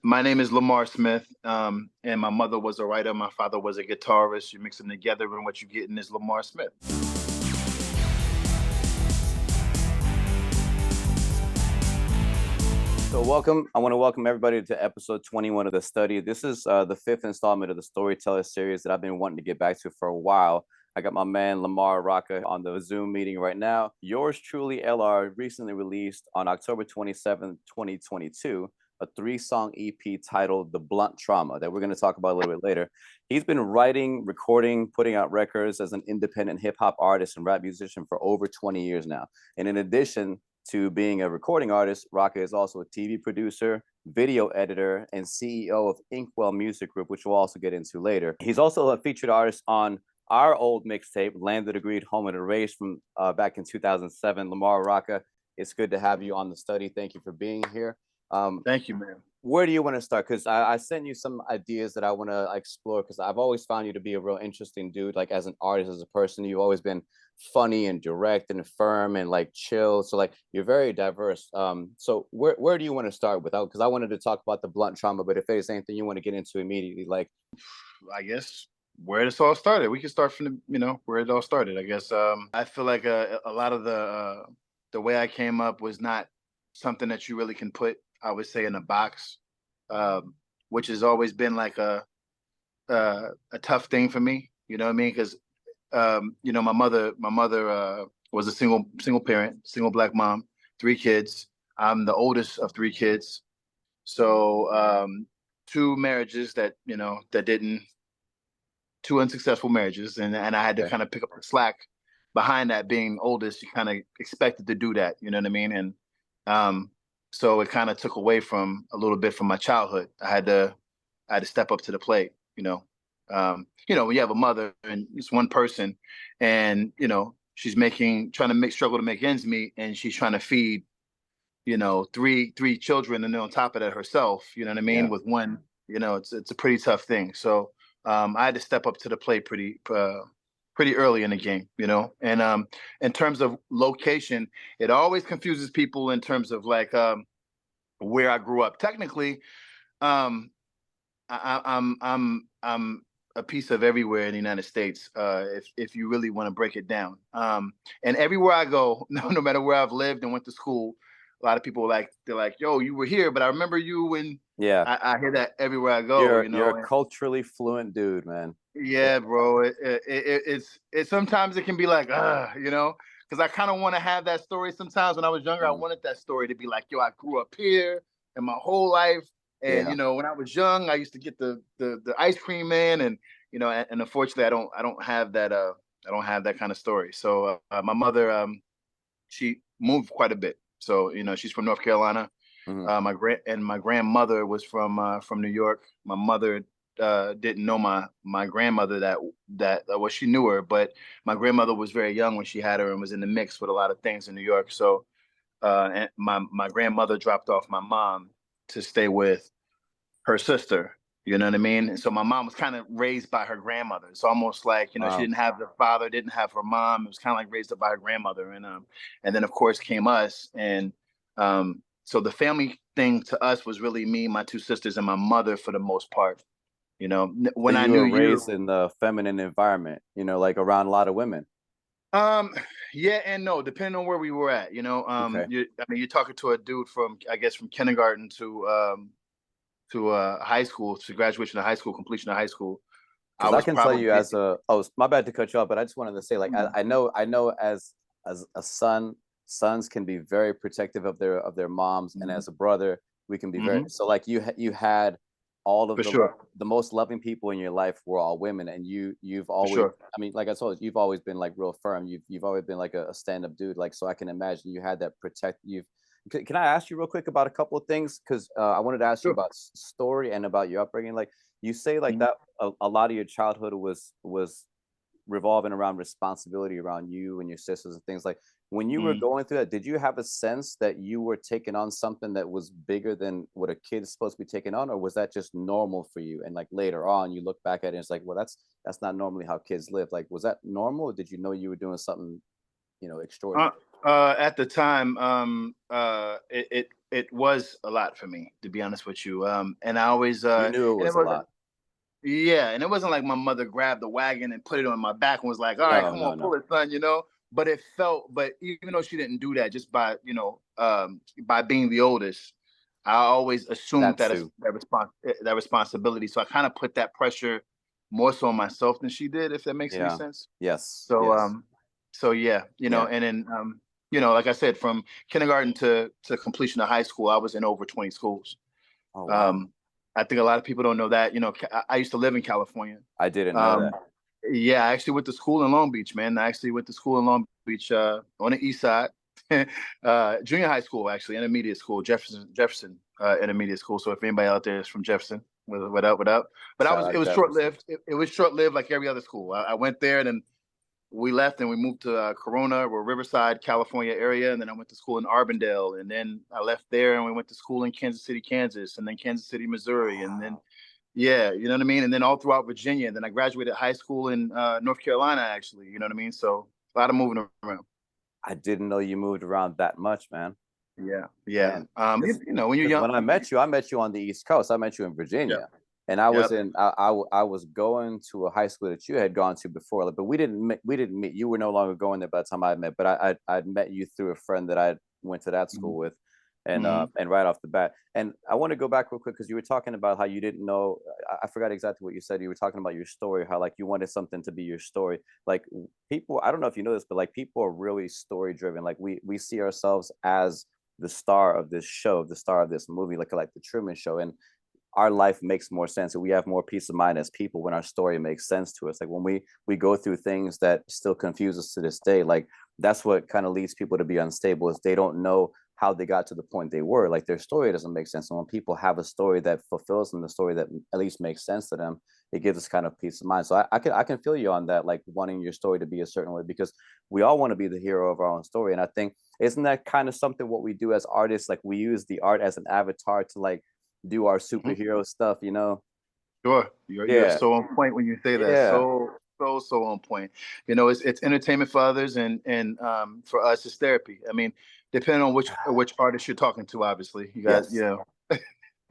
My name is Lamar Smith, and my mother was a writer. My father was a guitarist. You mix them together, and what you're getting is Lamar Smith. So welcome. I want to welcome everybody to episode 21 of The Study. This is the fifth installment of the Storytellers series that I've been wanting to get back to for a while. I got my man Lamar Rocca on the Zoom meeting right now. Yours truly, LR, recently released on October 27th, 2022, a 3-song EP titled The Blunt Trauma that we're going to talk about a little bit later. He's been writing, recording, putting out records as an independent hip-hop artist and rap musician for over 20 years now. And in addition to being a recording artist, Rocca is also a TV producer, video editor, and CEO of Inkwell Music Group, which we'll also get into later. He's also a featured artist on our old mixtape, Landed Agreed, Home of the Race, from back in 2007. Lamar Rocca, it's good to have you on The Study. Thank you for being here. Thank you, man. Where do you want to start? Because I sent you some ideas that I want to explore, because I've always found you to be a real interesting dude. Like as an artist, as a person, you've always been funny and direct and firm and like chill. So like you're very diverse. So where do you want to start with? Because I wanted to talk about the blunt trauma, but if there's anything you want to get into immediately, like I guess where this all started. We can start from where it all started. I guess I feel like a lot of the way I came up was not something that you really can put, I would say, in a box, which has always been like a tough thing for me. You know what I mean? Because my mother was a single parent, single Black mom, 3 kids. I'm the oldest of 3 kids. So 2 marriages that didn't, 2 unsuccessful marriages, and I had to kind of pick up the slack behind that. Being oldest, you kind of expected to do that. You know what I mean? And so it kind of took away from a little bit from my childhood. I had to step up to the plate. When you have a mother and it's one person, and she's trying to struggle to make ends meet, and she's trying to feed 3 children, and then on top of that herself. You know what I mean? Yeah. With one, it's a pretty tough thing. So I had to step up to the plate pretty early in the game. And in terms of location, it always confuses people in terms of like where I grew up. Technically, I'm a piece of everywhere in the United States, if you really want to break it down. And everywhere I go, no matter where I've lived and went to school, a lot of people they're like, "Yo, you were here, but I remember you when." Yeah, I hear that everywhere I go. you're a culturally fluent dude, man. Yeah, bro. It's sometimes it can be like, because I kind of want to have that story. Sometimes when I was younger, I wanted that story to be like, yo, I grew up here and my whole life. And when I was young, I used to get the ice cream man, and and unfortunately, I don't have that kind of story. So my mother, she moved quite a bit. So she's from North Carolina. Mm-hmm. My grandmother was from New York. My mother didn't know my grandmother well, she knew her, but my grandmother was very young when she had her and was in the mix with a lot of things in New York. So and my grandmother dropped off my mom to stay with her sister. You know what I mean? And so my mom was kind of raised by her grandmother. It's almost like, she didn't have the father, didn't have her mom. It was kind of like raised up by her grandmother. And then of course came us. And so the family thing to us was really me, my 2 sisters, and my mother for the most part. When So I you knew were you, raised in the feminine environment, like around a lot of women. yeah and no, depending on where we were at. Okay. You're talking to a dude from, I guess, from kindergarten to high school, to graduation of high school, completion of high school. I Because I was can tell probably you as a, oh, my bad to cut you off, but I just wanted to say, like, I know as a son, sons can be very protective of their moms, and as a brother, we can be very, so like you had all of for sure, the most loving people in your life were all women, and you've for always, sure. I mean, like I told you, you've always been like real firm. You've always been like a stand-up dude. Like, so I can imagine you had that protect you. Can I ask you real quick about a couple of things? Because I wanted to ask you Sure. about story and about your upbringing. Like you say, like that a lot of your childhood was revolving around responsibility around you and your sisters and things. Like when you were going through that, did you have a sense that you were taking on something that was bigger than what a kid is supposed to be taking on, or was that just normal for you? And like later on, you look back at it and it's like, well, that's not normally how kids live. Like, was that normal, or did you know you were doing something, extraordinary? At the time, it was a lot for me, to be honest with you. And I always You knew it and it was a wasn't lot. yeah, and it wasn't like my mother grabbed the wagon and put it on my back and was like, "All right, No, come on, no, pull no. it, son," you know. But it felt, but even though she didn't do that, just by by being the oldest, I always assumed That that too. that responsibility. So I kind of put that pressure more so on myself than she did, if that makes any Yeah. sense. Yes. So Yes. so yeah, Yeah. and then like I said, from kindergarten to completion of high school, I was in over 20 schools. Oh wow. Um, I think a lot of people don't know that. I used to live in California. I didn't know Um, that. yeah, I actually went to school in Long Beach, man. I actually went to school in Long Beach on the east side. Junior high school, actually, intermediate school, Jefferson intermediate school. So if anybody out there is from Jefferson, what up, what up? But Shout it out was short Jefferson. lived. It was short lived, like every other school. I went there, and then we left and we moved to Corona or Riverside, California area. And then I went to school in Arbondale. And then I left there and we went to school in Kansas City, Kansas, and then Kansas City, Missouri. And then, Wow. yeah, you know what I mean? And then all throughout Virginia. And then I graduated high school in North Carolina, actually. You know what I mean? So a lot of moving around. I didn't know you moved around that much, man. Yeah. Yeah. Man, because When you're young. when I met you on the East Coast. I met you in Yep. Virginia, and I was Yep. in. I was going to a high school that you had gone to before, like, but we didn't meet. You were no longer going there by the time I met, but I'd met you through a friend that I went to that Mm-hmm. school with, Mm-hmm. and right off the bat, and I want to go back real quick because you were talking about how you didn't know. I forgot exactly what you said. You were talking about your story, how like you wanted something to be your story. Like people, I don't know if you know this, but like people are really story driven. Like we see ourselves as the star of this show, the star of this movie, like the Truman Show, and our life makes more sense, and we have more peace of mind as people when our story makes sense to us. Like when we go through things that still confuse us to this day, like that's what kind of leads people to be unstable, is they don't know how they got to the point they were. Like their story doesn't make sense, and when people have a story that fulfills them, the story that at least makes sense to them, it gives us kind of peace of mind. So I can feel you on that, like wanting your story to be a certain way, because we all want to be the hero of our own story. And I think, isn't that kind of something what we do as artists? Like we use the art as an avatar to like do our Mm-hmm. superhero stuff, you know? Sure. You're Yeah. so on point when you say that. Yeah. So on point. It's entertainment for others, and for us it's therapy. I mean, depending on which artist you're talking to, obviously. You got, Yes.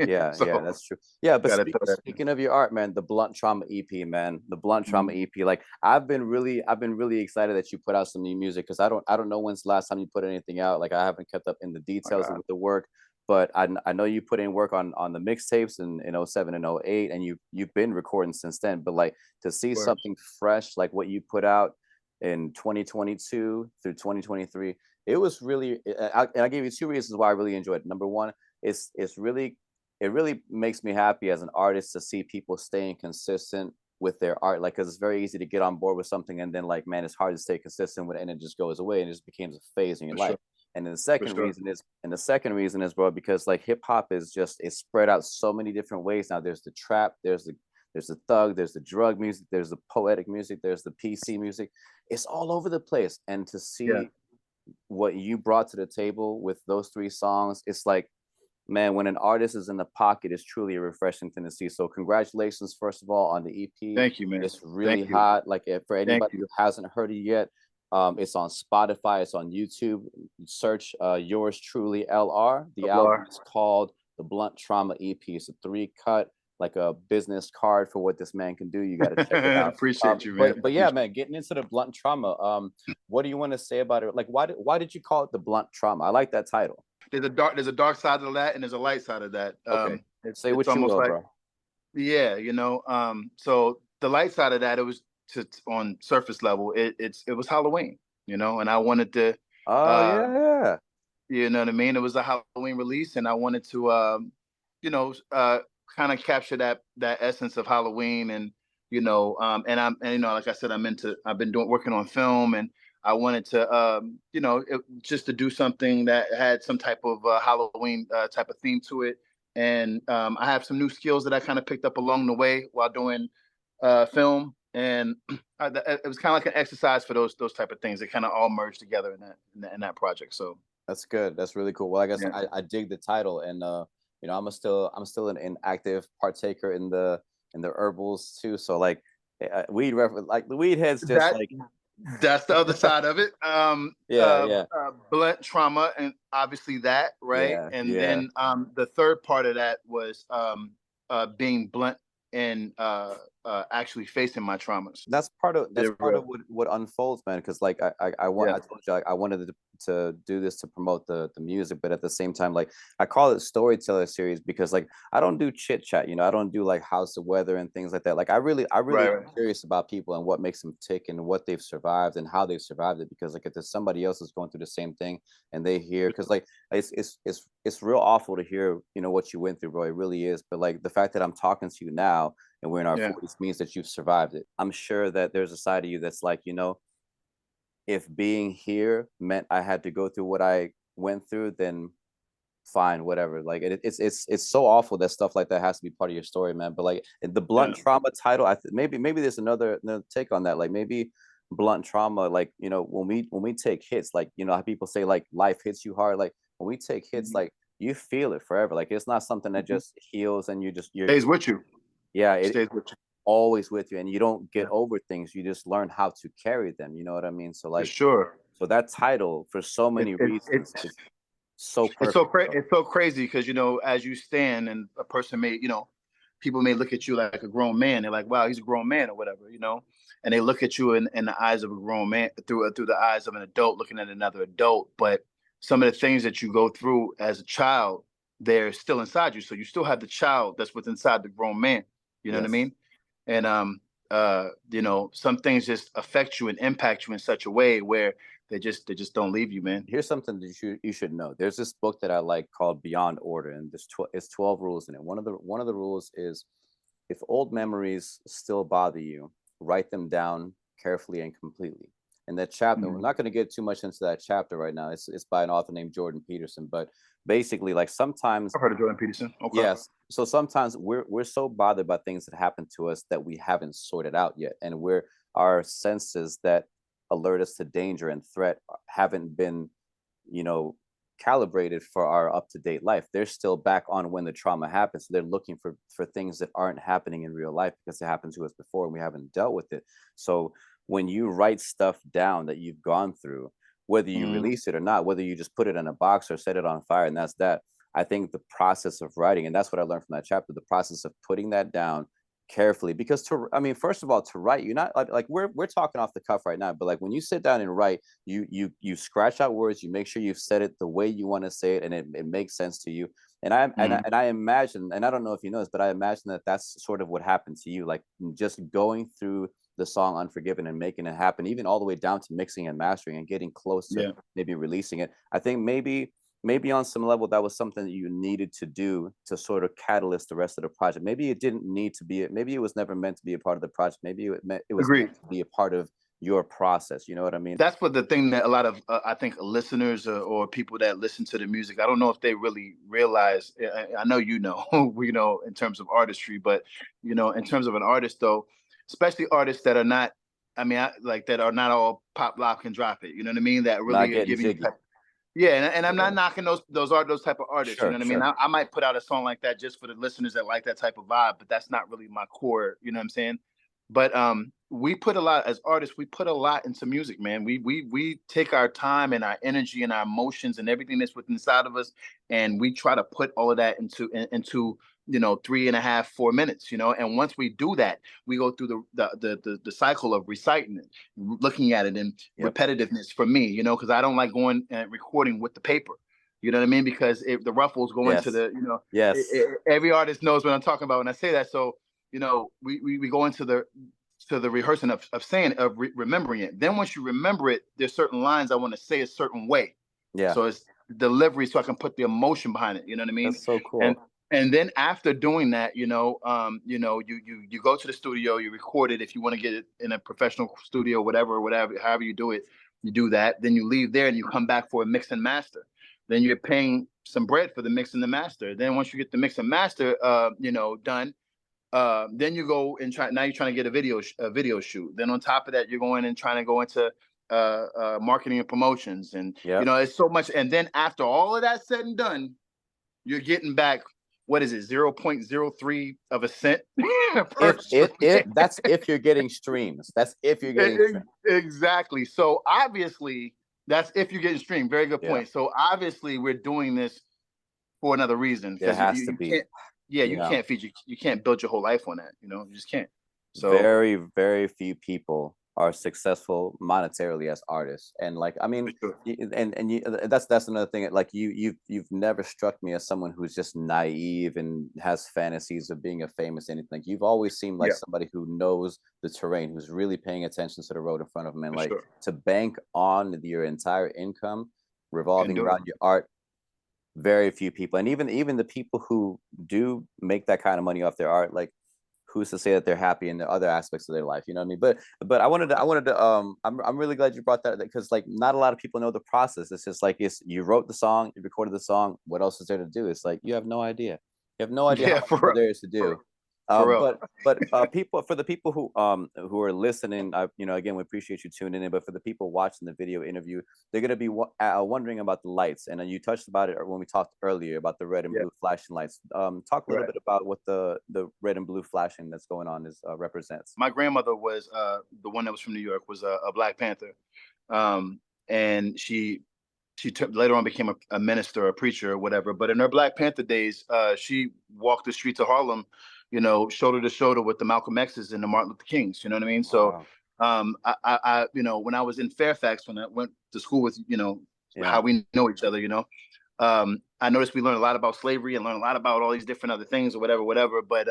Yeah, so yeah, that's true. Yeah, but gotta throw that in. speaking of your art, man, the Blunt Trauma EP, man, the Blunt Trauma Mhm. EP. Like I've been really excited that you put out some new music, because I don't know when's the last time you put anything out. Like I haven't kept up in the My details God. with the work, but I know you put in work on the mixtapes in '07 and '08, and you've been recording since then. But like to see Of course. something fresh like what you put out in 2022 through 2023, it was really. And I gave you two reasons why I really enjoyed it. Number one, it's really, it really makes me happy as an artist to see people staying consistent with their art. Like, because it's very easy to get on board with something and then like, man, it's hard to stay consistent with it, and it just goes away and it just becomes a phase in your For life. sure. And then For sure. the second reason is, bro, because like hip hop is just, it's spread out so many different ways now. There's the trap, there's the thug, there's the drug music, there's the poetic music, there's the PC music. It's all over the place. And to Yeah. see what you brought to the table with those three songs, it's like, man, when an artist is in the pocket, it's truly a refreshing thing to see. So congratulations, first of all, on the EP. Thank you, man. It's Thank really you. hot. Like for Thank anybody you. who hasn't heard it yet, it's on Spotify, it's on YouTube. Search Yours Truly LR. The album LR. is called The Blunt Trauma EP. It's a three cut, like a business card for what this man can do. You got to check it out. Appreciate you, man. I But yeah, appreciate man, getting into the blunt trauma. What do you want to say about it? Like, why did you call it the blunt trauma? I like that title. there's a dark side of that and there's a light side of that. Okay, say It's what you almost will, like, bro. yeah, so the light side of that, it was to on surface level, it was Halloween, and I wanted to, Oh uh yeah, yeah. you know what I mean? It was a Halloween release, and I wanted to, you know, uh, kind of capture that essence of Halloween, and like I said, I've been working on film, and I wanted to, just to do something that had some type of Halloween type of theme to it, and I have some new skills that I kind of picked up along the way while doing film, and it was kind of like an exercise for those type of things. They kind of all merged together in that project. So That's good. That's really cool. Well, I guess yeah. I dig the title, and I'm still an active partaker in the herbals too. So like, like the weed heads just That like. That's the other side of it. Yeah, yeah, Blunt trauma, and obviously that, right? yeah, And yeah. then the third part of that was being blunt and actually facing my traumas. That's They're part real. of what unfolds, man. Because like Yeah. I told you like I wanted to do this to promote the music, but at the same time, like I call it storyteller series because like I don't do chit chat, you know, I don't do like how's the weather and things like that. Like I really Right. am Right. curious about people and what makes them tick and what they've survived and how they've survived it. Because like if there's somebody else that's going through the same thing and they hear, because like it's real awful to hear, you know, what you went through, bro. It really is. But like the fact that I'm talking to you now and we're in our Yeah. 40s means that you've survived it. I'm sure that there's a side of you that's like, you know, if being here meant I had to go through what I went through, then fine, whatever. Like it's so awful that stuff like that has to be part of your story, man. But like the blunt Yeah. trauma title, maybe there's another take on that. Like maybe blunt trauma, like you know, when we take hits, like you know how people say like life hits you hard. Like when we take hits, Mhm. like you feel it forever. Like it's not something that Mhm. just heals and you're Stays with you. yeah, Stays with you. always with you and you don't get Yeah. over things, you just learn how to carry them, you know what I mean? So For like sure. so that title for so It, many it, reasons it, is so perfect, bro. it's so crazy because as you stand and a person may people may look at you like a grown man. They're like, wow, he's a grown man or whatever, and they look at you in the eyes of a grown man through the eyes of an adult looking at another adult. But some of the things that you go through as a child, they're still inside you, so you still have the child that's what's inside the grown man. You know what I Yes. mean? And some things just affect you and impact you in such a way where they just don't leave you, man. Here's something that you should know. There's this book that I like called Beyond Order, and it's 12 rules in it. One of the rules is if old memories still bother you, write them down carefully and completely. And that chapter, we're Mhm. not going to get too much into that chapter right now. It's by an author named Jordan Peterson, but basically, like sometimes I've heard of Jordan Peterson. Okay. yes. So sometimes we're so bothered by things that happen to us that we haven't sorted out yet, and we're our senses that alert us to danger and threat haven't been, you know, calibrated for our up to date life. They're still back on when the trauma happens. So they're looking for things that aren't happening in real life because it happened to us before and we haven't dealt with it. So when you write stuff down that you've gone through, whether you Mhm. release it or not, whether you just put it in a box or set it on fire, and that's that. I think the process of writing, and that's what I learned from that chapter, the process of putting that down carefully. Because I mean, first of all, to write, you're not like we're talking off the cuff right now, but like when you sit down and write, you scratch out words, you make sure you've said it the way you want to say it, and it makes sense to you. Mhm. And I imagine, and I don't know if you know this, but I imagine that that's sort of what happened to you, like just going through the song Unforgiven and making it happen, even all the way down to mixing and mastering and getting close to Yeah. maybe releasing it. I think maybe on some level that was something that you needed to do to sort of catalyst the rest of the project. Maybe it didn't need to be it. Maybe it was never meant to be a part of the project. Maybe it was Agreed. meant to be a part of your process. You know what I mean? That's what the thing that a lot of I think listeners or people that listen to the music, I don't know if they really realize. I know we know in terms of artistry, but in terms of an artist though, especially artists that are not, I mean, like that are not all pop, lock, and drop it. You know what I mean? That Not really are getting giving you jiggy. type. Yeah, and I'm not Yeah. knocking those type of artists. You know Sure. what I mean? Sure. I might put out a song like that just for the listeners that like that type of vibe, but that's not really my core. You know what I'm saying? But we put a lot as artists. We put a lot into music, man. We take our time and our energy and our emotions and everything that's within inside of us, and we try to put all of that into 3.5, 4 minutes. And once we do that, we go through the cycle of reciting it, looking at it, and Yep. repetitiveness for me. Because I don't like going and recording with the paper. You know what I mean? Because if the ruffles go into Yes. Yes. every artist knows what I'm talking about when I say that. So we go into the rehearsing of saying remembering it. Then once you remember it, there's certain lines I want to say a certain way. Yeah. So it's delivery, so I can put the emotion behind it. You know what I mean? That's so And cool. and then after doing that, you go to the studio, you record it. If you want to get it in a professional studio, whatever, however you do it, you do that. Then you leave there and you come back for a mix and master. Then you're paying some bread for the mix and the master. Then once you get the mix and master, done, then you go and try. Now you're trying to get a video shoot. Then on top of that, you're going and trying to go into marketing and promotions, and Yep. it's so much. And then after all of that said and done, you're getting back what is it, 0.03 of a cent per stream. If that's if you're getting streams. That's if you're getting streams. Exactly. So obviously, that's if you're getting streamed. Very good Yeah, point. So obviously, we're doing this for another reason there because has to you be. can't. Yeah, You you know, can't you can't build your whole life on that. You just can't. So very, very few people are successful monetarily as artists, and like I for mean, sure. that's another thing. Like you've never struck me as someone who's just naive and has fantasies of being a famous anything. Like you've always seemed like Yeah, somebody who knows the terrain, who's really paying attention to the road in front of them, and for like sure. to bank on your entire income Can revolving do it. around your art. Very few people, and even the people who do make that kind of money off their art, like who's to say that they're happy in the other aspects of their life? You know what I mean? But I'm really glad you brought that, because like not a lot of people know the process. It's just like you wrote the song, you recorded the song. What else is there to do? It's like you have no idea. You have no idea how Yeah, much for more real. there is to For, do. for real. But people, for the people who are listening, again, we appreciate you tuning in. But for the people watching the video interview, they're gonna be wondering about the lights, and you touched about it when we talked earlier about the red and Yeah. blue flashing lights. Talk a little Right. bit about what the red and blue flashing that's going on is represents. My grandmother was the one that was from New York, was a Black Panther, and she took, later on became a minister, a preacher, or whatever. But in her Black Panther days, she walked the streets of Harlem, shoulder to shoulder with the Malcolm X's and the Martin Luther Kings. You know what I mean? So, Wow. when I was in Fairfax, when I went to school with, Yeah. how we know each other, I noticed we learned a lot about slavery and learned a lot about all these different other things or whatever. But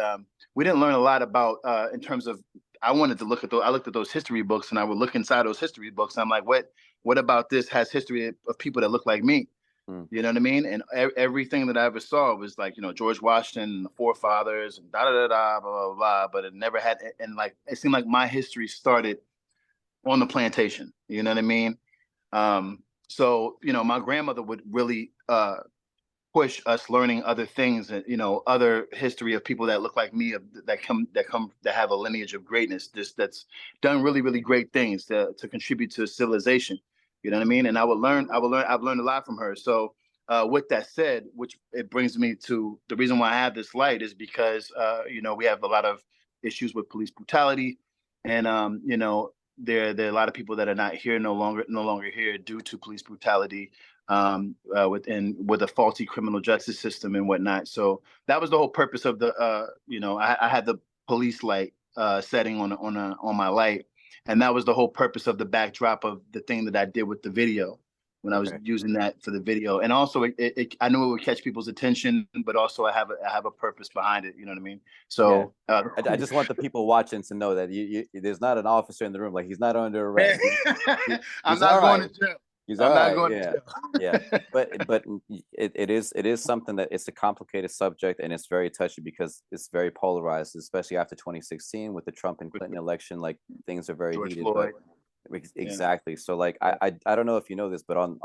we didn't learn a lot about in terms of. I wanted to look at those. I looked at those history books, and I would look inside those history books. And I'm like, what about this has history of people that look like me? Mm. You know what I mean? And everything that I ever saw was like, George Washington, the forefathers, and da da da da, blah blah blah. But it never had, and like it seemed like my history started on the plantation. You know what I mean? So my grandmother would really push us learning other things, and other history of people that look like me, that have a lineage of greatness, that's done really really great things to contribute to civilization. You know what I mean? And I've learned a lot from her. So with that said, which it brings me to the reason why I have this light is because we have a lot of issues with police brutality, and there are a lot of people that are not here, no longer here due to police brutality, with a faulty criminal justice system and whatnot. So that was the whole purpose of the I had the police light setting on my light, and that was the whole purpose of the backdrop of the thing that I did with the video when I was Okay. using that for the video. And also I knew it would catch people's attention, but also I have a purpose behind it. You know what I mean? Yeah. So I just want the people watching to know that there's not an officer in the room. Like he's not under arrest. I'm He's all not going right. to jail. He's I'm all not right. going to Yeah. Yeah. jail. But it is something that it's a complicated subject, and it's very touchy because it's very polarized, especially after 2016 with the Trump and Clinton election. Like things are very George heated, but Floyd. Yeah. exactly. So like Yeah. I don't know if you know this, but on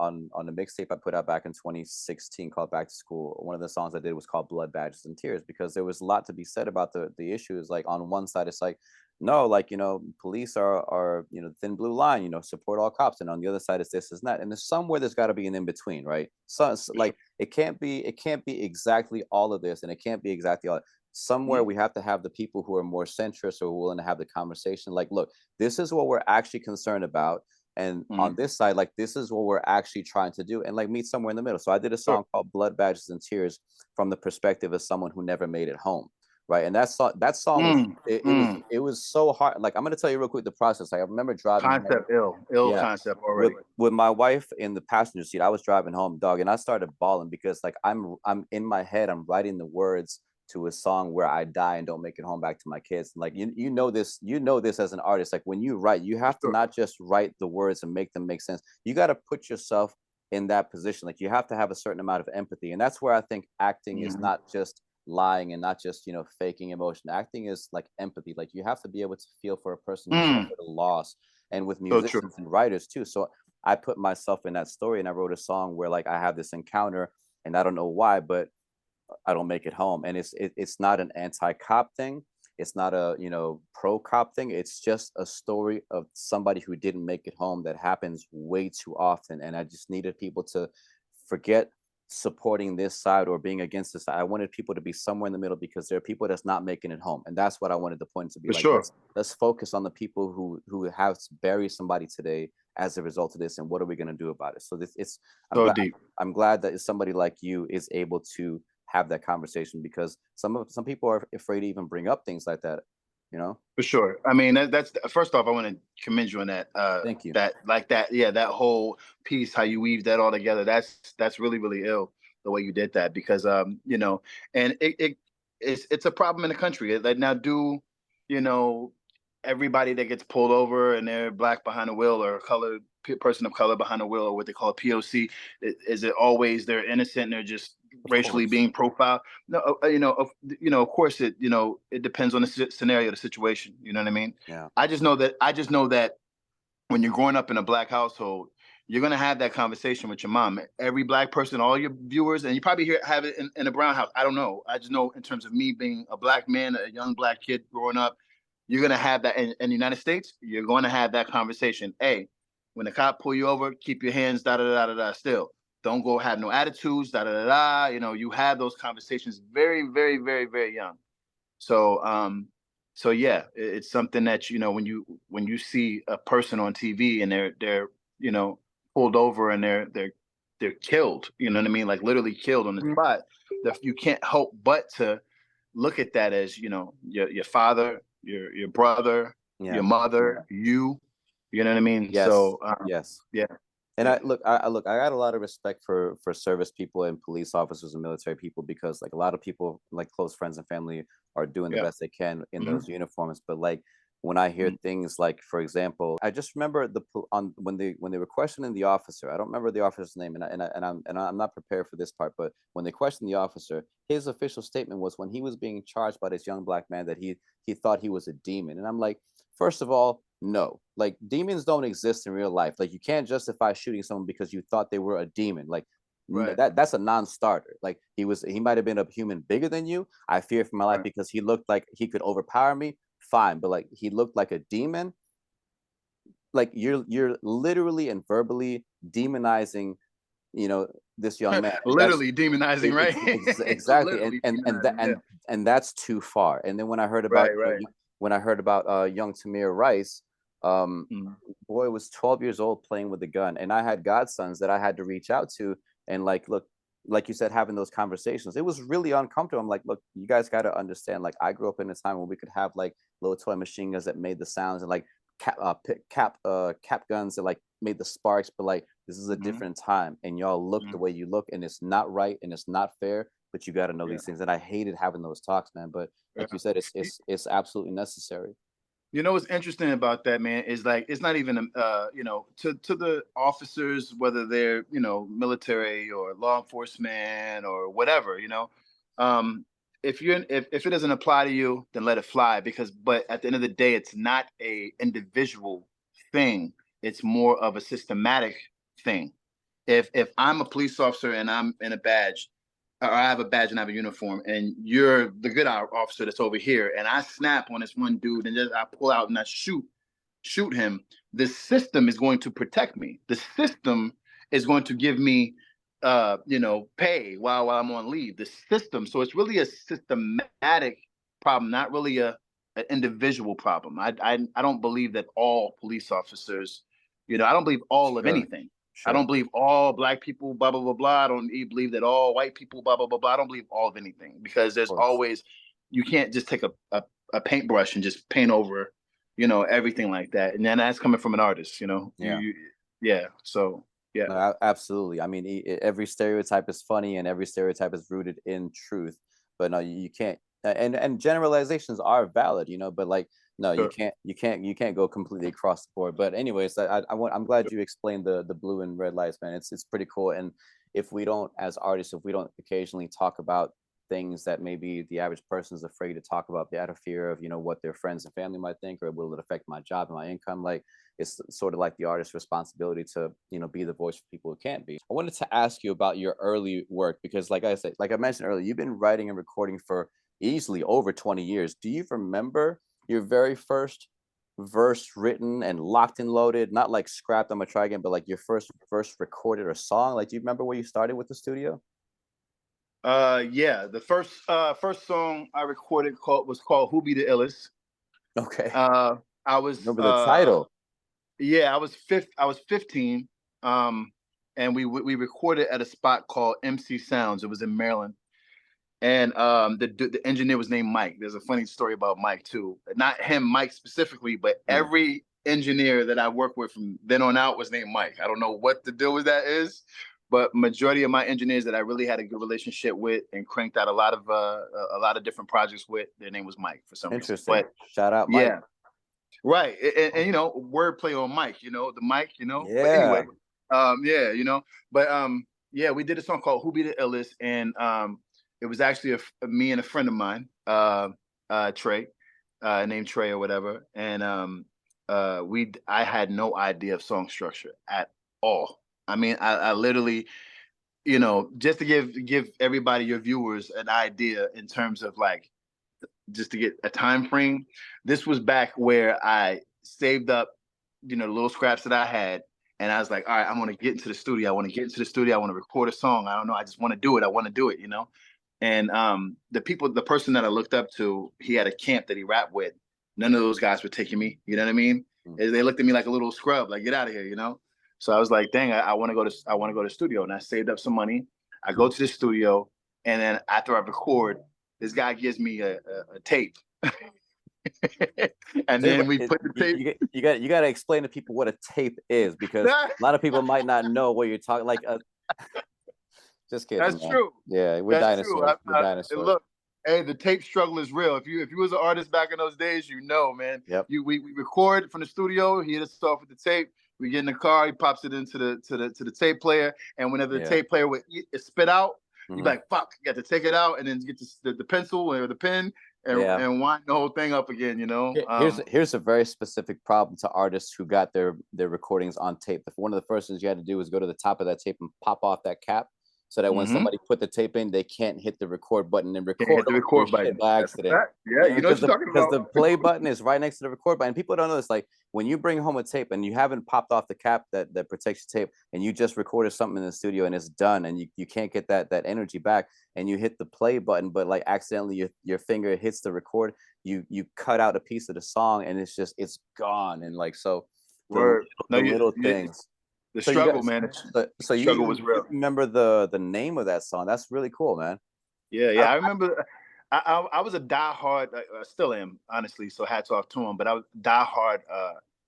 the mixtape I put out back in 2016 called Back to School, one of the songs I did was called Blood, Badges, and Tears, because there was a lot to be said about the issues. Like on one side, it's like, no, like police are thin blue line, support all cops, and on the other side it's this is that, and there's somewhere there's got to be an in between, right? So For sure. like it can't be exactly all of this, and it can't be exactly all. Somewhere Mm, we have to have the people who are more centrist or willing to have the conversation. Like, look, this is what we're actually concerned about, and on mm. this side, like this is what we're actually trying to do, and like meet somewhere in the middle. So I did a Sure. song called Blood, Badges, and Tears from the perspective of someone who never made it home, right? And that song was Mm, it was mm. it was so hard. Like I'm gonna tell you real quick the process. Like I remember driving home. Concept ill Yeah, concept with already. with my wife in the passenger seat. I was driving home, dog, and I started bawling because like I'm in my head, I'm writing the words to a song where I die and don't make it home back to my kids. Like you know this as an artist. Like when you write, you For have to sure. not just write the words and make them make sense. You got to put yourself in that position. Like you have to have a certain amount of empathy, and that's where I think acting is Mhm. not just lying and not just faking emotion. Acting is like empathy. Like you have to be able to feel for a person who Mm. suffered a loss, and with So true. musicians and writers too. So I put myself in that story, and I wrote a song where like I have this encounter, and I don't know why, but I don't make it home. And it's not an anti-cop thing. It's not a pro-cop thing. It's just a story of somebody who didn't make it home that happens way too often. And I just needed people to forget supporting this side or being against this side. I wanted people to be somewhere in the middle because there are people that's not making it home, and that's what I wanted the point to be For like. sure. Let's focus on the people who have buried somebody today as a result of this, and what are we going to do about it? So this it's I'm So glad deep. I'm glad that somebody like you is able to have that conversation, because some people are afraid to even bring up things like that. You know. For sure. I mean, that's first off, I want to commend you on that. Thank you. That like that, yeah, that whole piece, how you weave that all together. That's really really ill the way you did that because and it's a problem in the country. Like now, do you know everybody that gets pulled over and they're black behind the wheel or a colored person of color behind the wheel or what they call POC, is it always they're innocent and they're just Of racially course. being profiled? No, of course it depends on the scenario, the situation. You know what I mean? Yeah. I just know that when you're growing up in a black household, you're gonna have that conversation with your mom. Every black person, all your viewers, and you probably have it in a brown house. I don't know. I just know in terms of me being a black man, a young black kid growing up, you're gonna have that in the United States. You're going to have that conversation. Hey, when the cop pull you over, keep your hands da da da da da. Still, don't go have no attitudes da da da da. You have those conversations very very very very young. So yeah, it's something that when you see a person on TV and they're you know pulled over and they're killed, you know what I mean, like literally killed on the spot, that you can't help but to look at that as your father, your brother, Yeah. your mother, you know what I mean. Yes. So Yes. yeah, And yeah, I got a lot of respect for service people and police officers and military people, because like a lot of people, like close friends and family, are doing the yeah. best they can in Hmm. those uniforms. But like when I hear things like, for example, I just remember on when they were questioning the officer. I don't remember the officer's name, and I'm not prepared for this part. But when they questioned the officer, his official statement was when he was being charged by this young black man that he thought he was a demon. And I'm like, first of all, no, like demons don't exist in real life. Like you can't justify shooting someone because you thought they were a demon. Like Right, that's a non-starter. Like he might have been a human bigger than you. I fear for my life right. because he looked like he could overpower me. Fine, but like he looked like a demon. Like you're literally and verbally demonizing, you know, this young man. That's Literally demonizing, right? exactly, Literally demonizing. Yeah. and that's too far. And then when I heard about Right, right. young Tamir Rice, um, Mhm. boy was 12 years old playing with a gun, and I had godsons that I had to reach out to and like look, like you said, having those conversations. It was really uncomfortable. I'm like, look, you guys got to understand. Like, I grew up in a time when we could have like little toy machine guns that made the sounds, and like cap guns that like made the sparks, but like this is a Mhm. different time, and y'all look the Mhm. way you look, and it's not right and it's not fair. But you got to know Yeah, these things, and I hated having those talks, man. But like you yeah. said, it's absolutely necessary. You know what's interesting about that, man, is like it's not even to the officers, whether they're military or law enforcement or whatever. Um, if it doesn't apply to you, then let it fly. But at the end of the day, it's not a individual thing. It's more of a systematic thing. If I'm a police officer and I'm in a badge, or I have a badge and I have a uniform, and you're the good officer that's over here, and I snap on this one dude and just I pull out and I shoot him, the system is going to protect me. The system is going to give me pay while I'm on leave. The system. So it's really a systematic problem, not really an individual problem. I don't believe that all police officers, I don't believe all of Sure, anything. I sure, don't believe all black people, blah blah blah blah. I don't believe that all white people, blah blah blah blah. I don't believe all of anything, because of there's course. always, you can't just take a paintbrush and just paint over, everything like that. And then that's coming from an artist, Yeah. yeah. So yeah, No, absolutely. I mean, every stereotype is funny, and every stereotype is rooted in truth. But no, you can't. And generalizations are valid, but like, no, sure, you can't go completely across the board. But anyways, I'm glad you explained the blue and red lights, man. It's pretty cool. And if we don't, as artists, if we don't occasionally talk about things that maybe the average person is afraid to talk about, out of fear of what their friends and family might think, or will it affect my job and my income, like it's sort of like the artist's responsibility to be the voice for people who can't be. I wanted to ask you about your early work, because like I said, like I mentioned earlier, you've been writing and recording for easily over 20 years. Do you remember your very first verse written and locked and loaded, not like scrapped, I'm gonna try again, but like your first verse recorded or song? Like, do you remember where you started with the studio? Yeah, the first song I recorded was called "Who Be the Illest." Okay. Uh, I was Remember the title. yeah, I was 15, and we recorded at a spot called MC Sounds. It was in Maryland, and the engineer was named Mike. There's a funny story about Mike too. Not him, Mike specifically, but Mm. every engineer that I worked with from then on out was named Mike. I don't know what the deal with that is, but majority of my engineers that I really had a good relationship with and cranked out a lot of different projects with, their name was Mike for some reason. Interesting. But Shout out, Mike. yeah, right. And you know, wordplay on Mike, you know, the Mike, you know. But Yeah. anyway, yeah, you know, but yeah, we did a song called "Who Be the Illest," and it was actually me and a friend of mine, Trey, named Trey or whatever, and I had no idea of song structure at all. I mean, I literally, you know, just to give everybody, your viewers, an idea in terms of like, just to get a time frame. This was back where I saved up, you know, the little scraps that I had, and I was like, all right, I'm gonna get into the studio. I want to get into the studio. I want to record a song. I don't know. I just want to do it. I want to do it. You know. And the person that I looked up to, he had a camp that he rapped with. None of those guys were taking me. You know what I mean? Mm. They looked at me like a little scrub, like get out of here. You know. So I was like, dang, I want to go to the studio, and I saved up some money. I go to the studio, and then after I record, this guy gives me a tape. And then we put the tape. You got to explain to people what a tape is, because a lot of people might not know what you're talking. Like, just kidding, That's man. true. Yeah, we're That's true. dinosaurs. We're And dinosaurs. look, hey, the tape struggle is real. If you was an artist back in those days, you know, man. Yep. We record from the studio. He hit us off with the tape. We get in the car. He pops it into the tape player. And whenever the tape player would spit out, you be like, fuck, you got to take it out and then get the pencil or the pen and wind the whole thing up again, you know. Here's a very specific problem to artists who got their recordings on tape. One of the first things you had to do was go to the top of that tape and pop off that cap, so that when somebody put the tape in, they can't hit the record button and record. Hit the record button by accident. Yeah, you know what you're talking about. Because the play button is right next to the record button. People don't know this. Like, when you bring home a tape and you haven't popped off the cap that protects your tape, and you just recorded something in the studio and it's done, and you can't get that energy back, and you hit the play button, but like accidentally your finger hits the record, you cut out a piece of the song, and it's gone. And like, so the little things. The struggle, man. So struggle was real. Remember the name of that song? That's really cool, man. Yeah. I remember. I was a diehard, still am, honestly. So hats off to him. But I was a diehard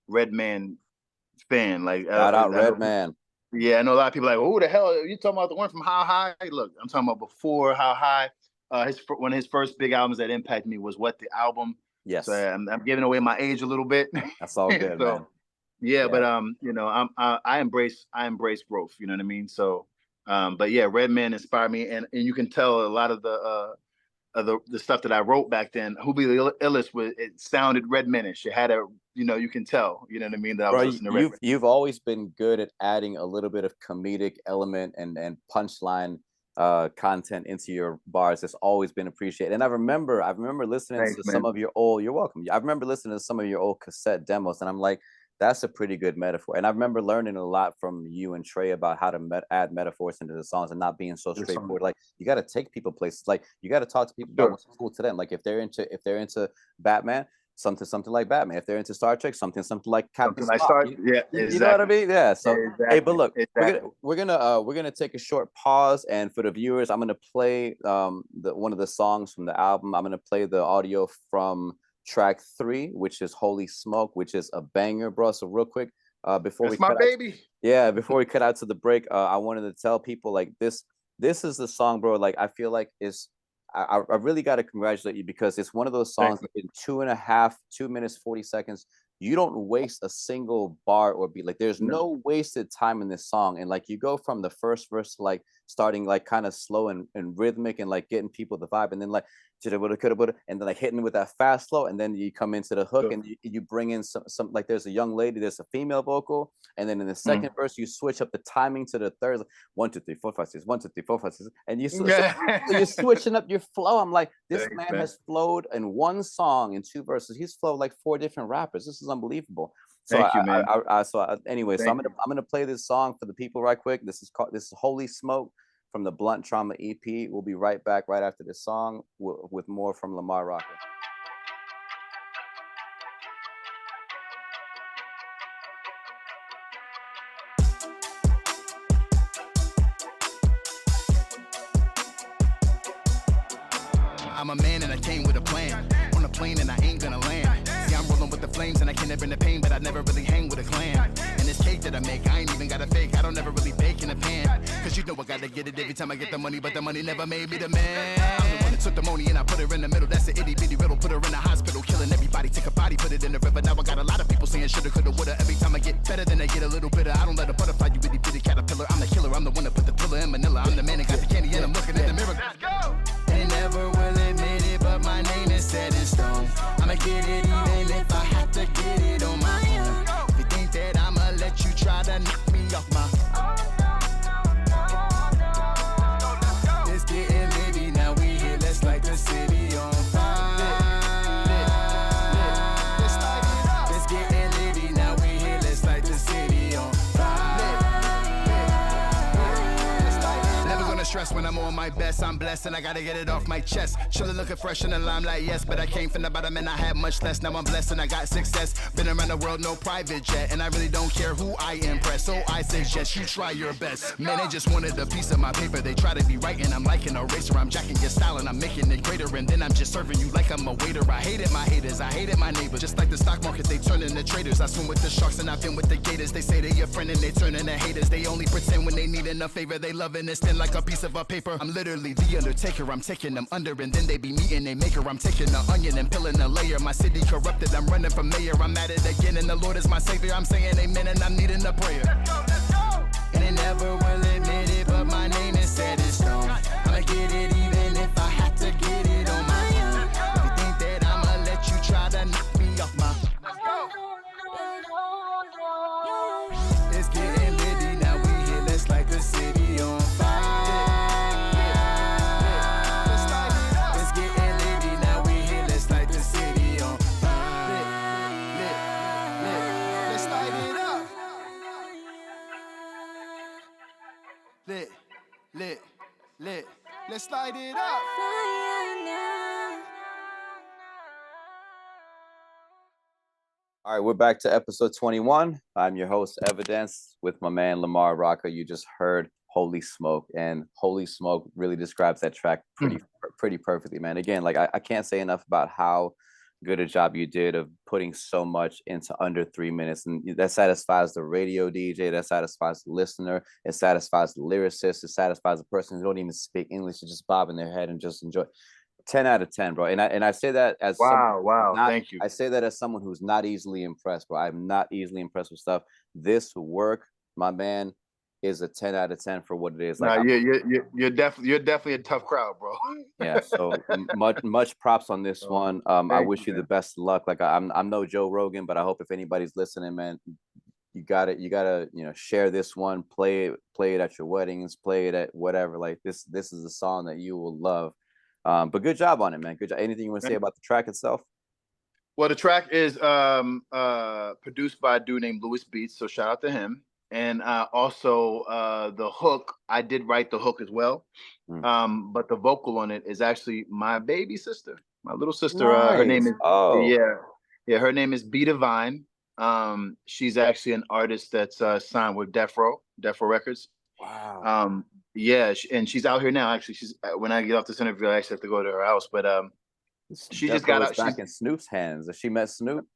Redman fan. Like, shout out Redman. Yeah, I know a lot of people are like, who the hell are you talking about? The one from How High? Look, I'm talking about before How High. One of his first big albums that impacted me was What, the album. Yes. So I'm giving away my age a little bit. That's all good, so, man. Yeah, but you know, I embrace growth. You know what I mean? So, but yeah, Redman inspired me, and you can tell a lot of the stuff that I wrote back then. Who Be the Illest was, it sounded Redmanish. It had you can tell. You know what I mean? That I was listening to Redman. You've always been good at adding a little bit of comedic element and punchline content into your bars. It's always been appreciated. And I remember listening to some of your old. You're welcome. I remember listening to some of your old cassette demos, and I'm like, that's a pretty good metaphor. And I remember learning a lot from you and Trey about how to add metaphors into the songs and not being so straightforward. Like, you got to take people places. Like, you got to talk to people about what's cool to them. Like, if they're into Batman, something like Batman. If they're into Star Trek, something like Captain Spock. Yeah, exactly. You know what I mean? Yeah. So hey, but look, we're gonna take a short pause, and for the viewers, I'm gonna play one of the songs from the album. I'm gonna play the audio from track 3, which is Holy Smoke, which is a banger, bro. So real quick, before we cut out to the break, I wanted to tell people, like, this is the song, bro. Like, I feel like I really got to congratulate you, because it's one of those songs that in 2 minutes 40 seconds, you don't waste a single bar or beat. Like, there's no wasted time in this song. And like, you go from the first verse to like starting like kind of slow and rhythmic and like getting people the vibe, and then like and then like hitting with that fast flow, and then you come into the hook and you bring in some like, there's a young lady, there's a female vocal, and then in the second verse you switch up the timing to the third, like 1 2 3 4 5 6 1 2 3 4 5 6, and so you're switching up your flow. I'm like, this man has flowed in one song in 2 verses. He's flowed like 4 different rappers. This is unbelievable. So anyway, so I'm gonna play this song for the people right quick. This is Holy Smoke from the Blunt Trauma EP. We'll be right back right after this song with more from Lamar Rocker. I'm a man and I came with a plan. On a plane and I ain't gonna land. See, I'm rolling with the flames and I can never in the pain, but I never really hang with a clan. And this cake that I make, I ain't even got a fake. I don't ever really bake in a pan. Cause you know I gotta get it every time I get the money, but the money never made me the man. I'm the one that took the money and I put her in the middle. That's an itty bitty riddle. Put her in the hospital, killing everybody. Take a body, put it in the river. Now I got a lot of people saying shoulda, coulda, woulda. Every time I get better, then I get a little bitter. I don't let a butterfly, you itty bitty caterpillar. I'm the killer, I'm the one that put the thriller in Manila. I'm the man that got the candy and I'm looking in the mirror. Let's go! They never will admit it, but my name is set in stone. I'ma get it even if I have to get it on my own. If you think that I'ma let you try to knock me off my... It's getting maybe now we here, let's light the city on fire. It's getting maybe now we here, let's light the city on fire. Never gonna stress when I'm on my best. I'm blessed and I gotta get it off my chest. Chillin' looking fresh in the limelight, yes, but I came from the bottom and I had much less. Now I'm blessed and I got success. Been around the world, no private jet, and I really don't care who I impress. So I suggest you try your best. Man, they just wanted a piece of my paper. They try to be right and I'm like an eraser. I'm jacking your style and I'm making it greater, and then I'm just serving you like I'm a waiter. I hated my haters, I hated my neighbors. Just like the stock market, they turn into traders. I swim with the sharks and I've been with the gators. They say they your friend and they turn into haters. They only pretend when they need a favor. They loving it thin like a piece of a paper. I'm literally the Undertaker. I'm taking them under and then they be meeting they maker. I'm taking the onion and peeling the layer. My city corrupted, I'm running for mayor. I'm at it again and the Lord is my savior. I'm saying amen and I'm needing a prayer. Let's go. And they never will admit it, but my name is set in stone. I'ma get it even if I have to get it on my own. If you think that I'ma let you try to knock me off my... It's getting litty, now we here, let's light the city on fire. It's getting litty, now we here, let's light the city on fire. Let's light it up. Lit. Let's light it up. All right, we're back to episode 21. I'm your host, Evadense, with my man, Lamar Rocker. You just heard Holy Smoke, and Holy Smoke really describes that track pretty perfectly, man. Again, like I can't say enough about how good a job you did of putting so much into under 3 minutes. And that satisfies the radio DJ, that satisfies the listener, it satisfies the lyricist, it satisfies the person who don't even speak English, to just bob in their head and just enjoy. 10 out of 10, bro. And I say that as wow, thank you. I say that as someone who's not easily impressed, bro. I'm not easily impressed with stuff. This work, my man, is a 10 out of 10 for what it is. Like, you're definitely a tough crowd, bro. Yeah, so much props on this one. I wish you the best of luck. Like I'm no Joe Rogan, but I hope if anybody's listening, man, you gotta share this one, play it at your weddings, play it at whatever. Like this is a song that you will love. But good job on it, man. Good job. Anything you want to say about the track itself? Well, the track is produced by a dude named Louis Beats, so shout out to him. And also the hook, I did write the hook as well. But the vocal on it is actually my baby sister, my little sister. Nice. Her name is her name is B Divine. She's actually an artist that's signed with Death Row Records. Wow. And she's out here now. Actually, she's when I get off this interview, I actually have to go to her house. But she just got out. Back in Snoop's hands. Has she met Snoop?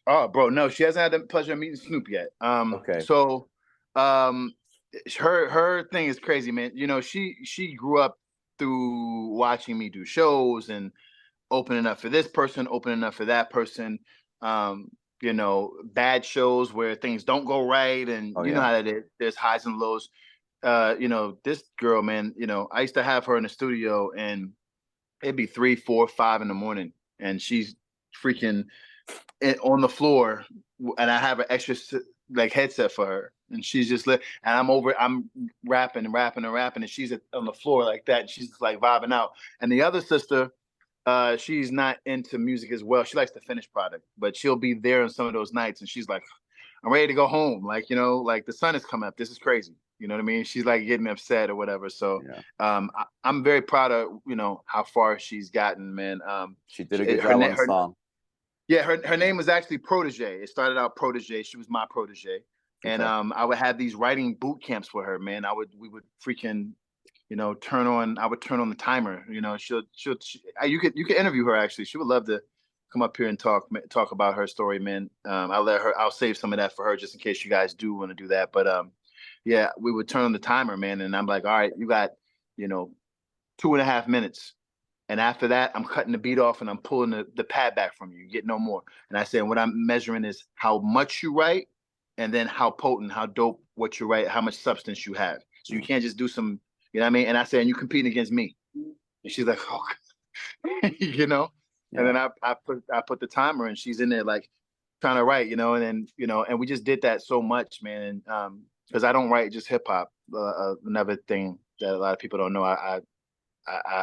Oh, bro, no, she hasn't had the pleasure of meeting Snoop yet. Okay. So, her thing is crazy, man. You know, she grew up through watching me do shows and opening up for this person, opening up for that person. You know, bad shows where things don't go right, and know how that is. There's highs and lows. You know, this girl, man. You know, I used to have her in the studio, and it'd be 3, 4, 5 in the morning, and she's freaking on the floor, and I have an extra like headset for her, and she's just and I'm rapping, and she's on the floor like that, and she's like vibing out. And the other sister, she's not into music as well. She likes the finished product, but she'll be there on some of those nights, and she's like, I'm ready to go home. Like, you know, like the sun is coming up. This is crazy. You know what I mean? She's like getting upset or whatever. So Yeah, I'm very proud of how far she's gotten, man. she did a good Her job on the song. yeah, her name was actually Protege. It started out Protege. She was my protege, and Okay. I would have these writing boot camps for her, man. We would freaking I would turn on the timer. You could interview her actually. She would love to come up here and talk about her story, man. I'll save some of that for her just in case you guys do want to do that. But yeah, we would turn on the timer, man, and I'm like, all right, you got, you know, 2.5 minutes. And after that, I'm cutting the beat off and I'm pulling the pad back from you. You get no more. And I said, what I'm measuring is how much you write and then how potent, how dope what you write, how much substance you have. So you Mm. can't just do some, you know what I mean? And I said, and you competing against me. And she's like, oh, And Yeah. then I put the timer and she's in there like trying to write, and then, and we just did that so much, man. And because I don't write just hip hop. Another thing that a lot of people don't know, I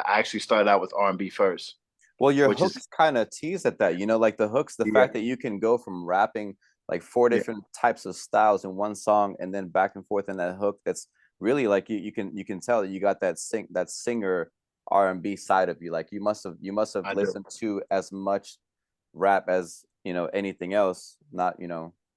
actually started out with R&B first, Well, your which is hooks kind of tease at that, like the hooks, the yeah, fact that you can go from rapping like four yeah, different types of styles in one song and then back and forth in that hook. That's really like you can tell that you got that singer R&B side of you. Like you must have I do. listened to as much rap as anything else. Not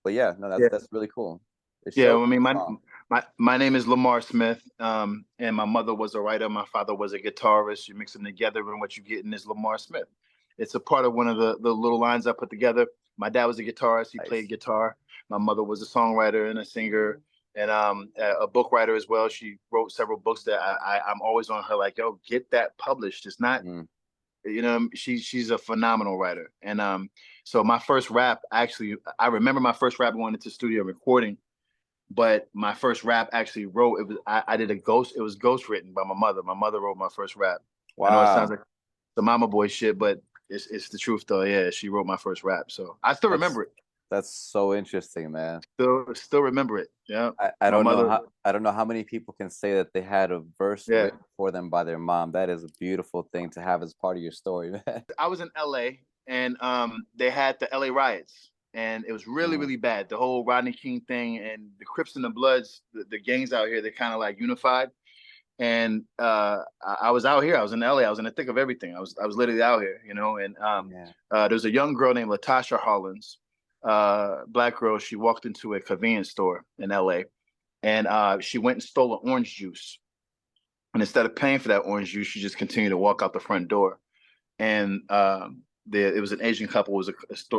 but yeah, no, that's Yeah, that's really cool. It yeah. shows I in mean, the my song. my my name is Lamar Smith, and my mother was a writer. My father was a guitarist. You mix them together, and what you get in is Lamar Smith. It's a part of one of the little lines I put together. My dad was a guitarist. He played Nice. guitar. My mother was a songwriter and a singer, and a book writer as well. She wrote several books that I'm always on her like, yo, get that published. It's not, Mm. she's a phenomenal writer. And so my first rap, actually, I remember my first rap going into studio recording, but my first rap actually wrote, it was I did it was ghost written by my mother. My mother wrote my first rap. I know it sounds Wow. like the mama boy shit, but it's the truth though. Yeah, she wrote my first rap. So I still That's remember it. that's so interesting, man. Still remember it. Yeah. I My don't know mother, how many people can say that they had a verse yeah. written for them by their mom. That is a beautiful thing to have as part of your story, man. I was in LA and they had the LA riots. And it was really, Mm, really bad. The whole Rodney King thing and the Crips and the Bloods, the gangs out here, they're kind of like unified. And I was out here. I was in LA. I was in the thick of everything. I was literally out here, And yeah. there was a young girl named Latasha Hollins, black girl. She walked into a convenience store in LA, and she went and stole an orange juice. And instead of paying for that orange juice, she just continued to walk out the front door. And it was an Asian couple. It was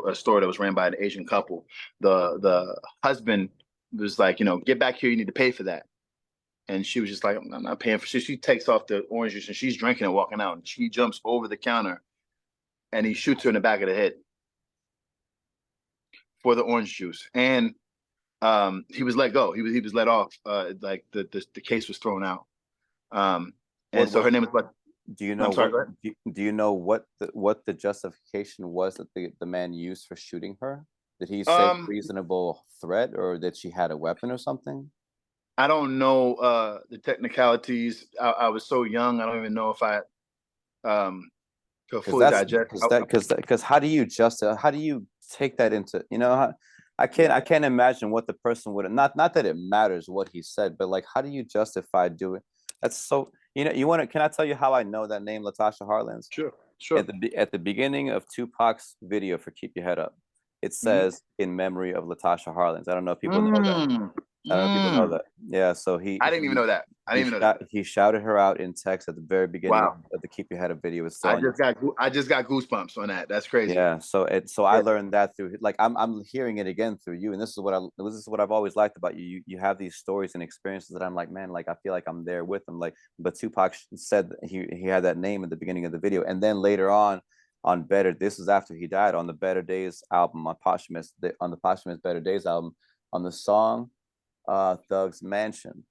a store that was ran by an Asian couple. The husband was like, get back here. You need to pay for that. And she was just like, I'm not paying for shit. She takes off the orange juice and she's drinking and walking out. And she jumps over the counter and he shoots her in the back of the head for the orange juice. And he was let go. He was let off. Like the case was thrown out. And What so her was name is what? do you know I'm sorry. what Go ahead. do you know what the justification was that the man used for shooting her? Did he say Um, reasonable threat or that she had a weapon or something? I don't know the technicalities. I was so young. I don't even know if I could Because fully that's digest. because how do you take that into Yeah. I can't imagine what the person would not that it matters what he said, but like how do you justify doing that's so you want to can I tell you how I know that name Latasha Harlins? Sure. Sure. At the beginning of Tupac's video for Keep Your Head Up, it Mm-hmm. says in memory of Latasha Harlins. I don't know if people know that. Mm, I don't know if people know mm. that. Yeah, so I didn't even know that. I didn't even know that. he shouted her out in text at the very beginning Wow. of the Keep Your Head Up video. It's still I on just got I just got goosebumps on that. That's crazy. yeah, so I Yeah. learned that through like I'm hearing it again through you, and this is what I've always liked about you. You have these stories and experiences that I'm like, man, like I feel like I'm there with them. Like, but Tupac said that he had that name at the beginning of the video, and then later on Better. This is after he died on the Better Days album on the posthumous Better Days album on the song Thug's Mansion.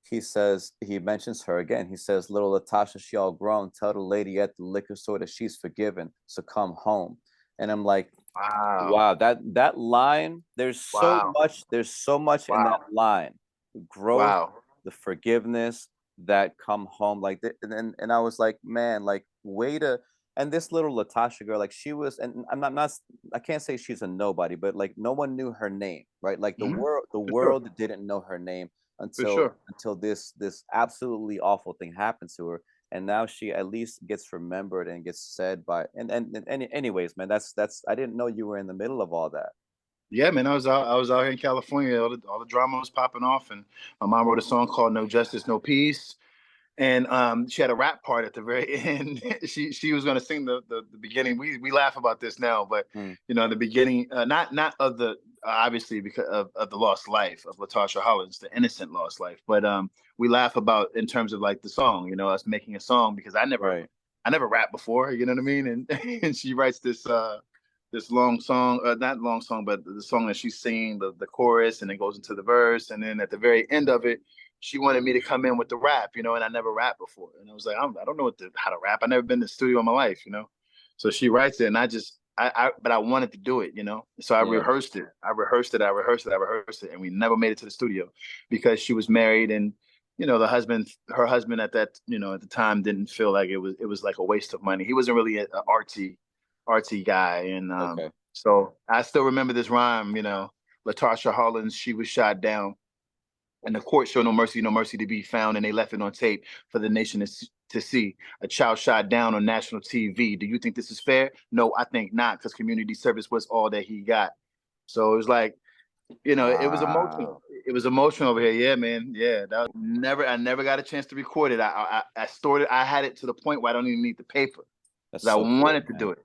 He mentions her again. He says, little Latasha, she all grown. Tell the lady at the liquor store that she's forgiven. So come home. And I'm like, Wow. wow, that line, Wow. there's so much in that Wow. line. The growth, Wow. the forgiveness, that come home. Like and I was like, man, like way to and this little Latasha girl, like she was, and I'm not I can't say she's a nobody, but like no one knew her name, right? Like Hmm. the For sure. world didn't know her name For until sure. this absolutely awful thing happened to her. And now she at least gets remembered and gets said by anyways, man, that's I didn't know you were in the middle of all that. Yeah, man, I was out here in California. All the drama was popping off, and my mom wrote a song called "No Justice, No Peace." And she had a rap part at the very end. She was going to sing the beginning. We laugh about this now, but Mm, the beginning, not of the obviously because of the lost life of Latasha Hollins, the innocent lost life, but we laugh about in terms of like the song, us making a song because right. I never rapped before, you know what I mean? And and she writes this long song, not long song, but the song that she's singing, the chorus, and it goes into the verse, and then at the very end of it, she wanted me to come in with the rap, and I never rapped before, and I was like, I don't know how to rap. I never been to the studio in my life. So she writes it, and but I wanted to do it. So I Yeah. rehearsed it. I rehearsed it. I rehearsed it. I rehearsed it, and we never made it to the studio because she was married, and her husband at at the time didn't feel like it was like a waste of money. He wasn't really an artsy guy, and Okay. so I still remember this rhyme. Latasha Hollins, she was shot down and the court showed no mercy to be found, and they left it on tape for the nation to see. A child shot down on national TV. Do you think this is fair? No, I think not, because community service was all that he got. So it was like, it was emotional. Wow. It was emotional over here. Yeah, man. Yeah, I never got a chance to record it. I stored it. I had it to the point where I don't even need the paper That's because I so cool, wanted to man. do it,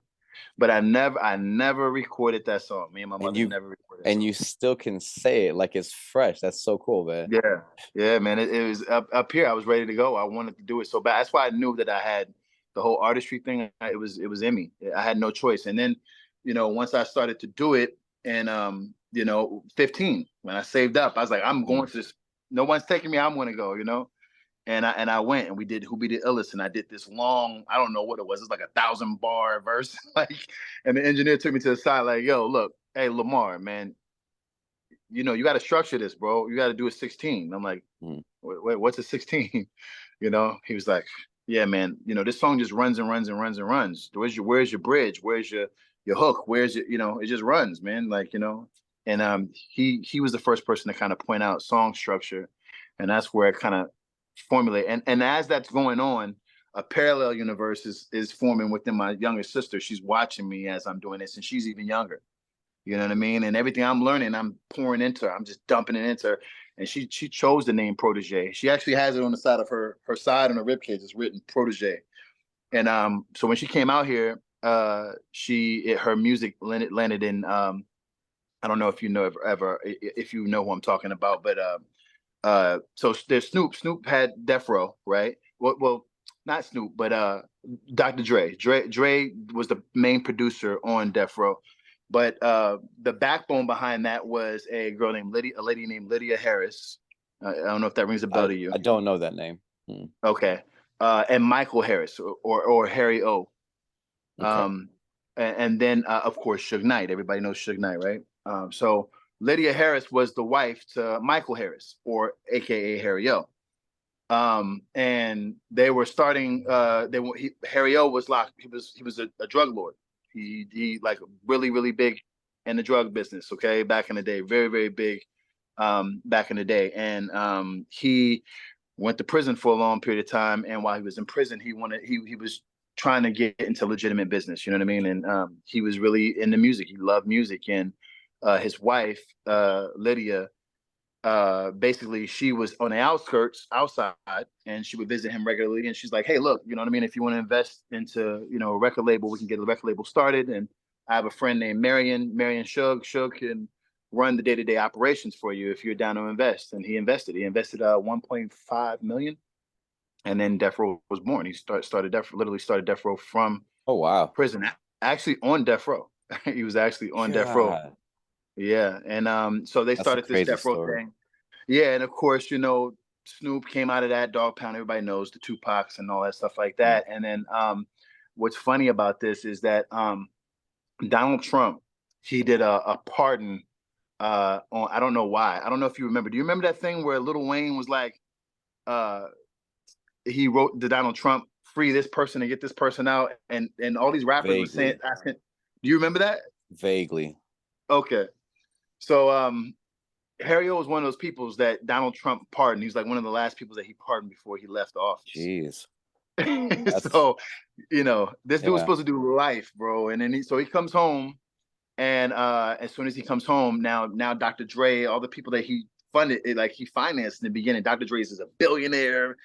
but I never recorded that song. Me and my And mother you never recorded that and song. you still can say it like it's fresh. That's so cool, man. Yeah, yeah, man. It was up here. I was ready to go. I wanted to do it so bad. That's why I knew that I had the whole artistry thing. It was in me. I had no choice. And then, once I started to do it, and 15, when I saved up, I was like, I'm going Mm. to this. No one's taking me. I'm going to go. And I went and we did Who Be the Illest, and I did this long. I don't know what it was. It's like 1,000 bar verse, like. And the engineer took me to the side, like, "Yo, look, hey Lamar, man, you got to structure this, bro. You got to do a 16." I'm like, Mm. wait, what's a 16? He was like, yeah, man, this song just runs and runs and runs and runs. Where's your bridge? Where's your hook? Where's it just runs, man. And he was the first person to kind of point out song structure. And that's where it kind of formulate. And as that's going on, a parallel universe is forming within my younger sister. She's watching me as I'm doing this, and she's even younger. You know what I mean? And everything I'm learning, I'm pouring into her. I'm just dumping it into her. And she chose the name Protege. She actually has it on the side of her side on her ribcage. It's written Protege. And so when she came out here, her music landed in I don't know if you know if you know who I'm talking about, but so there's Snoop. Snoop had Death Row, right? Well, not Snoop, but Dr. Dre. Dre was the main producer on Death Row. But the backbone behind that was a lady named Lydia Harris. I don't know if that rings a bell I to you. I don't know that name. Mm. Okay. And Michael Harris or Harry O. Okay. Um, and then of course Suge Knight. Everybody knows Suge Knight, right? So Lydia Harris was the wife to Michael Harris, or AKA Harry O. And they were starting. Harry O was locked. He was a drug lord. He like really really big in the drug business. Okay, back in the day, very very big. Back in the day, and he went to prison for a long period of time. And while he was in prison, he was trying to get into legitimate business. You know what I mean? And he was really into music. He loved music, and his wife Lydia, basically she was on the outskirts outside, and she would visit him regularly, and she's like, hey, look, you know what I mean, if you want to invest into a record label, we can get a record label started. And I have a friend named Marion Shug can run the day-to-day operations for you if you're down to invest. And he invested 1.5 million, and then Death Row was born. He literally started Death Row from Oh wow. prison, actually on Death Row. He was actually on Death Row. God, Yeah, and so they that's a started this crazy Death Row story. thing. Yeah, and of course, Snoop came out of that, Dog Pound. Everybody knows the Tupacs and all that stuff like Mm. that. And then what's funny about this is that Donald Trump, he did a pardon on, I don't know why. I don't know if you remember. Do you remember that thing where Lil Wayne was like, uh, he wrote to Donald Trump, free this person and get this person out, and all these rappers were saying, Vaguely, asking, do you remember that? vaguely. Okay, so Harry O was one of those peoples that Donald Trump pardoned. He was like one of the last people that he pardoned before he left office. Jeez. So, you know, this dude was Yeah. supposed to do life, bro. And then he comes home, and as soon as he comes home, now Dr. Dre, all the people that he funded, like he financed in the beginning, Dr. Dre is a billionaire.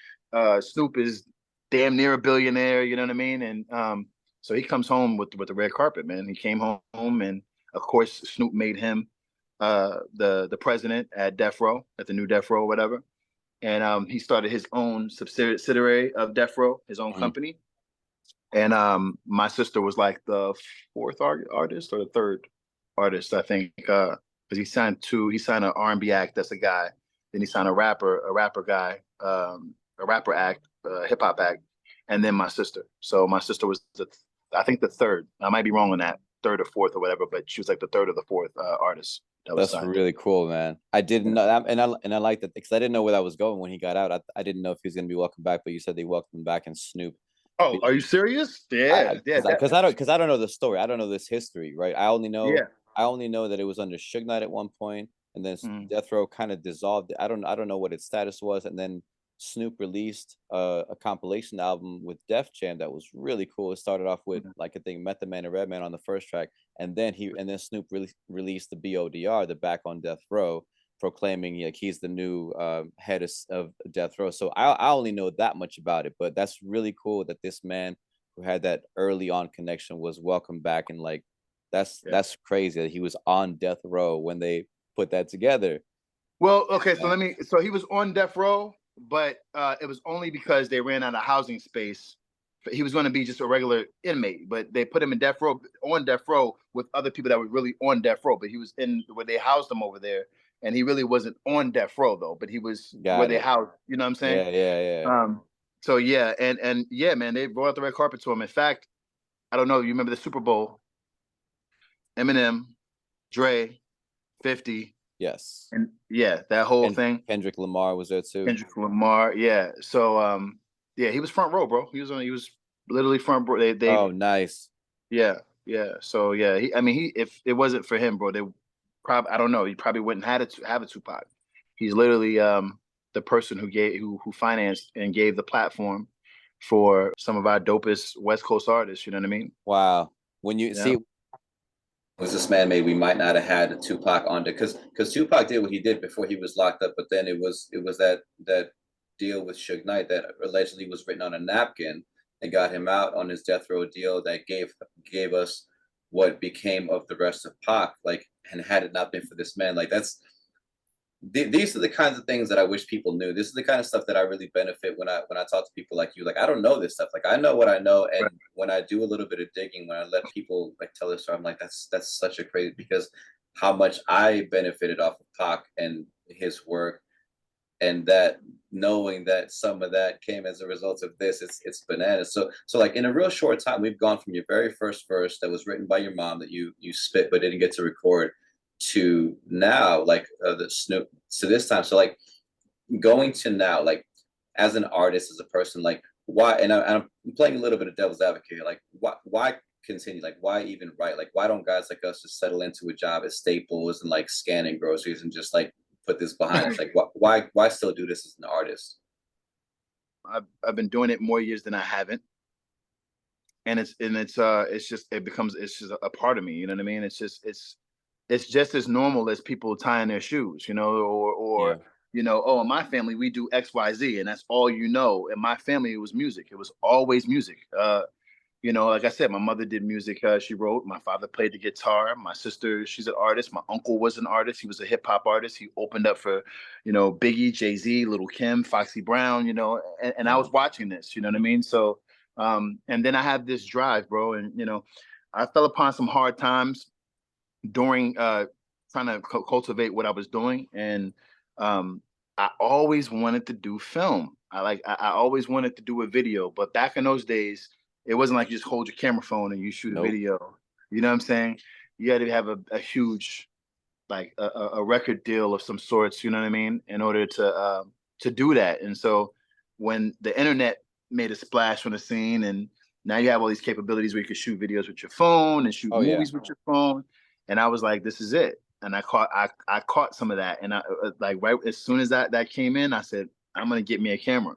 Snoop is damn near a billionaire. You know what I mean? And so he comes home with the red carpet, man. He came home, and of course Snoop made him the president at Death Row, at the new Death Row, whatever. And he started his own subsidiary of Death Row, his own company. And my sister was like the fourth artist or the third artist, I think, because he signed an R&B act, that's a guy. Then he signed a rapper guy, a rapper act, hip hop act, and then my sister. So my sister was I think the third. I might be wrong on that, third or fourth or whatever, but she was like the third or the fourth artist. That's really cool, man. I didn't know that, and I like that because I didn't know where that was going when he got out. I didn't know if he was gonna be welcomed back, but you said they welcomed him back in Snoop. Oh, are you serious? Yeah, Because I don't know the story. I don't know this history, right? I only know that it was under Suge Knight at one point, and then Death Row kind of dissolved. I don't know what its status was, and then Snoop released a compilation album with Def Jam that was really cool. It started off with like I think Method Man and Redman on the first track, and then Snoop released the BODR, the Back on Death Row, proclaiming like he's the new head of Death Row. So I only know that much about it, but that's really cool that this man who had that early on connection was welcomed back, and like that's crazy that he was on Death Row when they put that together. Well, okay, so he was on Death Row, but it was only because they ran out of housing space. He was going to be just a regular inmate, but they put him in Death Row, on Death Row with other people that were really on Death Row, but he was in where they housed him over there. And he really wasn't on Death Row though, but he was where they housed. You know what I'm saying? Yeah. So yeah, and yeah, man, they brought out the red carpet to him. In fact, I don't know. You remember the Super Bowl? Eminem, Dre, 50. Yes. And yeah, that whole thing. Kendrick Lamar was there too. Kendrick Lamar, yeah. So yeah, he was front row, bro. He was literally front row. They oh, nice. Yeah. So yeah, if it wasn't for him, bro, they probably, I don't know, he probably wouldn't have a Tupac. He's literally the person who financed and gave the platform for some of our dopest West Coast artists. You know what I mean? Wow. When you see was this man made, we might not have had a Tupac on there because Tupac did what he did before he was locked up, but then it was that deal with Suge Knight that allegedly was written on a napkin and got him out on his death row deal that gave us what became of the rest of Pac. Like, and had it not been for this man, like these are the kinds of things that I wish people knew. This is the kind of stuff that I really benefit when I talk to people like you. Like, I don't know this stuff. Like, I know what I know, and right. When I do a little bit of digging, when I let people like tell their story, I'm like, that's such a crazy, because how much I benefited off of Pac and his work, and that knowing that some of that came as a result of this, it's bananas. So like in a real short time, we've gone from your very first verse that was written by your mom that you spit but didn't get to record, to now, like the Snoop, to this time. So like going to now, like as an artist, as a person, like why, and I'm playing a little bit of devil's advocate, like why continue, like why even write, like why don't guys like us just settle into a job at Staples and like scanning groceries and just like put this behind us? Like why still do this as an artist? I've been doing it more years than I haven't, and it's just a part of me, you know what I mean? It's just as normal as people tying their shoes, you know, or yeah. You know, oh, in my family we do XYZ, and that's all you know. In my family, it was music. It was always music. You know, like I said, my mother did music. She wrote. My father played the guitar. My sister, she's an artist. My uncle was an artist. He was a hip hop artist. He opened up for, you know, Biggie, Jay-Z, Little Kim, Foxy Brown, you know, and I was watching this, you know what I mean? So, and then I had this drive, bro, and, you know, I fell upon some hard times during trying to cultivate what I was doing, and I always wanted to do film. I always wanted to do a video, but back in those days, it wasn't like you just hold your camera phone and you shoot a video. You know what I'm saying? You had to have a huge, like a record deal of some sorts. You know what I mean? In order to do that. And so when the internet made a splash on the scene, and now you have all these capabilities where you can shoot videos with your phone and shoot movies with your phone. And I was like, this is it. I caught some of that, and I like right as soon as that came in, I said I'm gonna get me a camera,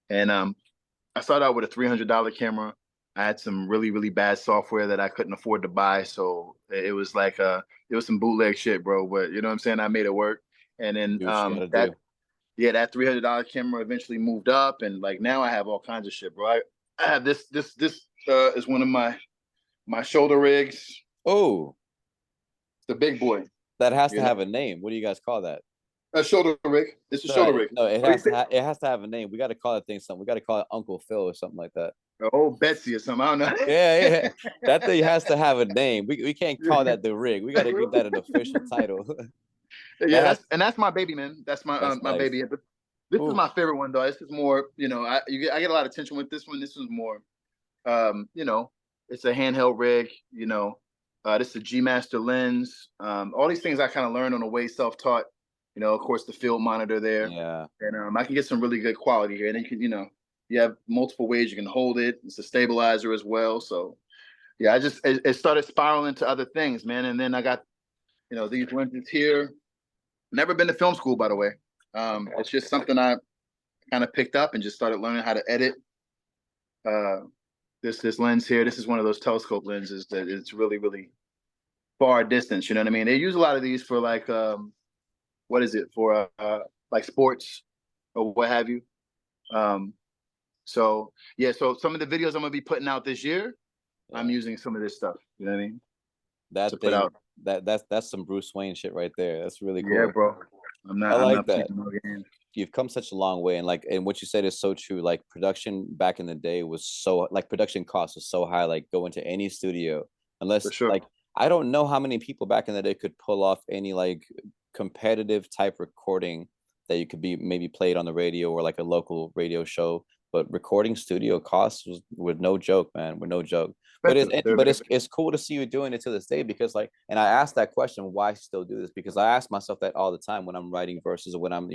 and I started out with a $300 camera. I had some really bad software that I couldn't afford to buy, so it was like it was some bootleg shit, bro. But you know what I'm saying? I made it work, and then Do what you gotta that do. yeah, that $300 camera eventually moved up, and like now I have all kinds of shit, bro. I have this is one of my shoulder rigs. Oh, It's the big boy, that has to you know. have a name. What do you guys call that? A shoulder rig. It's a No, shoulder rig. no, What do you say? it has to have a name. We got to call it thing something. We got to call it Uncle Phil or something like that. Oh, Betsy or something. I don't Yeah, know. that thing has to have a name. We can't call that the rig. We got to give that an official title. Yeah, That has that's my baby, man. That's that's my nice. baby. But this is Ooh, my favorite one though. This is more, I get a lot of attention with this one. This is more, it's a handheld rig. This is a G Master lens. All these things I kind of learned on the way, self-taught. Of course, the field monitor there, yeah. and I can get some really good quality here. And then you have multiple ways you can hold it. It's a stabilizer as well. So yeah, it started spiraling to other things, man. And then I got these lenses here. Never been to film school, by the way. It's just something I kind of picked up and just started learning how to edit. Uh, this lens here, this is one of those telescope lenses that it's really far distance. You know what I mean? They use a lot of these for like what is it for like sports or what have you. So yeah, so some of the videos I'm gonna be putting out this year, Yeah. I'm using some of this stuff. You know what I mean? To That put thing out. that's some Bruce Wayne shit right there. That's really Yeah, cool. bro. I I'm like not that. playing no games. You've come such a long way, and what you said is so true. Like production back in the day was so like production costs was so high. Like go into any studio, For unless sure. like I don't know how many people back in the day could pull off any like competitive type recording that you could be maybe played on the radio or like a local radio show. But recording studio costs was no joke, man. Were no joke. But Expensive. They're very it's cool to see you doing it to this day because like, and I asked that question, why still do this? Because I ask myself that all the time when I'm writing verses or when I'm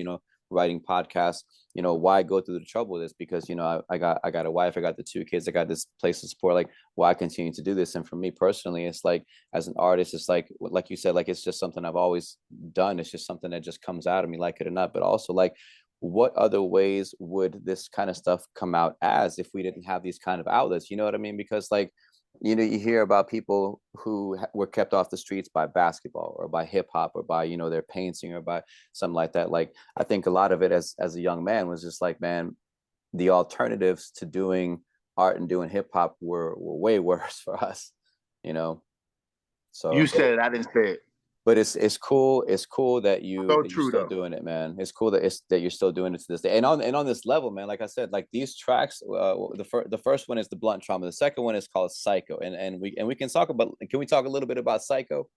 writing podcasts. Why go through the trouble of this? Because I got a wife, I got the two kids, I got this place to support. Like, why continue to do this? And for me personally, it's like as an artist, it's like you said, like it's just something I've always done. It's just something that just comes out of me, like it or not. But also like, what other ways would this kind of stuff come out as if we didn't have these kind of outlets? You know what I mean? Because like, you hear about people who were kept off the streets by basketball or by hip hop or by their painting or by something like that. Like I think a lot of it as a young man was just like, man, the alternatives to doing art and doing hip hop were way worse for us, you know. You So, said it. I didn't say it. but it's cool. It's cool that So you're true still though. doing it, man. It's cool that you're still doing it to this day. And on this level, man, like I said, like these tracks, the first one is the Blunt Trauma. The second one is called Psycho. And we can talk about. Can we talk a little bit about Psycho?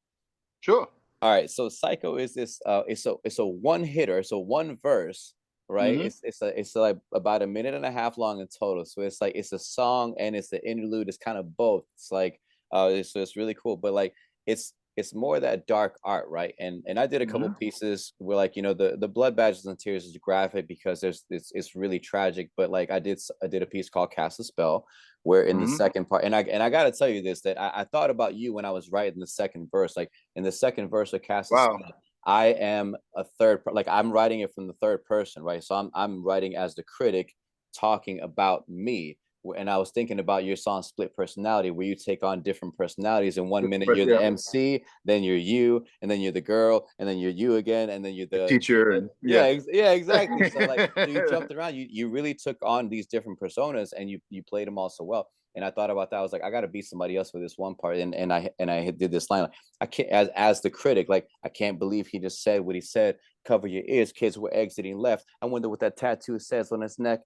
Sure. All right. So Psycho is this. It's a one hitter. So one verse. Right. Mm-hmm. It's like about a minute and a half long in total. So it's like it's a song and it's the interlude. It's kind of both. It's like so it's really cool. But like it's more that dark art, right? And I did a couple Mm-hmm. pieces where like the blood badges and tears is graphic because it's really tragic. But like I did a piece called Cast a Spell, where in the Mm-hmm. second part, and I gotta tell you this that I thought about you when I was writing the second verse. Like in the second verse of Cast a Wow. Spell, I am a like I'm writing it from the third person, right? So I'm writing as the critic talking about me. And I was thinking about your song Split Personality, where you take on different personalities. In 1 minute, you're the Yeah. MC, then you're you, and then you're the girl, and then you're you again, and then you're The the teacher and yeah, yeah. yeah, exactly. So like so you jumped around, you really took on these different personas, and you played them all so well. And I thought about that. I was like, I got to be somebody else for this one part. And I did this line. Like, I can't as the critic, like I can't believe he just said what he said. Cover your ears, kids were exiting left. I wonder what that tattoo says on his neck.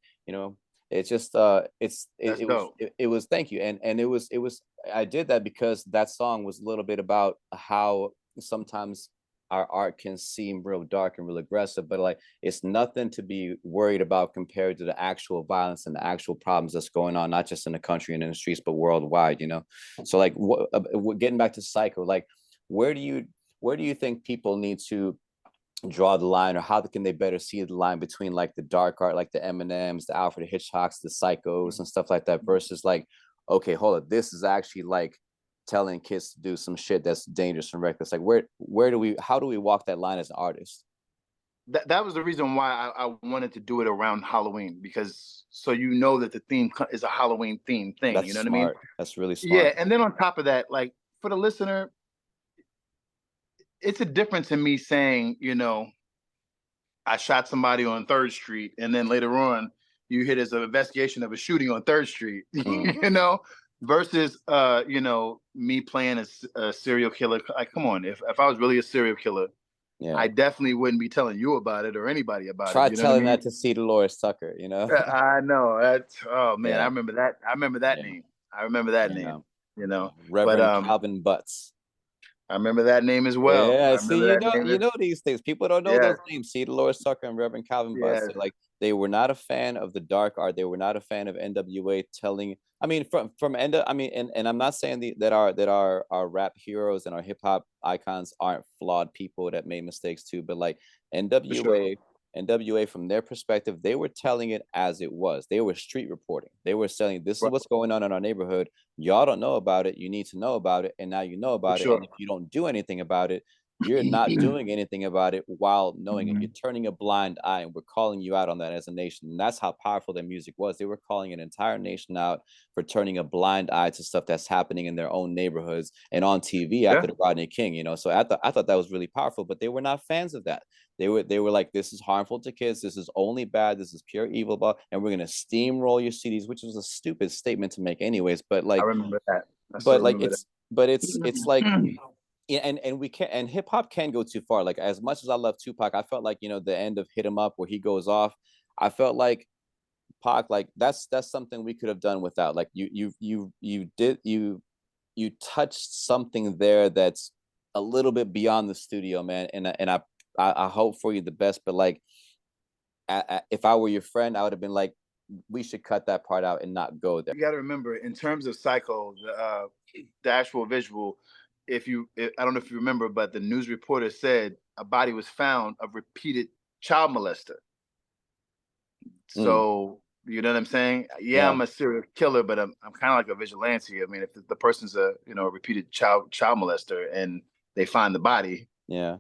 It's just it was thank you. And it was I did that because that song was a little bit about how sometimes our art can seem real dark and real aggressive, but like it's nothing to be worried about compared to the actual violence and the actual problems that's going on, not just in the country and in the streets, but worldwide. So like getting back to Psycho, like where do you think people need to draw the line, or how can they better see the line between like the dark art, like the Eminems, the Alfred Hitchcocks, the Psychos and stuff like that, versus like, okay, hold on, this is actually like telling kids to do some shit that's dangerous and reckless? Like how do we walk that line as an artist? That was the reason why I wanted to do it around Halloween, because so you know that the theme is a Halloween theme thing. You That's know what I mean? smart. That's really Yeah, smart. and then on top of that, like for the listener, it's a difference in me saying, I shot somebody on 3rd Street, and then later on you hear there's an investigation of a shooting on 3rd Street, versus me playing a serial killer. Like, come on, if I was really a serial killer, Yeah. I definitely wouldn't be telling you about it or anybody about it. Try You know what I telling mean? that to C. Dolores Tucker, you know? I know. That's, oh man, I Yeah. remember that. I remember that Yeah. name. I remember that Yeah. name. Yeah. But Reverend Calvin Butts. I remember that name as well. Yeah, I see, remember that you name. know these things. People don't know Yes, those names. See, Dolores Tucker and Reverend Calvin Butts. yes, They were not a fan of the dark art. They were not a fan of NWA telling. I mean, from I mean, and I'm not saying that our rap heroes and our hip hop icons aren't flawed people that made mistakes too. But like for sure. NWA, from their perspective, they were telling it as it was. They were street reporting. They were saying, this is Right, what's going on in our neighborhood. Y'all don't know about it. You need to know about it. And now you know for about it. sure. And if you don't do anything about it, you're not doing anything about it while knowing it. You're Mhm. turning a blind eye, and we're calling you out on that as a nation. And that's how powerful their music was. They were calling an entire nation out for turning a blind eye to stuff that's happening in their own neighborhoods and on TV Yeah, after the Rodney King, So I thought that was really powerful, but they were not fans of that. They were like, this is harmful to kids. This is only bad. This is pure evil, and we're gonna steamroll your CDs, which was a stupid statement to make, anyways. I remember that. I still Like remember that. it's like, yeah, and we can, and hip hop can go too far. Like, as much as I love Tupac, I felt like, the end of Hit 'Em Up where he goes off, I felt like Pac, like that's something we could have done without. Like you touched something there that's a little bit beyond the studio, man. And I hope for you the best, but like, if I were your friend, I would have been like, we should cut that part out and not go there. You got to remember, in terms of Psycho, the actual visual. I don't know if you remember, but the news reporter said a body was found of repeated child molester. Mm, So you know what I'm saying? Yeah, yeah, I'm a serial killer, but I'm kind of like a vigilante. I mean, if the person's a repeated child molester and they find the body, yeah.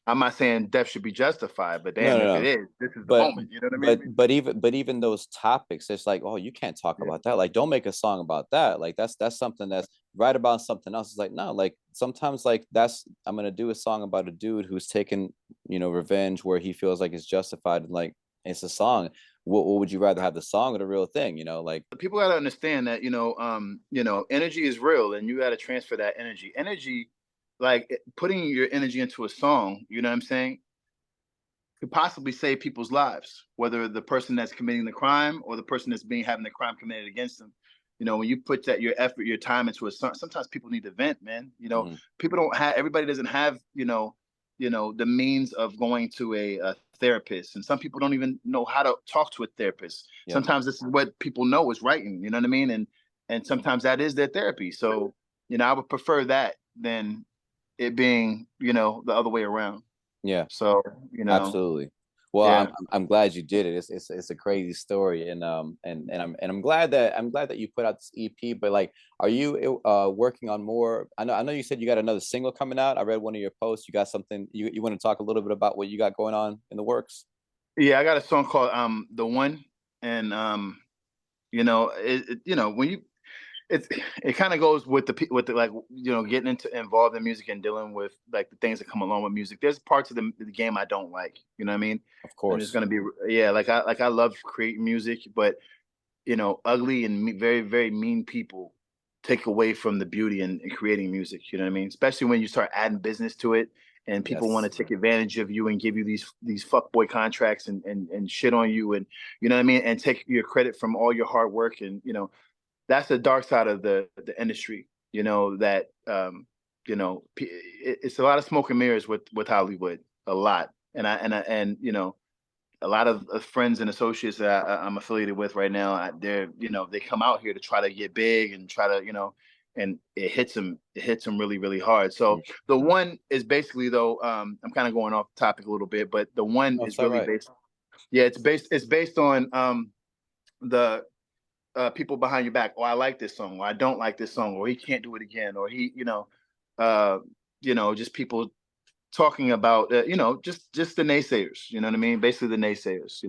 I'm not saying death should be justified, but No, damn, no, if it no. is, this is the but moment. You know what I mean? but even those topics, it's like, oh, you can't talk Yeah, about that. Like, don't make a song about that. Like, that's something that's right about something else. It's like, no, like sometimes, like, I'm gonna do a song about a dude who's taken, revenge where he feels like it's justified, and like, it's a song. What would you rather have, the song or the real thing? Like, people got to understand that energy is real, and you got to transfer that energy. Energy, like putting your energy into a song. You know what I'm saying? Could possibly save people's lives, whether the person that's committing the crime or the person that's having the crime committed against them. When you put that your effort, your time into a song, sometimes people need to vent, man. mhm, People don't have everybody doesn't have the means of going to a therapist, and some people don't even know how to talk to a therapist. yep, Sometimes this is what people know is writing. You know what I mean? And sometimes that is their therapy. So I would prefer that than it being the other way around. yeah. So Absolutely. Well, yeah. I'm glad you did it. It's a crazy story, and I'm glad that you put out this EP. But like, are you working on more? I know you said you got another single coming out. I read one of your posts. You got something. You want to talk a little bit about what you got going on in the works? Yeah, I got a song called "The One," and when you it kind of goes with with the, like, getting into involved in music and dealing with like the things that come along with music. There's parts of the game I don't like. You know what I mean? Of And there's course. gonna be, yeah, like I love creating music, but ugly and very, very mean people take away from the beauty in creating music. You know what I mean? Especially when you start adding business to it, and people want to Yes. take advantage of you and give you these fuckboy contracts and shit on you, and you know what I mean, and take your credit from all your hard work. And that's the dark side of the industry. That it's a lot of smoke and mirrors with Hollywood, a lot. And a lot of friends and associates that I'm affiliated with right now, they come out here to try to get big and try to, and it hits them really, really hard. So Mm. the one is basically, though, I'm kind of going off topic a little bit, but the one No, it's is all really right. based. Yeah, it's based on the people behind your back. Oh, I like this song, or I don't like this song, or he can't do it again, or he, uh, just people talking about, just the naysayers. You know what I mean? Basically, the naysayers.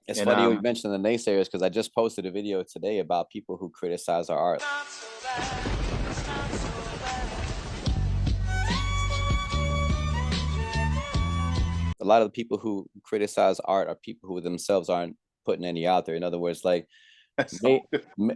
It's And funny you mentioned the naysayers because I just posted a video today about people who criticize our art. A lot of the people who criticize art are people who themselves aren't putting any out there. In other words, like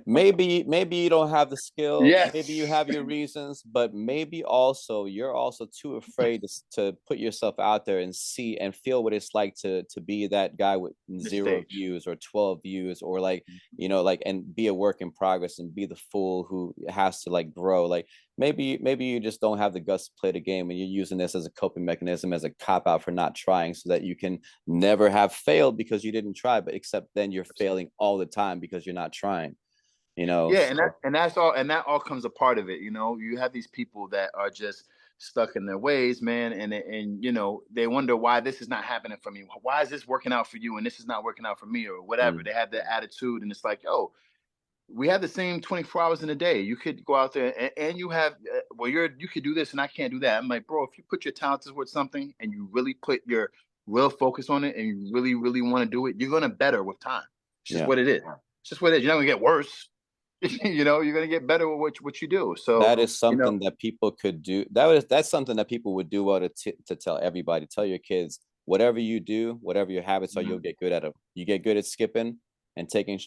maybe you don't have the skill, maybe you have your reasons, but maybe also you're also too afraid to put yourself out there and see and feel what it's like to be that guy with 0 views or 12 views, or like, like, and be a work in progress and be the fool who has to like grow. Like maybe you just don't have the guts to play the game, and you're using this as a coping mechanism, as a cop out for not trying, so that you can never have failed because you didn't try, but except then you're failing all the time because you're not trying. Yeah, and that's all, and that all comes a part of it. You have these people that are just stuck in their ways, man, and they wonder why this is not happening for me. Why is this working out for you and this is not working out for me, or whatever. They have that attitude, and it's like, yo, we have the same 24 hours in a day. You could go out there and you have, you could do this and I can't do that. I'm like, bro, if you put your talent towards something and you really put your real focus on it and you really, really want to do it, you're going to better with time. It's just what it is. It's just what it is. You're not going to get worse. You're going to get better with what you do. So that is something that people could do. That's something that people would do well to tell everybody. Tell your kids, whatever you do, whatever your habits are, you'll get good at them. You get good at skipping and taking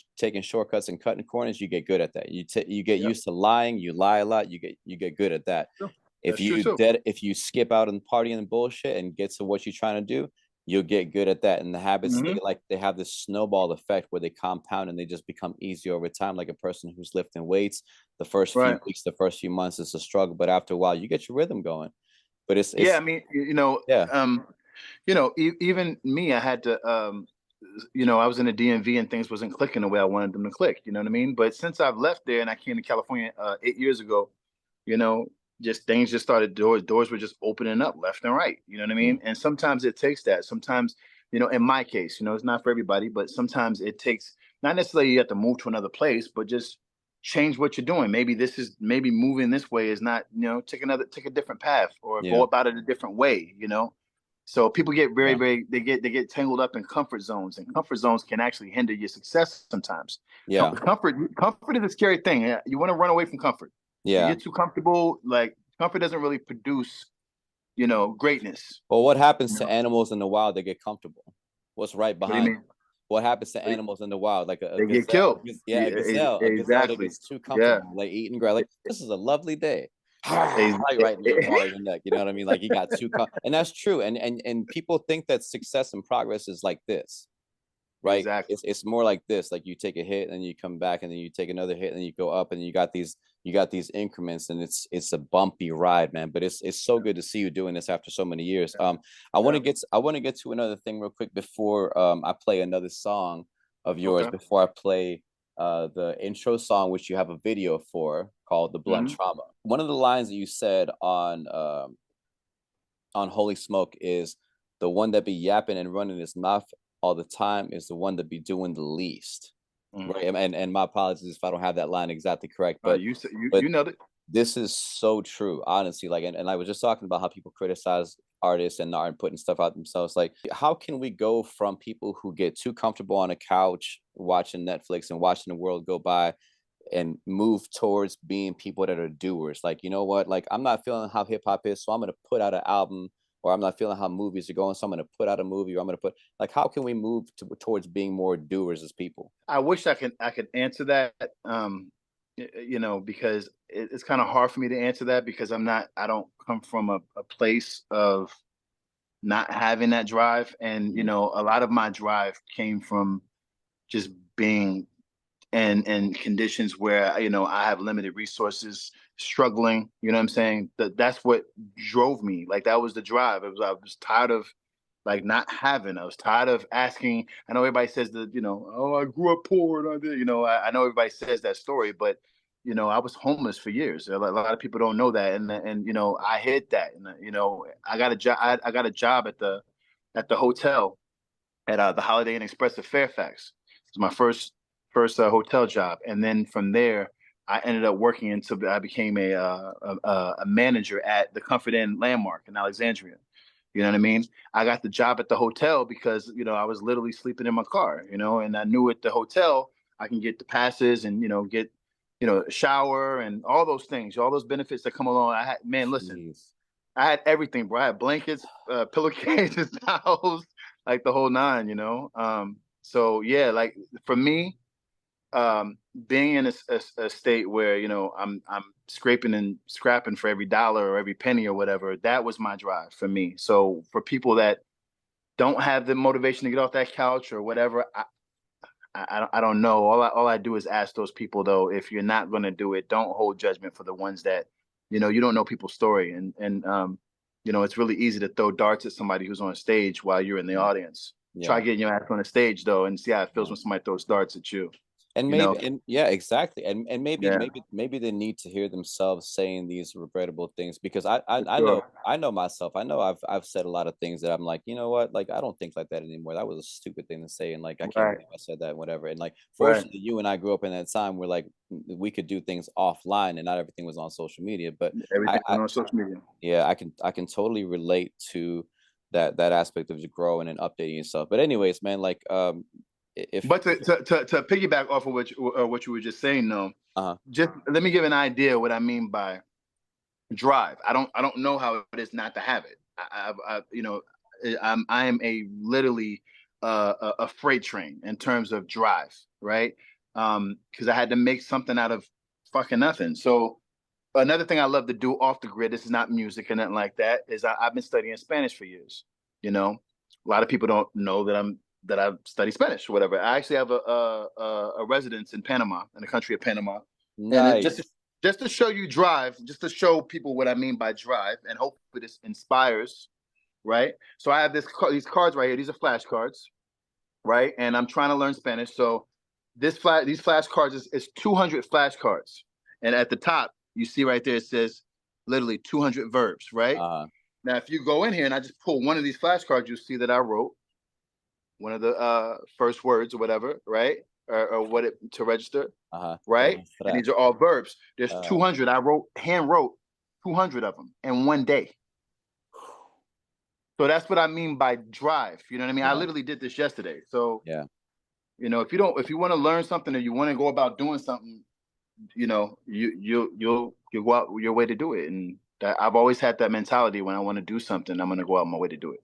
shortcuts and cutting corners, you get good at that. You get used to lying, you lie a lot, you get good at that. Sure. If you skip out and party and bullshit and get to what you're trying to do, you'll get good at that. And the habits, they have this snowball effect where they compound and they just become easier over time. Like a person who's lifting weights, the first few weeks, the first few months, it's a struggle, but after a while, you get your rhythm going. But it's I mean, even me, I had to, I was in the DMV and things wasn't clicking the way I wanted them to click. You know what I mean? But since I've left there and I came to California 8 years ago, just things just started, doors were just opening up left and right. You know what I mean? And sometimes it takes that. Sometimes, in my case, it's not for everybody, but sometimes it takes, not necessarily you have to move to another place, but just change what you're doing. Maybe moving this way is not, take a different path, or go about it a different way, So people get very, they get tangled up in comfort zones, and comfort zones can actually hinder your success sometimes. Yeah. Comfort is a scary thing. You want to run away from comfort. Yeah. You get too comfortable, like comfort doesn't really produce, greatness. Well, what happens to animals in the wild? They get comfortable. What's right behind? What happens to animals in the wild? Like they get killed. A gazelle. Exactly. A gazelle that gets too comfortable, like eating grass. Like, this is a lovely day. Right in your neck. You know what I mean? Like, you got too and that's true. And people think that success and progress is like this, right? Exactly. It's more like this. Like, you take a hit and you come back, and then you take another hit and you go up, and you got these increments, and it's a bumpy ride, man. But it's so good to see you doing this after so many years. I want to get to another thing real quick before I play another song of yours. Okay. Before I play the intro song, which you have a video for, called "The Blunt Trauma." One of the lines that you said on Holy Smoke is, "The one that be yapping and running his mouth all the time is the one that be doing the least." Right. And my apologies if I don't have that line exactly correct, but you know it. This is so true, honestly. Like, and I was just talking about how people criticize artists and aren't putting stuff out themselves. Like, how can we go from people who get too comfortable on a couch watching Netflix and watching the world go by, and move towards being people that are doers? Like, you know what? Like, I'm not feeling how hip hop is, so I'm going to put out an album. Or I'm not feeling how movies are going, so I'm going to put out a movie, or I'm going to like, how can we move towards being more doers as people? I wish I could answer that, because it's kind of hard for me to answer that, because I don't come from a place of not having that drive. And, a lot of my drive came from just being in conditions where, I have limited resources, struggling, you know what I'm saying? That's what drove me. Like, that was the drive. I was tired of, like, not having. I was tired of asking. I know everybody says that, oh, I grew up poor and I did, I know everybody says that story, but I was homeless for years. A lot of people don't know that, and I hid that, and I got a job. I got a job at the hotel at the Holiday Inn Express of Fairfax. It was my first first hotel job, and then from there, I ended up working until I became a manager at the Comfort Inn Landmark in Alexandria. You know what I mean? I got the job at the hotel because I was literally sleeping in my car. And I knew at the hotel I can get the passes and get a shower and all those things, all those benefits that come along. I had, man, listen, Jeez. I had everything, bro. I had blankets, pillowcases, towels, like the whole nine. So yeah, like for me, being in a state where I'm scraping and scrapping for every dollar or every penny or whatever, that was my drive for me. So for people that don't have the motivation to get off that couch or whatever, I don't know. All I do is ask those people, though, if you're not going to do it, don't hold judgment for the ones that you don't know people's story, and it's really easy to throw darts at somebody who's on a stage while you're in the audience. Yeah. Try getting your ass on the stage though, and see how it feels when somebody throws darts at you. And yeah, exactly. And maybe they need to hear themselves saying these regrettable things, because I know myself. I know I've said a lot of things that I'm like, you know what, like I don't think like that anymore. That was a stupid thing to say, and like I can't believe I said that, and whatever. And like fortunately, you and I grew up in that time where like we could do things offline and not everything was on social media. But everything on social media. Yeah, I can totally relate to that aspect of just growing and updating yourself. But anyways, man, like but to piggyback off of what you were just saying, though, just let me give an idea what I mean by drive. I don't know how it is not to have it. I am literally a freight train in terms of drive, right? Because I had to make something out of fucking nothing. So another thing I love to do off the grid, this is not music or nothing like that, is I've been studying Spanish for years. A lot of people don't know that I study Spanish or whatever. I actually have a residence in Panama, in the country of Panama. Nice. And just to show you drive, just to show people what I mean by drive, and hopefully this inspires, right? So I have these cards right here. These are flashcards, right? And I'm trying to learn Spanish. So these flashcards is 200 flashcards. And at the top, you see right there, it says literally 200 verbs, right? Now, if you go in here and I just pull one of these flashcards, you'll see that I wrote one of the first words or whatever, right? Or what to register, right? And these are all verbs. There's 200. I hand wrote 200 of them in one day. So that's what I mean by drive. You know what I mean? I literally did this yesterday. So yeah, if you want to learn something or you want to go about doing something, you'll go out your way to do it. And I've always had that mentality. When I want to do something, I'm going to go out my way to do it.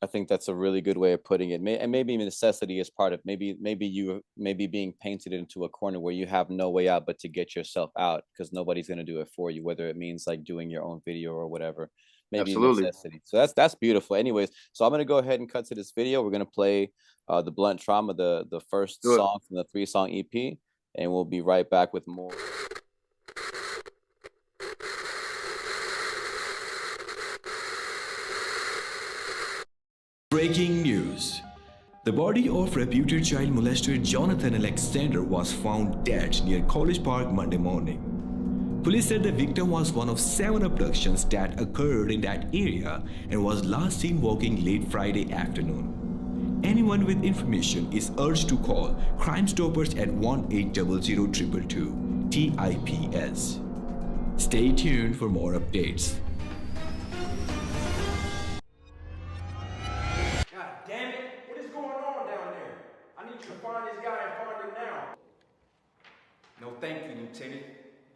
I think that's a really good way of putting it. And maybe necessity is part of maybe being painted into a corner where you have no way out but to get yourself out, because nobody's going to do it for you, whether it means like doing your own video or whatever. Maybe necessity. So that's beautiful. Anyways, so I'm going to go ahead and cut to this video. We're going to play the Blunt Trauma, the first song from the 3-song EP, and we'll be right back with more. Breaking news. The body of reputed child molester Jonathan Alexander was found dead near College Park Monday morning. Police said the victim was one of 7 abductions that occurred in that area and was last seen walking late Friday afternoon. Anyone with information is urged to call Crime Stoppers at 1-800-222-TIPS. Stay tuned for more updates. No, thank you, Lieutenant.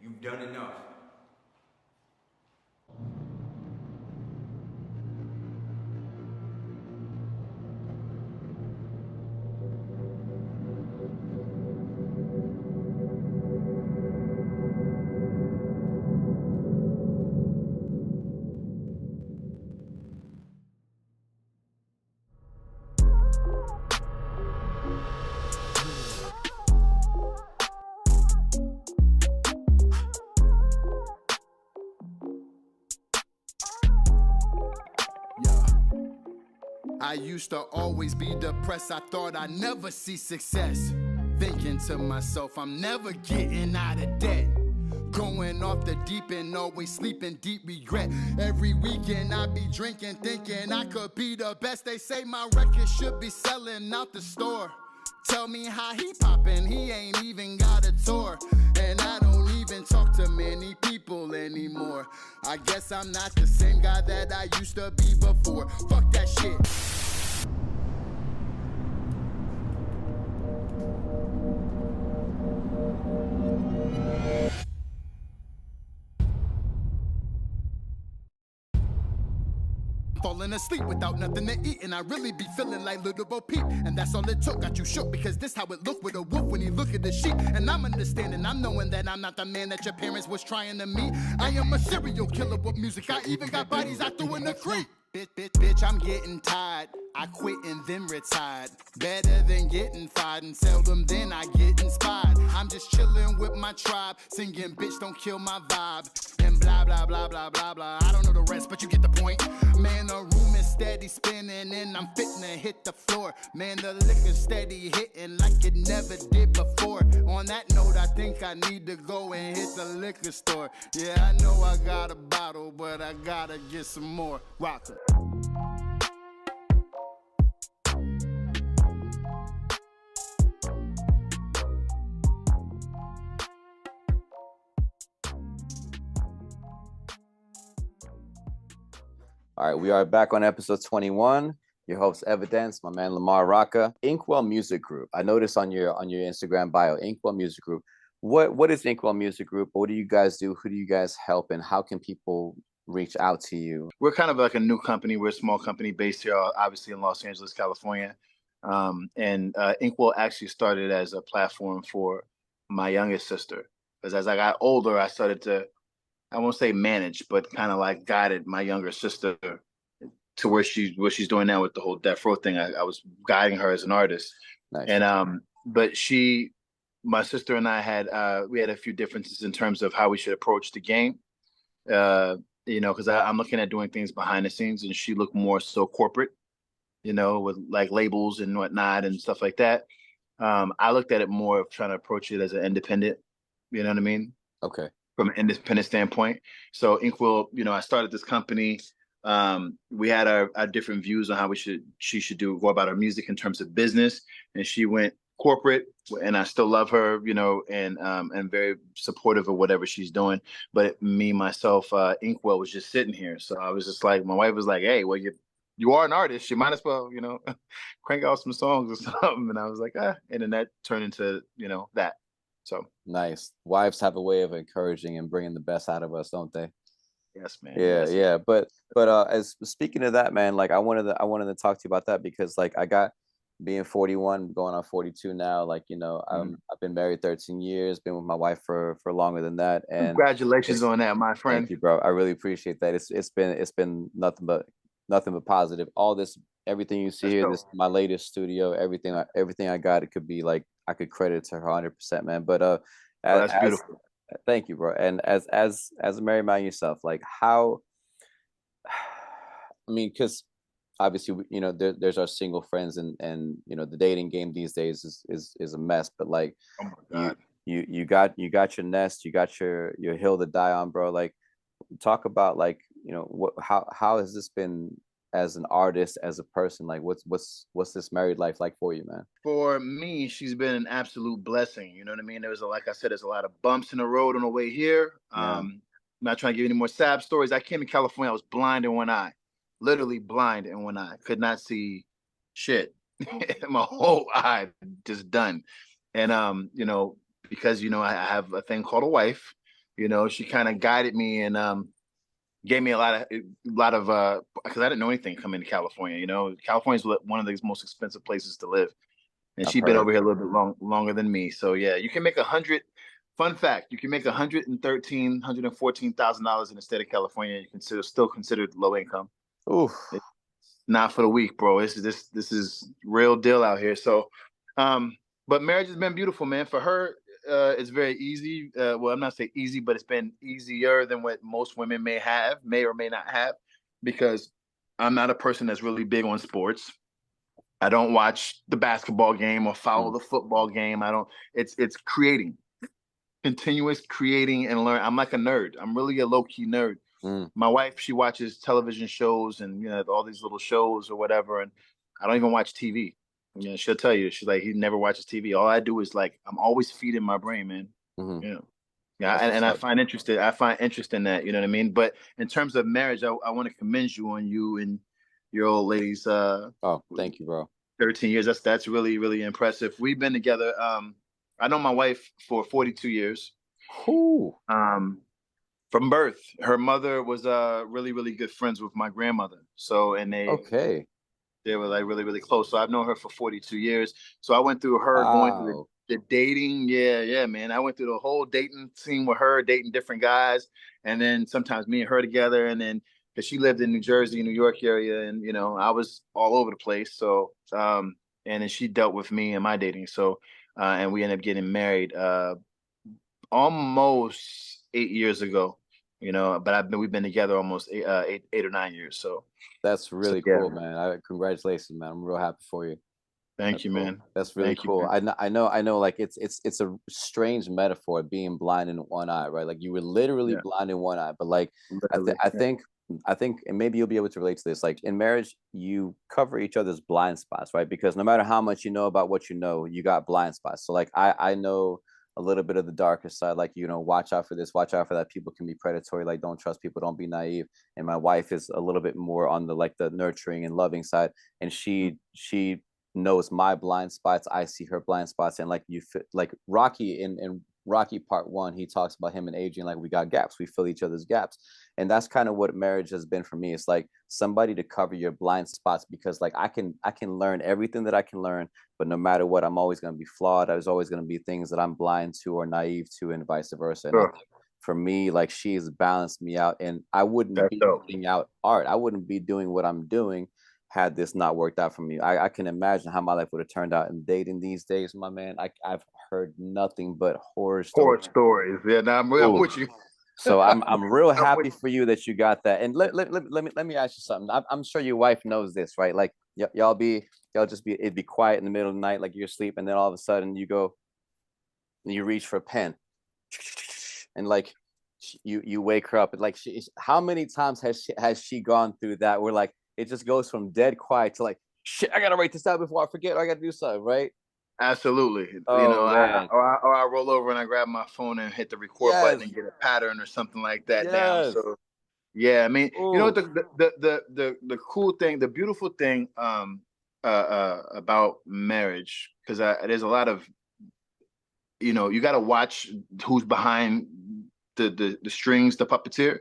You've done enough. I used to always be depressed. I thought I'd never see success. Thinking to myself, I'm never getting out of debt. Going off the deep end, always sleeping deep regret. Every weekend I be drinking, thinking I could be the best. They say my record should be selling out the store. Tell me how he poppin', he ain't even got a tour. And I don't even talk to many people anymore. I guess I'm not the same guy that I used to be before. Fuck that shit. Falling asleep without nothing to eat, and I really be feeling like Little Bo Peep. And that's all it took, got you shook, because this how it look with a wolf when he look at the sheep. And I'm understanding, I'm knowing that I'm not the man that your parents was trying to meet. I am a serial killer with music, I even got bodies I threw in the creek. Bitch, I'm getting tired. I quit and then retired. Better than getting fired, and seldom then I get inspired. I'm just chilling with my tribe, singing bitch don't kill my vibe. And blah, blah, blah, blah, blah, blah. I don't know the rest, but you get the point. Man, the room is steady spinning and I'm fitting to hit the floor. Man, the liquor steady hitting like it never did before. On that note, I think I need to go and hit the liquor store. Yeah, I know I got a bottle, but I gotta get some more. Rocker. All right, we are back on episode 21. Your host, Evadense, my man Lamar Rocca. Inkwell Music Group. I noticed on your Instagram bio, Inkwell Music Group. What is Inkwell Music Group? What do you guys do? Who do you guys help? And how can people reach out to you? We're kind of like a new company. We're a small company based here, obviously in Los Angeles, California. Inkwell actually started as a platform for my youngest sister. Because as I got older, I started to, I won't say manage, but kind of like guided my younger sister to what she's doing now with the whole Death Row thing. I was guiding her as an artist. Nice. And but my sister and I had we had a few differences in terms of how we should approach the game. Because I'm looking at doing things behind the scenes, and she looked more so corporate, with like labels and whatnot and stuff like that. I looked at it more of trying to approach it as an independent, you know what I mean? Okay. From an independent standpoint. So Inkwell, I started this company. We had our different views on how she should go about her music in terms of business, and she went corporate. And I still love her, and very supportive of whatever she's doing. But me myself, Inkwell was just sitting here, so I was just like, my wife was like, "Hey, well, you are an artist. You might as well, crank out some songs or something." And I was like, and then that turned into that. So nice. Wives have a way of encouraging and bringing the best out of us, don't they? Yes, man. Yeah, yes. yeah. But as speaking of that, man, like I wanted to talk to you about that, because like I got being 41, going on 42 now, like I've been married 13 years, been with my wife for longer than that. And congratulations on that, my friend. Thank you, bro. I really appreciate that. It's been nothing but positive. All this, everything you see here, this is my latest studio, everything I got, it could be like I could credit to her 100%, man. But that's beautiful. Thank you, bro. And as a married man yourself, like how, I mean, because obviously, there's our single friends, and the dating game these days is a mess. But like, oh my God. you got your nest, you got your hill to die on, bro. Like, talk about like, how has this been as an artist, as a person? Like, what's this married life like for you, man? For me, she's been an absolute blessing. You know what I mean? Like I said, there's a lot of bumps in the road on the way here. Yeah. I'm not trying to give any more sad stories. I came to California, I was blind in one eye, literally blind in one eye, could not see shit. My whole eye just done. And because I have a thing called a wife, she kind of guided me and gave me a lot of because I didn't know anything coming to California. California is one of the most expensive places to live, and she's been over here a little bit longer than me. So yeah, you can make Fun fact: you can make $114,000 in the state of California. You still considered low income. Ooh, it's not for the weak, bro. This is real deal out here. So, but marriage has been beautiful, man. For her, it's very easy. Well, I'm not saying easy, but it's been easier than what most women may or may not have, because I'm not a person that's really big on sports. I don't watch the basketball game or follow the football game. It's creating, continuous creating and learn. I'm like a nerd. I'm really a low-key nerd. My wife, she watches television shows and all these little shows or whatever, and I don't even watch TV. Yeah, she'll tell you. She's like, he never watches TV. All I do is like, I'm always feeding my brain, man. Hmm. Yeah. Yeah, That's what's and I up. find interested. I find interest in that. You know what I mean. But in terms of marriage, I want to commend you on you and your old lady's Oh, thank you, bro. 13 years. That's really really impressive. We've been together. I know my wife for 42 years. Whoo. Um, from birth, her mother was really really good friends with my grandmother. So and Okay. they were like really, really close. So I've known her for 42 years. So I went through her going through Wow. the dating. Yeah, yeah, man. I went through the whole dating scene with her, dating different guys. And then sometimes me and her together. And then because she lived in New Jersey, New York area. And, I was all over the place. So, and then she dealt with me and my dating. So, and we ended up getting married almost 8 years ago, but we've been together almost 8 or 9 years. That's So really yeah, cool, man. Congratulations, man. I'm real happy for you. thank That's you, cool. man. That's really Thank you, cool. man. I know. Like it's a strange metaphor, being blind in one eye, right? Like you were literally Yeah, blind in one eye, but like I th literally. I Yeah. think I think, and maybe you'll be able to relate to this. Like in marriage, you cover each other's blind spots, right? Because no matter how much you know about what you got blind spots. So like I know a little bit of the darker side, like watch out for this, watch out for that. People can be predatory. Like don't trust people, don't be naive. And my wife is a little bit more on the nurturing and loving side, and she knows my blind spots. I see her blind spots, and like like Rocky in Rocky Part One, he talks about him and Adrian like we got gaps, we fill each other's gaps, and that's kind of what marriage has been for me. It's like somebody to cover your blind spots, because like I can learn everything that I can learn, but no matter what, I'm always going to be flawed. There's always going to be things that I'm blind to or naive to, and vice versa. And I Sure. think for me, like she has balanced me out, and I wouldn't That's be dope. putting out art. I wouldn't be doing what I'm doing had this not worked out for me. I can imagine how my life would have turned out in dating these days, my man. I've heard nothing but horror Horror stories. stories. Yeah, now I'm Ooh. with you. So I'm real I'm with happy for you that you got that. And let me ask you something. I'm sure your wife knows this, right? Like y'all just it'd be quiet in the middle of the night, like you're asleep, and then all of a sudden you go and you reach for a pen, and like you wake her up, and like how many times has she gone through that where like it just goes from dead quiet to like shit, I gotta write this out before I forget, or I gotta do something, right? Absolutely. Oh man. I roll over and I grab my phone and hit the record button Yes. and get a pattern or something like that down. Yes. So yeah, I mean, Ooh. the cool thing, the beautiful thing about marriage, because there's a lot of you got to watch who's behind the strings, the puppeteer.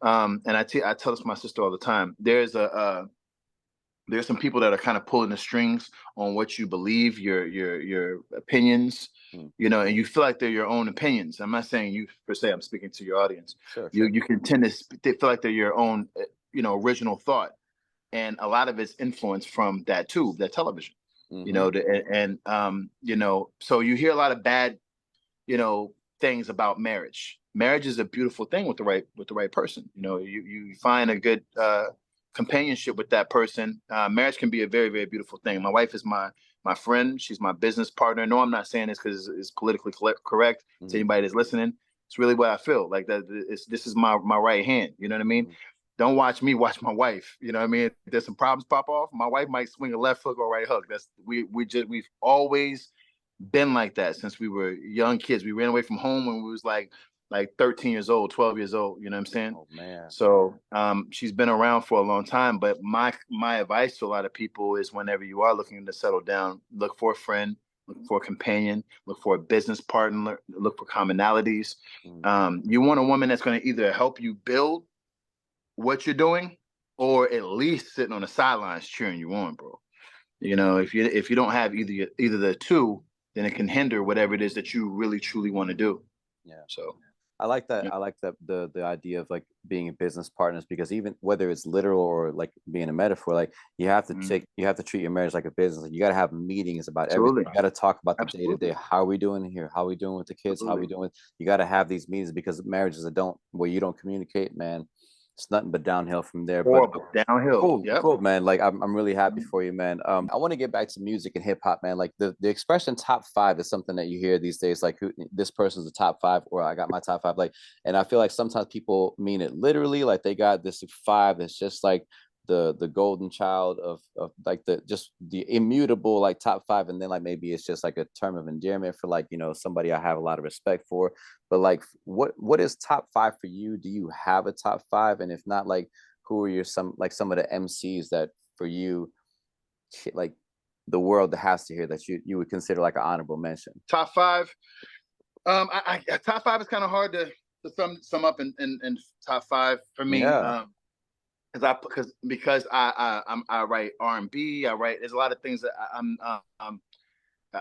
And I tell this to my sister all the time. There's some people that are kind of pulling the strings on what you believe, your opinions, Mm. and you feel like they're your own opinions. I'm not saying you per se. I'm speaking to your audience. Sure, You sure. you can tend to they feel like they're your own, original thought, and a lot of it's influenced from that too, that television. Mm-hmm. So you hear a lot of bad, things about marriage. Marriage is a beautiful thing with the right person. You find a good companionship with that person. Marriage can be a very very beautiful thing. My wife is my friend. She's my business partner. No, I'm not saying this because it's politically correct to Mm-hmm. anybody that's listening. It's really what I feel like. That this is my right hand. You know what I mean? Mm-hmm. Don't watch me, watch my wife. You know what I mean? If there's some problems pop off, my wife might swing a left hook or right hook. We've always been like that since we were young kids. We ran away from home when we was like 13 years old, 12 years old. You know what I'm saying? Oh man. So she's been around for a long time. But my advice to a lot of people is whenever you are looking to settle down, look for a friend, look for a companion, look for a business partner, look for commonalities. Mm-hmm. You want a woman that's going to either help you build what you're doing, or at least sitting on the sidelines cheering you on, bro. If you don't have either the two, then it can hinder whatever it is that you really truly want to do. Yeah. So I like that. yeah. I like that the idea of like being business partners, because even whether it's literal or like being a metaphor, like you have to treat your marriage like a business. Like you got to have meetings about everything. Absolutely. You got to talk about the day to Absolutely. day. How are we doing here? How are we doing with the kids? How are we Absolutely. doing you got to have these meetings, because marriages that don't where you don't communicate, man, it's nothing but downhill from there. But Horrible. Downhill. cool, Yep. cool, man. Like I'm really happy for you, man. I want to get back to music and hip hop, man. Like the expression top five is something that you hear these days. Like this person's the top five, or I got my top five. Like, and I feel like sometimes people mean it literally. Like they got this five that's just like the golden child of like the immutable like top 5, and then like maybe it's just like a term of endearment for like, you know, somebody I have a lot of respect for. But like what is top 5 for you? Do you have a top 5? And if not, like who are some of the MCs that for you like the world has to hear that you would consider like an honorable mention? Top 5. Top 5 is kind of hard to sum up in top 5 for me. Yeah. Because I write R&B. There's a lot of things that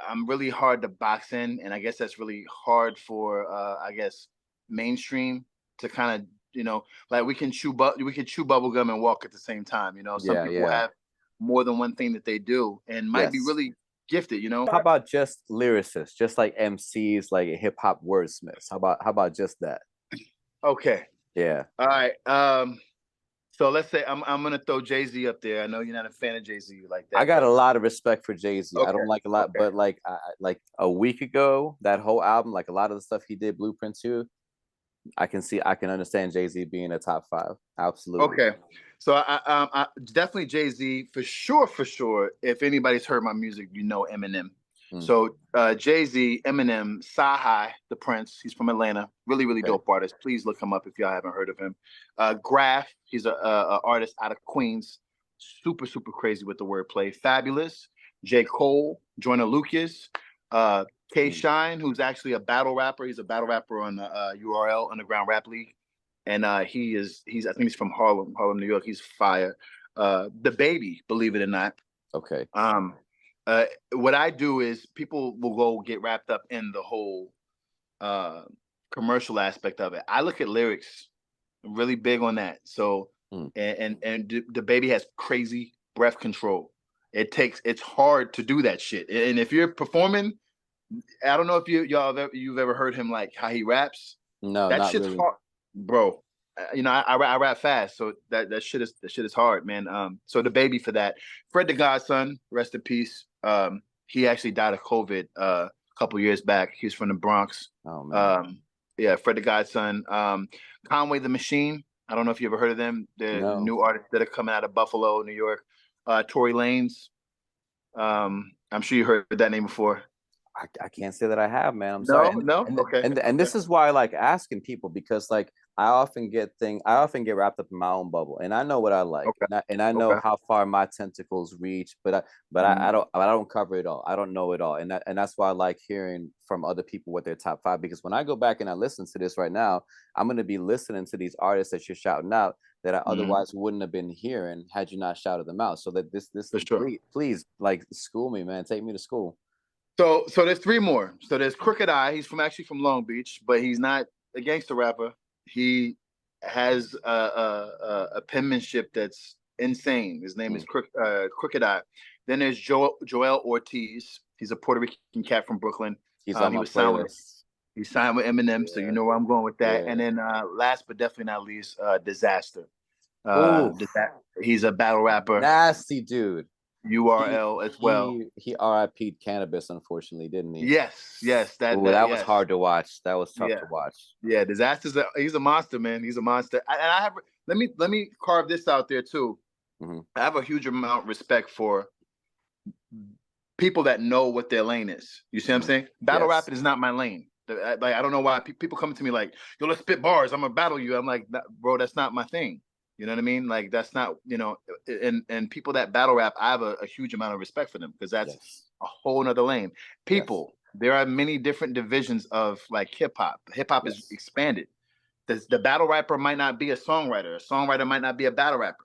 I'm really hard to box in, and I guess that's really hard for I guess mainstream to kind of, you know, like we can chew bubble gum and walk at the same time. You know, some people have more than one thing that they do and might be really gifted. You know, how about just lyricists, just like MCs, like hip hop wordsmiths? How about just that? Okay. Yeah. All right. So let's say I'm gonna throw Jay-Z up there. I know you're not a fan of Jay-Z like that. I got a lot of respect for Jay-Z. Okay. I don't like a lot, but like a week ago, that whole album, like a lot of the stuff he did, Blueprint 2, I can understand Jay-Z being a top 5. Absolutely. Okay. So I definitely Jay-Z for sure. If anybody's heard my music, you know Eminem. So Jay-Z, Eminem, Sahai, the Prince. He's from Atlanta. Really dope artist. Please look him up if y'all haven't heard of him. Graph. He's a artist out of Queens. Super crazy with the wordplay. Fabulous. J. Cole, Joyner Lucas, K. Shine, who's actually a battle rapper. He's a battle rapper on URL, Underground Rap League, and he's I think he's from Harlem, New York. He's fire. The Baby, believe it or not. Okay. What I do is people will go get wrapped up in the whole commercial aspect of it. I look at lyrics, I'm really big on that. So and the Baby has crazy breath control. It's hard to do that shit. And if you're performing, I don't know if you've ever heard him like how he raps. No, that not shit's really. hard, bro. You know, I rap fast, so that shit is hard, man. So the Baby for that. Fred the Godson, rest in peace. He actually died of COVID a couple years back. He's from the Bronx. Oh man. Yeah, Fred the Godson. Conway the Machine. I don't know if you ever heard of them. The new artists that are coming out of Buffalo, New York. Tory Lanez. I'm sure you heard that name before. I can't say that I have, man. I'm sorry. Okay. And this is why I like asking people, because like I often get wrapped up in my own bubble, and I know what I like, and I know how far my tentacles reach, but I don't cover it all. I don't know it all, and that's why I like hearing from other people what their top 5, because when I go back and I listen to this right now, I'm gonna be listening to these artists that you're shouting out that I otherwise wouldn't have been hearing had you not shouted them out. So that this please like school me, man. Take me to school. So there's 3 more. So there's Crooked I. He's actually from Long Beach, but he's not a gangster rapper. He has a penmanship that's insane. His name is Crooked I. Then there's Joel Ortiz. He's a Puerto Rican cat from Brooklyn. He's on my playlist. He signed with Eminem, so you know where I'm going with that. Yeah. And then last but definitely not least, Disaster. He's a battle rapper. Nasty dude. URL as well. He RIP'd cannabis, unfortunately, didn't he? Yes. That was hard to watch. That was tough to watch. Yeah, Disaster's he's a monster, man. He's a monster. And I have let me carve this out there too. I have a huge amount of respect for people that know what their lane is. You see what I'm saying? Battle rapping is not my lane. Like I don't know why people come to me like, yo, let's spit bars. I'm gonna battle you. I'm like, bro, that's not my thing. You know what I mean? Like that's not, you know, and people that battle rap, I have a huge amount of respect for them because that's a whole nother lane. There are many different divisions of like hip hop. Hip hop is expanded. The battle rapper might not be a songwriter. A songwriter might not be a battle rapper.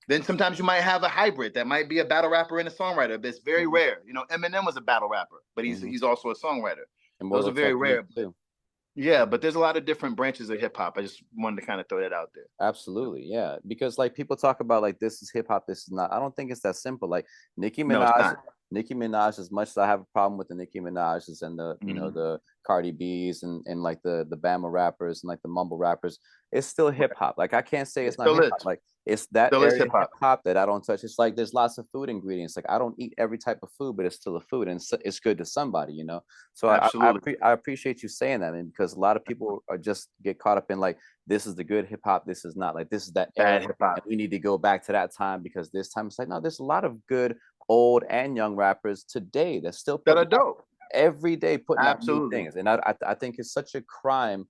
Then sometimes you might have a hybrid that might be a battle rapper and a songwriter, but it's very rare. You know, Eminem was a battle rapper, but he's also a songwriter. And those are very rare too. Yeah, but there's a lot of different branches of hip hop. I just wanted to kind of throw that out there. Absolutely, yeah. Because like people talk about like this is hip hop, this is not. I don't think it's that simple. Like Nicki Minaj, as much as I have a problem with the Nicki Minaj's and the you know the Cardi B's and like the Bama rappers and like the mumble rappers, it's still hip hop. Like I can't say it's not hip hop. Like it's that Still is area hip of hip hop. hop that I don't touch. It's like there's lots of food ingredients. Like I don't eat every type of food, but it's still a food, and it's good to somebody, you know. So Absolutely. I appreciate you saying that, man, because a lot of people are just get caught up in like this is the good hip hop, this is not, like this is that era, Bad hip hop. and we need to go back to that time because this time it's like no, there's a lot of good old and young rappers today that still That put are dope. every day putting out new Absolutely. things, and I think it's such a crime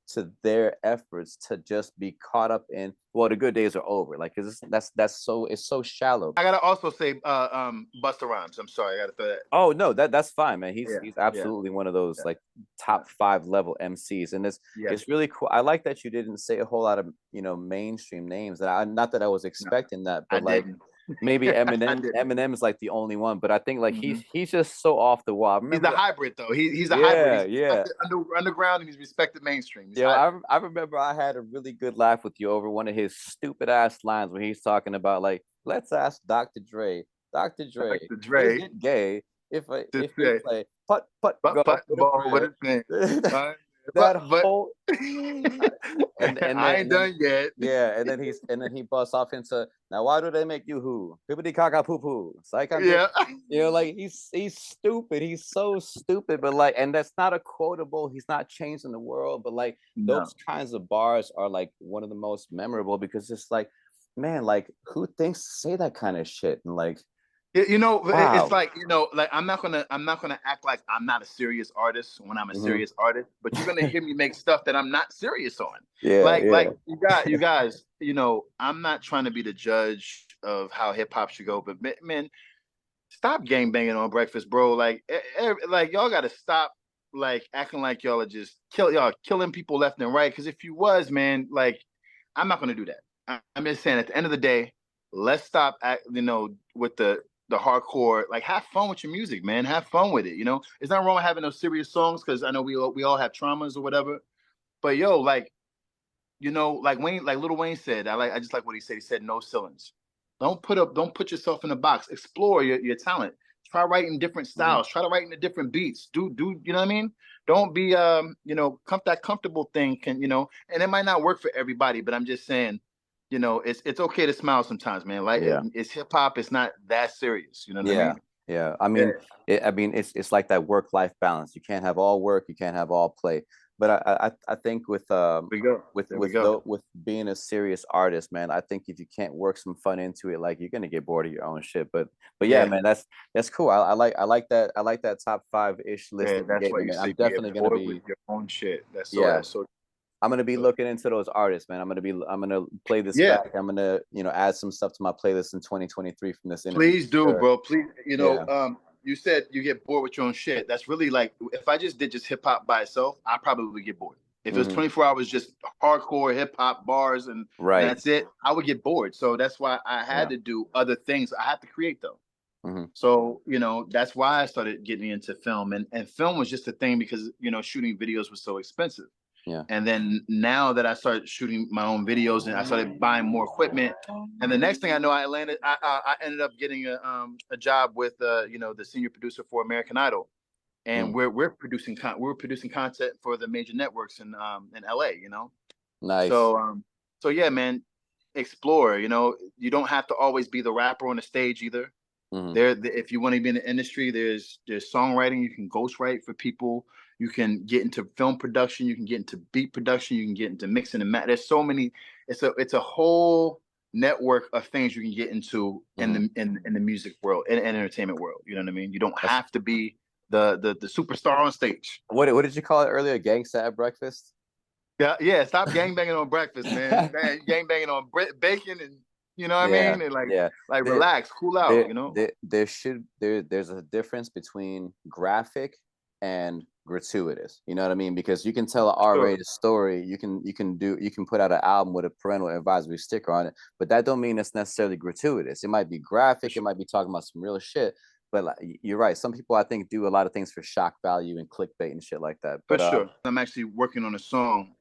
to their efforts to just be caught up in, well, the good days are over, like because that's so, it's so shallow. I gotta also say, Busta Rhymes. I'm sorry, I gotta throw that. Oh no, that's fine, man. He's Yeah, he's yeah, absolutely one of those yeah, like top 5 level MCs, and yeah. it's really cool. I like that you didn't say a whole lot of mainstream names, and not that I was No, expecting that, I but like didn't. maybe I Eminem. didn't. Eminem is like the only one, but I think like Mhm. he's just so off the wall. I He's a remember, hybrid though. He's a hybrid. yeah, He's yeah. respected underground and he's respected mainstream. He's Yo, hybrid. I remember I had a really good laugh with you over one of his stupid ass lines where he's talking about like, let's ask Dr. Dre. Dr. Dre, Dr. is Dre, it gay to if we say, play putt but golf the with a ball with friend? his name. Uh, That but whole I ain't done yet. yeah, and then he busts off into, now why do they make you who? Pippity caca poo poo. Psych, Yeah. like he's stupid. He's so stupid, but like, and that's not a quotable. He's not changing the world, but like No. those kinds of bars are like one of the most memorable because it's like, man, like who thinks to say that kind of shit? And like, You know, it's wow. like, like I'm not gonna act like I'm not a serious artist when I'm a Mhm. serious artist, but you're gonna hear me make stuff that I'm not serious on. Yeah, Like yeah. you guys, I'm not trying to be the judge of how hip hop should go, but man, stop gang banging on breakfast, bro. Like, like y'all gotta stop like acting like y'all are just killing people left and right. Because if you was, man, like I'm not gonna do that. I'm just saying at the end of the day, let's stop with the hardcore. Like, have fun with your music, man. Have fun with it. It's not wrong with having those serious songs because I know we all have traumas or whatever. But yo, like like Wayne, like Little Wayne said, I just like what he said. He said no ceilings. Don't put yourself in a box. Explore your talent. Try writing different Mhm. styles. Try to write in the different beats. Do you know what I mean? Don't be that comfortable thing and it might not work for everybody, but I'm just saying, it's okay to smile sometimes, man. Like Yeah. it's hip hop, it's not that serious. You know what I Yeah, mean? yeah. I Yeah. mean, it's like that work-life balance. You can't have all work, you can't have all play. But I think with We go. There we go. with being a serious artist, man, I think if you can't work some fun into it, like you're gonna get bored of your own shit. But yeah, Yeah. man, that's cool. I like that top 5-ish list Yeah, that you that's gave why me, you man. say I'm get definitely gonna bored with be, your own shit. yeah. That's so. I'm gonna be looking into those artists, man. I'm gonna play this Yeah. back. I'm gonna, add some stuff to my playlist in 2023 from this interview. Please do, Sure. bro. Please, Yeah. you said you get bored with your own shit. That's really like if I just did just hip hop by itself, I probably would get bored. If it was Hmm. 24 hours just hardcore hip hop bars and Right. that's it, I would get bored. So that's why I had Yeah. to do other things. I had to create though. Hmm. So, that's why I started getting into film and film was just a thing because, shooting videos was so expensive. Yeah. And then now that I started shooting my own videos and I started buying more equipment, and the next thing I know, I ended up getting a job with the senior producer for American Idol, and Mm. we're producing content for the major networks in LA. Nice. So yeah, man, explore. You don't have to always be the rapper on the stage either. Hmm. If you want to be in the industry, there's songwriting. You can ghostwrite for people. You can get into film production. You can get into beat production. You can get into mixing and There's so many. It's a whole network of things you can get into in Hmm. the music world and entertainment world. You know what I mean? You don't That's, have to be the superstar on stage. what did you call it earlier? Gangsta at breakfast? Yeah, yeah. Stop gang banging on breakfast, man. Gang banging on bacon and you know what I Yeah, mean? And yeah. like There, relax, cool out. there's a difference between graphic and gratuitous. You know what I mean? Because you can tell an Sure. R-rated story, you can put out an album with a parental advisory sticker on it, but that don't mean it's necessarily gratuitous. It might be graphic, it might be talking about some real shit. But like, you're right. Some people I think do a lot of things for shock value and clickbait and shit like that. For But sure. I'm actually working on a song.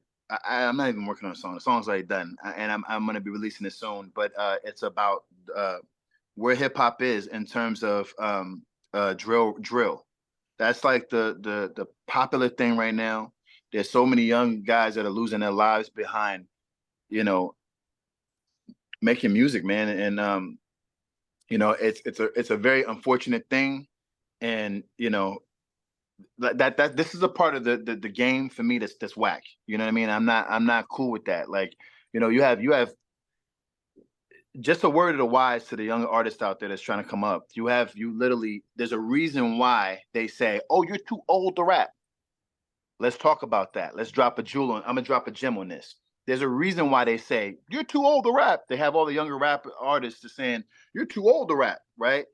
I'm not even working on a song. The song's already done, and I'm gonna be releasing it soon. But it's about uh, where hip hop is in terms of drill. That's like the popular thing right now. There's so many young guys that are losing their lives behind, you know, making music, man. And you know, it's a very unfortunate thing. And you know, that this is a part of the game for me that's whack. You know what I mean? I'm not cool with that. Like, you know, you have just a word of the wise to the young artist out there that's trying to come up. You literally, there's a reason why they say, "Oh, you're too old to rap." Let's talk about that. Let's drop a jewel on. I'm gonna drop a gem on this. There's a reason why they say you're too old to rap. They have all the younger rap artists just saying you're too old to rap, right?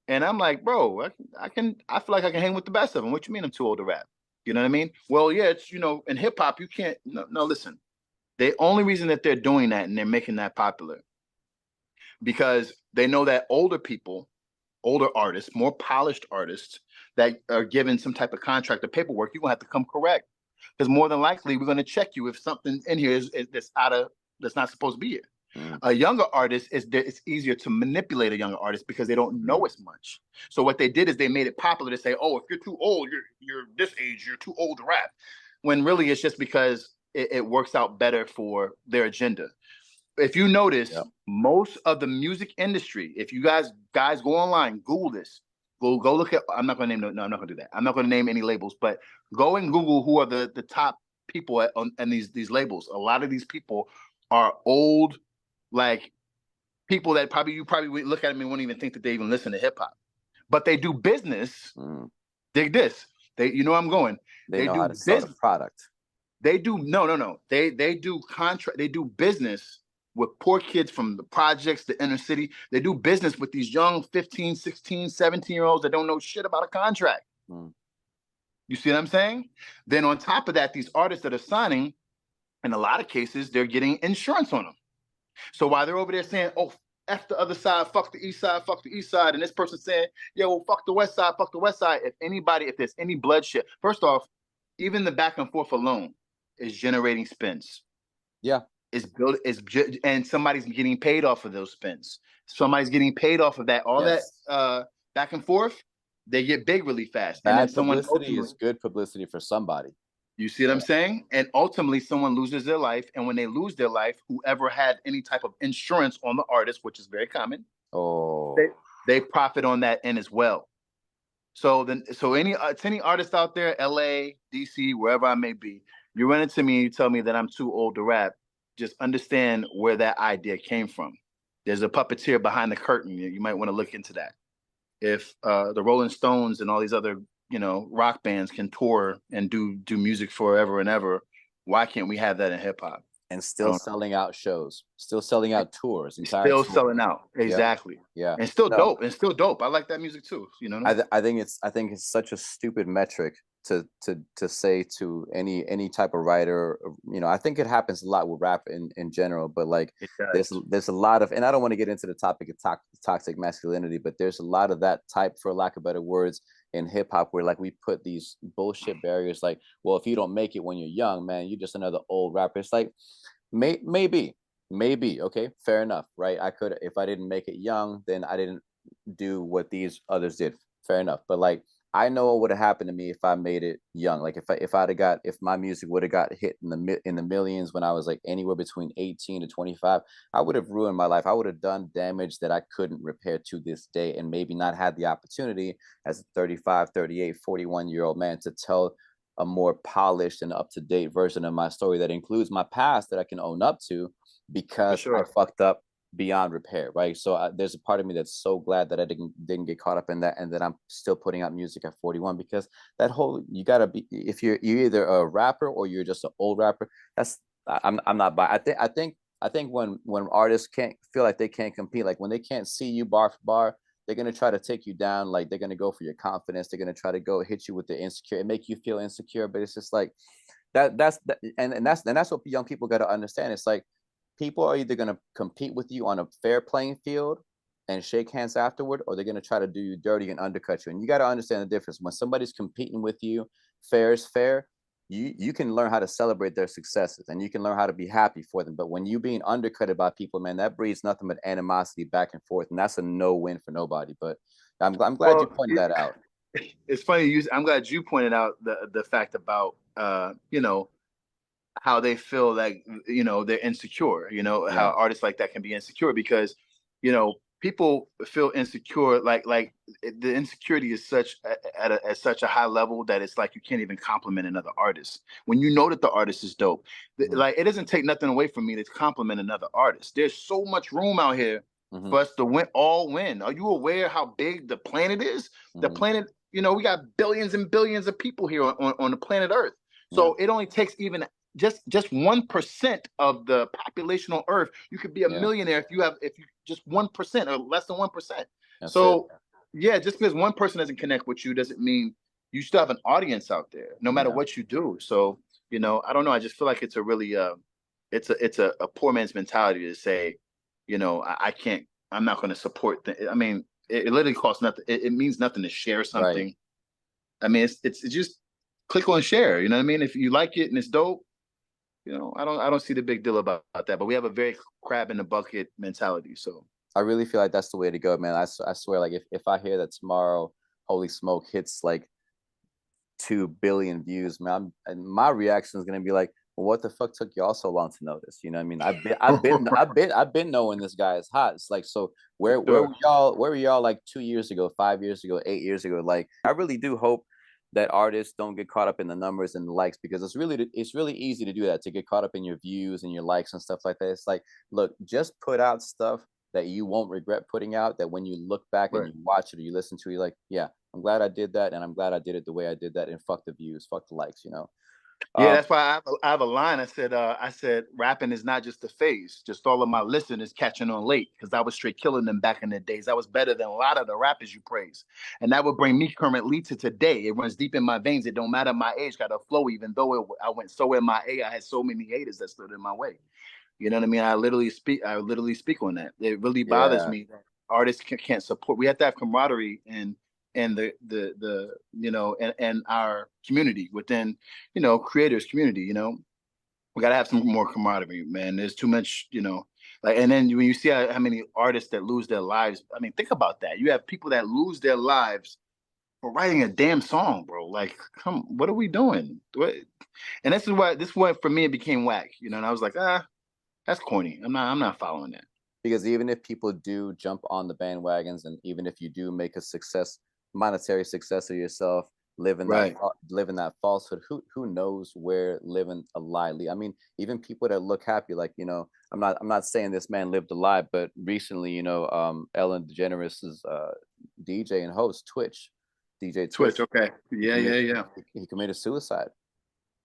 And I'm like, bro, I feel like I can hang with the best of them. What you mean I'm too old to rap? You know what I mean? Well, yeah, it's, you know, in hip hop you can't. No, listen. The only reason that they're doing that and they're making that popular because they know that older people, older artists, more polished artists that are given some type of contract or paperwork, you're gonna have to come correct. Because more than likely we're gonna check you if something in here is that's not supposed to be here. A younger artist it's easier to manipulate a younger artist because they don't know as much. So what they did is they made it popular to say, oh, if you're too old, you're this age, you're too old to rap. When really it's just because it works out better for their agenda. If you notice, most of the music industry, if you guys go online, Google this. Go look at. I'm not gonna name. No, I'm not gonna do that. I'm not gonna name any labels, but go and Google who are the top people on these labels. A lot of these people are old, like people that you probably would look at them and wouldn't even think that they even listen to hip hop, but they do business. Dig this. You know where I'm going. They know how to sell the product. They do no. They do contract. They do business with poor kids from the projects, the inner city. They do business with these young 15, 16, 17-year-olds that don't know shit about a contract. You see what I'm saying? Then on top of that, these artists that are signing, in a lot of cases, they're getting insurance on them. So while they're over there saying, oh, F the other side, fuck the east side, fuck the east side, and this person saying, yeah, well, fuck the west side, fuck the west side. If there's any bloodshed, first off, even the back and forth alone is generating spins. Yeah. And somebody's getting paid off of those spins. Somebody's getting paid off of that. That back and forth, they get big really fast. Bad publicity is good publicity for somebody. You see what I'm saying? And ultimately, someone loses their life. And when they lose their life, whoever had any type of insurance on the artist, which is very common, they profit on that end as well. So any artist out there, LA, DC, wherever I may be, you run into me and you tell me that I'm too old to rap. Just understand where that idea came from. There's a puppeteer behind the curtain. You might want to look into that. If the Rolling Stones and all these other, you know, rock bands can tour and do music forever and ever, why can't we have that in hip hop? And still selling out shows, still selling out tours, selling out. Exactly. Yeah. And still dope. And still dope. I like that music too. You know. I think it's such a stupid metric to say to any type of writer. You know, I think it happens a lot with rap in general, but like there's a lot of, and I don't want to get into the topic of toxic masculinity, but there's a lot of that type, for lack of better words, in hip hop, where like we put these bullshit barriers, like, well, if you don't make it when you're young, man, you're just another old rapper. It's like, maybe, okay, fair enough, right? I could, if I didn't make it young, then I didn't do what these others did. Fair enough. But like, I know what would have happened to me if I made it young. Like if my music would have got hit in the millions when I was like anywhere between 18 to 25, I would have ruined my life. I would have done damage that I couldn't repair to this day, and maybe not had the opportunity as a 35, 38, 41-year-old man to tell a more polished and up-to-date version of my story that includes my past that I can own up to, because I fucked up beyond repair, right? So there's a part of me that's so glad that I didn't get caught up in that, and that I'm still putting out music at 41, because that whole, you gotta be, if you're either a rapper or you're just an old rapper, I'm not by. I think when artists can't feel like they can't compete, like when they can't see you bar for bar, they're gonna try to take you down. Like they're gonna go for your confidence. They're gonna try to go hit you with the insecure and make you feel insecure. But it's just like that's what young people got to understand. It's like, people are either going to compete with you on a fair playing field and shake hands afterward, or they're going to try to do you dirty and undercut you. And you got to understand the difference. When somebody's competing with you, fair is fair. You can learn how to celebrate their successes, and you can learn how to be happy for them. But when you being undercutted by people, man, that breeds nothing but animosity back and forth, and that's a no-win for nobody. But I'm glad you pointed that out. It's funny. I'm glad you pointed out the fact about you know, how they feel like, you know, they're insecure, you know, how Yeah. artists like that can be insecure because, you know, people feel insecure, like the insecurity is such at such a high level that it's like you can't even compliment another artist when you know that the artist is dope. Mhm. Like it doesn't take nothing away from me to compliment another artist. There's so much room out here Mhm. for us to win. Are you aware how big the planet is? The Mhm. planet, you know, we got billions and billions of people here on the planet Earth. Yeah. So it only takes even just 1% of the population on Earth. You could be a Yeah. millionaire if you just 1% or less than 1%. That's it. So yeah, just because one person doesn't connect with you doesn't mean you still have an audience out there, no matter Yeah. what you do. So, you know, I don't know. I just feel like it's a really it's a poor man's mentality to say, you know, I can't, I'm not going to support I mean, it literally costs nothing. It means nothing to share Right. something. I mean, it's just click on share. You know what I mean? If you like it and it's dope, you know, I don't see the big deal about that. But we have a very crab in the bucket mentality. So I really feel like that's the way to go, man. I swear, like if I hear that tomorrow, Holy Smoke hits like 2 billion views, man, and my reaction is gonna be like, well, what the fuck took y'all so long to notice? You know what I mean? I've been knowing this guy is hot. It's like, so for where sure. were y'all like 2 years ago, 5 years ago, 8 years ago? Like, I really do hope that artists don't get caught up in the numbers and the likes, because it's really easy to do that, to get caught up in your views and your likes and stuff like that. It's like, look, just put out stuff that you won't regret putting out, that when you look back and Right. you watch it or you listen to it, you're like, yeah, I'm glad I did that, and I'm glad I did it the way I did that, and fuck the views, fuck the likes, you know. Yeah, Um, that's why I have a line. I said, rapping is not just a phase. Just all of my listeners catching on late because I was straight killing them back in the days. I was better than a lot of the rappers you praise, and that would bring me currently to today. It runs deep in my veins. It don't matter my age. Got a flow, even though I went so MIA. I had so many haters that stood in my way. You know what I mean? I literally speak on that. It really bothers yeah, me that artists can't support. We have to have camaraderie and the you know and our community within, you know, creators community. You know, we got to have some more camaraderie, man. There's too much, you know. Like, and then when you see how many artists that lose their lives, I mean, think about that. You have people that lose their lives for writing a damn song, bro. Like, come, what are we doing? What? And this is what for me it became whack, you know. And I was like, that's corny. I'm not following that. because even if people do jump on the bandwagons, and even if you do make a monetary success of yourself, Right. live in that falsehood, who knows where living a lie I mean, even people that look happy, like, you know, I'm not saying this man lived a lie, but recently, you know, Ellen DeGeneres' DJ and host, DJ Twitch. Twitch, Okay. he Yeah, yeah, committed yeah. he committed suicide.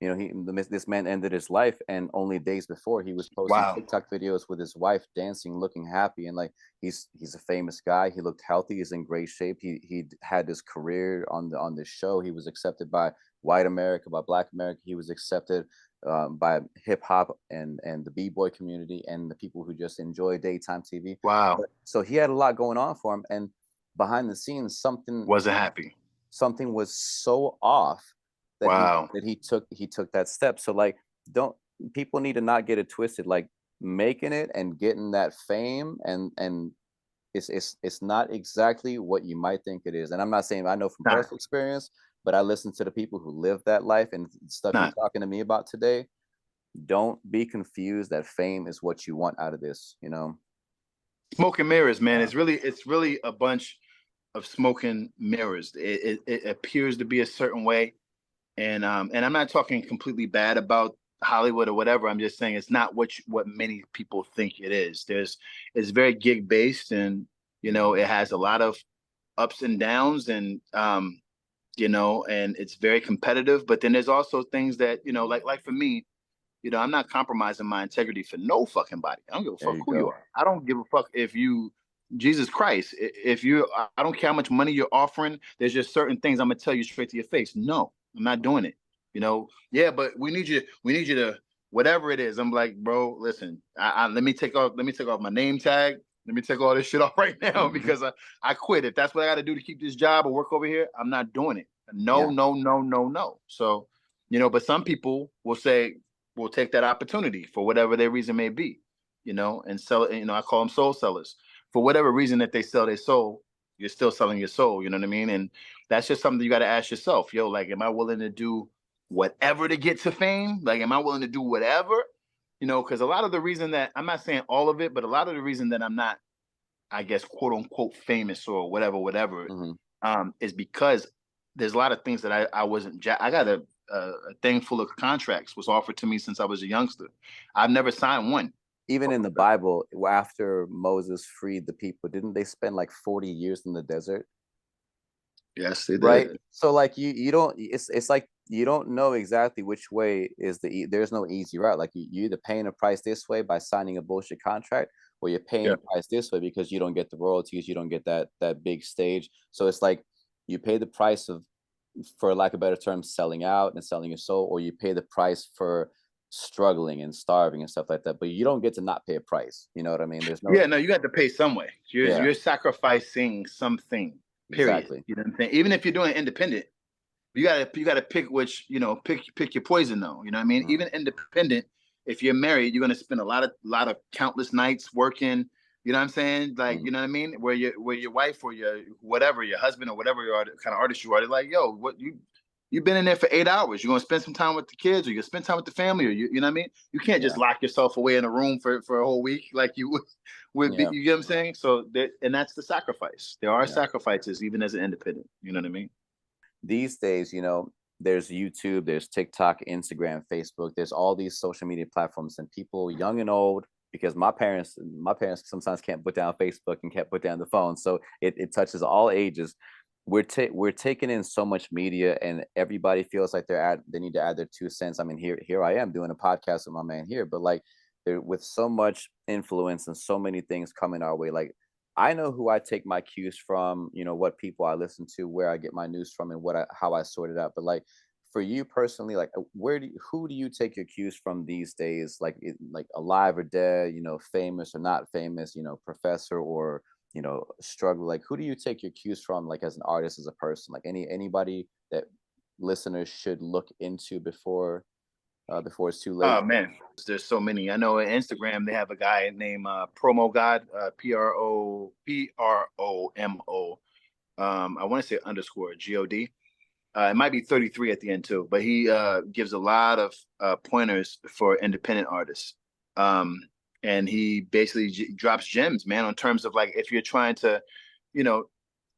You know, this man ended his life, and only days before he was posting Wow. TikTok videos with his wife dancing, looking happy, and like he's a famous guy. He looked healthy. He's in great shape. He had his career on this show. He was accepted by white America, by Black America. He was accepted by hip hop and the b-boy community and the people who just enjoy daytime TV. Wow. So he had a lot going on for him, and behind the scenes, Wasn't happy. something was so off that Wow. he took that step. So like, don't people need to not get it twisted. Like, making it and getting that fame, and it's not exactly what you might think it is. And I'm not saying I know from Not. personal experience, but I listen to the people who live that life, and stuff you're Not. talking to me about today. Don't be confused that fame is what you want out of this, you know. Smoke and mirrors, man. Yeah. It's really a bunch of smoke and mirrors. It appears to be a certain way, and I'm not talking completely bad about Hollywood or whatever. I'm just saying it's not what many people think it is. It's very gig based, and you know it has a lot of ups and downs, and you know, and it's very competitive. But then there's also things that, you know, like for me, you know, I'm not compromising my integrity for no fucking body. I don't give a There fuck you who you go. are. I don't give a fuck if you, Jesus Christ, if you, I don't care how much money you're offering. There's just certain things I'm gonna tell you straight to your face. No, I'm not doing it. You know, yeah, but we need you to whatever it is. I'm like, bro, listen, let me take off my name tag. Let me take all this shit off right now Hmm. because I quit. If that's what I got to do to keep this job or work over here, I'm not doing it. No, Yeah. no, no, no, no. So, you know, but some people will say, will take that opportunity for whatever their reason may be, you know, and sell it. You know, I call them soul sellers. For whatever reason that they sell their soul, you're still selling your soul. You know what I mean? And that's just something you got to ask yourself. Yo, like, am I willing to do whatever to get to fame? Like, am I willing to do whatever? You know, because a lot of the reason that I'm not saying all of it, but a lot of the reason that I'm not, I guess, quote unquote, famous or whatever, is because there's a lot of things that I wasn't. I got a thing full of contracts was offered to me since I was a youngster. I've never signed one. Even in the Bible, after Moses freed the people, didn't they spend like 40 years in the desert? Yes, they did. Right. So like you don't, it's like you don't know exactly which way is there's no easy route. Like you either paying a price this way by signing a bullshit contract, or you're paying a price this way because you don't get the royalties, you don't get that big stage. So it's like you pay the price of, for lack of a better term, selling out and selling your soul, or you pay the price for struggling and starving and stuff like that. But you don't get to not pay a price. You know what I mean? There's no. Yeah, no, you got to pay some way. You're sacrificing something. Period. Exactly. You know what I'm saying? Even if you're doing independent, you gotta pick which, pick your poison though. You know what I mean? Even independent, if you're married, you're gonna spend a lot of countless nights working. You know what I'm saying? Like, you know what I mean? Where your wife or your whatever, your husband or whatever kind of artist you are, they're like, yo, what you've been in there for 8 hours. You're gonna spend some time with the kids, or you're gonna spend time with the family, or you know what I mean? You can't just lock yourself away in a room for a whole week like you would you get what I'm saying? So and that's the sacrifice. There are sacrifices even as an independent. You know what I mean? These days, there's YouTube, there's TikTok, Instagram, Facebook, there's all these social media platforms, and people young and old, because my parents sometimes can't put down Facebook and can't put down the phone. So it touches all ages. We're taking in so much media, and everybody feels like they need to add their 2 cents. I mean, here I am doing a podcast with my man here, but like with so much influence and so many things coming our way, like I know who I take my cues from, what people I listen to, where I get my news from, and how I sort it out. But like for you personally, like who do you take your cues from these days? Like like alive or dead, famous or not famous, professor or struggle. Like who do you take your cues from, like as an artist, as a person? Like anybody that listeners should look into before it's too late? Oh man, there's so many. I know on Instagram they have a guy named Promo God, Promo. I want to say underscore God. It might be 33 at the end too, but he gives a lot of pointers for independent artists. And he basically drops gems, man, on terms of like if you're trying to,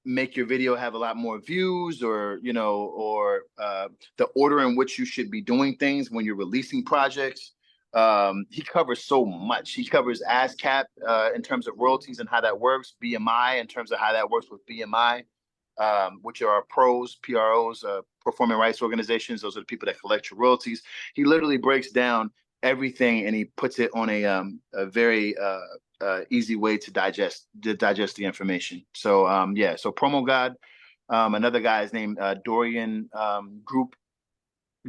make your video have a lot more views, or the order in which you should be doing things when you're releasing projects. He covers so much. He covers ASCAP in terms of royalties and how that works, BMI in terms of how that works with BMI, which are PROs, performing rights organizations. Those are the people that collect your royalties. He literally breaks down everything, and he puts it on a very easy way to digest the information. So so Promo God. Another guy is named Dorian Group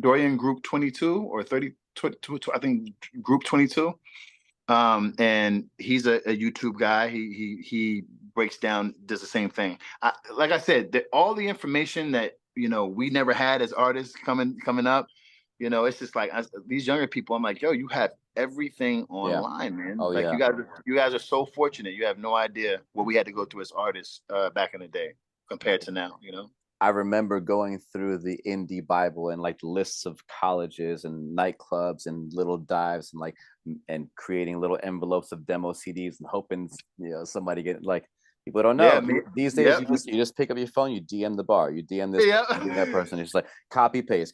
22 or 30, I think Group 22. And he's a YouTube guy. He breaks down, does the same thing. Like I said, all the information that we never had as artists coming up. It's just like these younger people. I'm like, yo, you have everything online, man. Oh, like yeah. you guys are so fortunate. You have no idea what we had to go through as artists back in the day compared to now. I remember going through the indie Bible and like lists of colleges and nightclubs and little dives and creating little envelopes of demo CDs and hoping somebody get like. People don't know. These days, you just pick up your phone, you DM the bar, you DM this, you DM that person. It's like copy paste.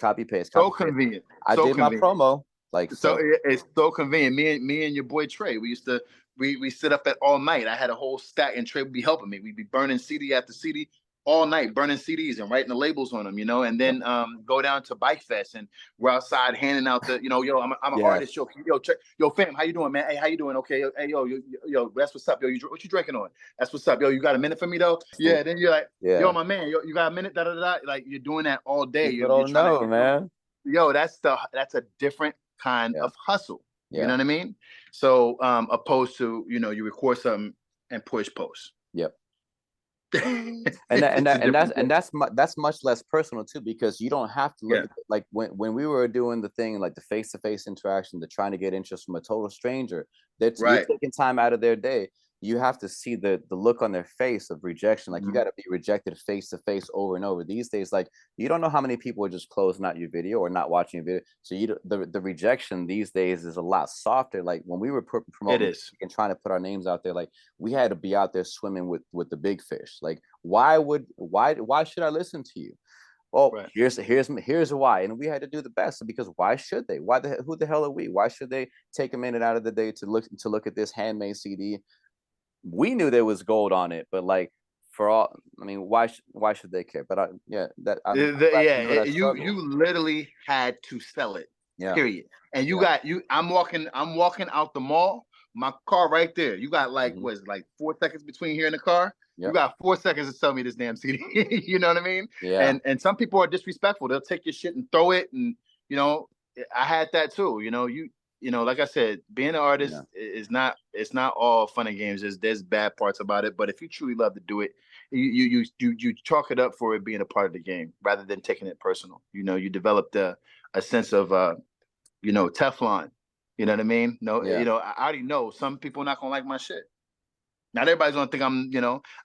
So convenient. I did my promo. So it's so convenient. Me and your boy Trey, we used to we sit up at all night. I had a whole stack, and Trey would be helping me. We'd be burning CD after CD all night, burning CDs and writing the labels on them, and then go down to Bike Fest, and we're outside handing out the, yo, I'm an artist, yo, fam, how you doing, man? Hey, how you doing? Okay, hey, yo, that's what's up, yo. What you drinking on? That's what's up, yo. You got a minute for me though? Yeah. Then you're like, yo, my man, yo, you got a minute? Da da da. Like you're doing that all day. You don't know, man. Yo, that's a different kind of hustle. You know what I mean? So opposed to you record something and push post. Yep. and that's much less personal too, because you don't have to look at, like when we were doing the thing, like the face-to-face interaction, the trying to get interest from a total stranger, you're taking time out of their day. you have to see the look on their face of rejection. Like, you got to be rejected face to face over and over. These days, like, you don't know how many people are just closing out your video or not watching your video. So the rejection these days is a lot softer. Like, when we were It promoting is. and trying to put our names out there, like, we had to be out there swimming with the big fish. Like, why should I listen to you? Oh, Right. here's why. And we had to do the best, because why should they? Who the hell are we? Why should they take a minute out of the day to look at this handmade CD? We knew there was gold on it, but like, for all, I mean, why should they care? But I'm glad you know that You struggle. literally had to sell it. Yeah. Period. And you Yeah. got you. I'm walking out the mall. My car right there. You got like Mhm. what is it, like 4 seconds between here and the car. You Yep. got 4 seconds to sell me this damn CD. You know what I mean? Yeah. And some people are disrespectful. They'll take your shit and throw it. And you know, I had that too. You know, like I said, being an artist is not, it's not all fun and games. There's bad parts about it. But if you truly love to do it, you chalk it up for it being a part of the game rather than taking it personal. You know, you developed a sense of Teflon. You know what I mean? No, Yeah. you know, I already know some people are not gonna like my shit. Not everybody's gonna think I'm,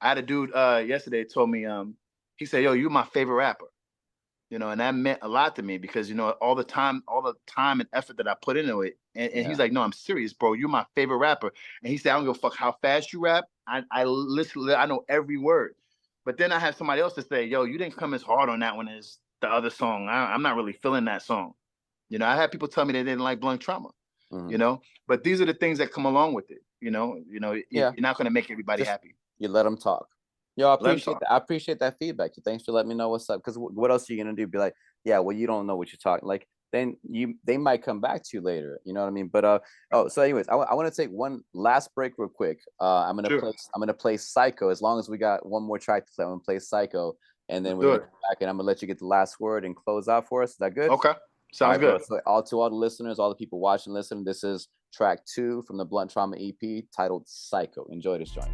I had a dude yesterday told me, he said, yo, you're my favorite rapper. You know, and that meant a lot to me because, all the time and effort that I put into it. And he's like, no, I'm serious, bro. You're my favorite rapper. And he said, I don't give a fuck how fast you rap. I literally, I know every word. But then I had somebody else to say, yo, you didn't come as hard on that one as the other song. I'm not really feeling that song. You know, I had people tell me they didn't like Blunt Trauma, but these are the things that come along with it. You're not going to make everybody happy. You let them talk. Yo, I appreciate that feedback. Thanks for letting me know what's up. Because what else are you gonna do? Be like, yeah, well, you don't know what you're talking. Like, then they might come back to you later. You know what I mean? But so anyways, I want to take one last break real quick. I'm gonna play Psycho. As long as we got one more track to play, I'm gonna play Psycho, and then we're gonna come back, and I'm gonna let you get the last word and close out for us. Is that good? Okay, sounds good. Bro. So to all the listeners, all the people watching, listening, this is track 2 from the Blunt Trauma EP titled Psycho. Enjoy this joint.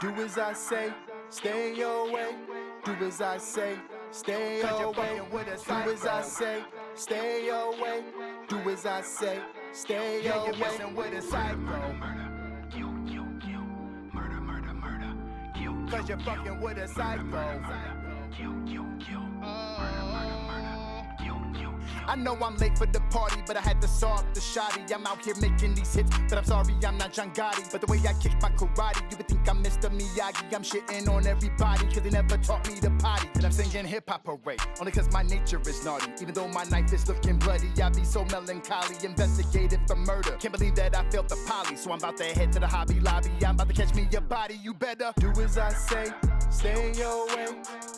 Do as I say, stay your way. Do as I say, stay your way. Do as I say, stay your way. Do as I say, stay your way. Messing with a psycho. Murder, kill, murder, murder, murder, kill. Cause you're fucking with a psycho. Kill, murder, murder, murder, kill. I know I'm late for the party, but I had to saw up the shotty. I'm out here making these hits, but I'm sorry I'm not John Gotti. But the way I kick my karate, you would think I'm Mr. Miyagi. I'm shitting on everybody, cause they never taught me to potty. And I'm singing hip-hop parade, only cause my nature is naughty. Even though my knife is looking bloody, I be so melancholy. Investigated for murder, can't believe that I failed the poly. So I'm about to head to the Hobby Lobby. I'm about to catch me your body, you better do as I say, stay your way.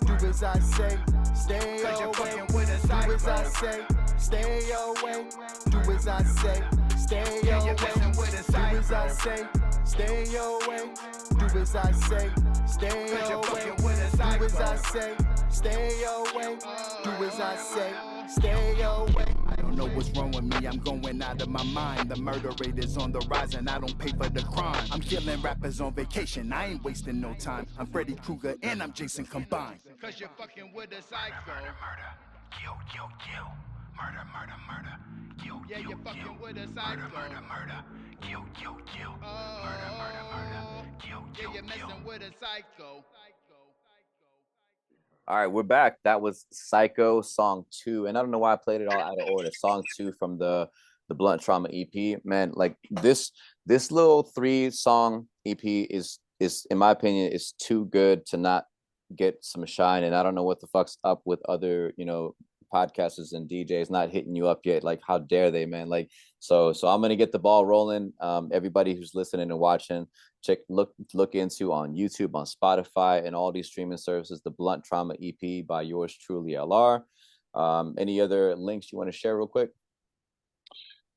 Do as I say, stay your way. Do as I say, stay your way. Do as I say, stay your way. Do as I say, stay your way. Do as I say, stay your way. Do as I say, stay your way. Do as I say, stay your way. I don't know what's wrong with me, I'm going out of my mind. The murder rate is on the rise and I don't pay for the crime. I'm killing rappers on vacation, I ain't wasting no time. I'm Freddy Krueger and I'm Jason combined. Cause you're fucking with a psycho. Murder, murder, kill. Murder, murder, murder, kill. Yeah, you're fucking with a psycho. Murder, murder, kill. Murder, murder, murder, kill. Yeah, you're messing with a psycho. All right, we're back. That was Psycho Song 2, and I don't know why I played it all out of order. Song 2 from the Blunt Trauma EP. Man, like this little 3-song EP is in my opinion is too good to not get some shine. And I don't know what the fuck's up with other podcasters and DJs not hitting you up yet. Like, how dare they, man? Like, so I'm gonna get the ball rolling. Everybody who's listening and watching, look into on YouTube, on Spotify, and all these streaming services, the Blunt Trauma EP by yours truly, LR. Any other links you want to share real quick?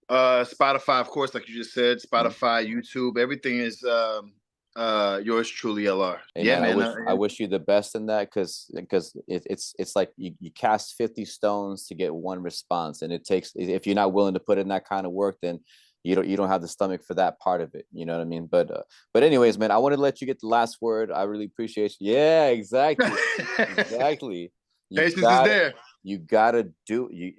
Spotify, of course, like you just said, Spotify, YouTube, everything is yours truly, LR. Hey, yeah, man, man. I wish you the best in that, because it's like you cast 50 stones to get one response, and it takes, if you're not willing to put in that kind of work, then you don't have the stomach for that part of it. You know what I mean? But anyways, man, I want to let you get the last word. I really appreciate you. Yeah, exactly. Exactly. Patience is there. You gotta do you.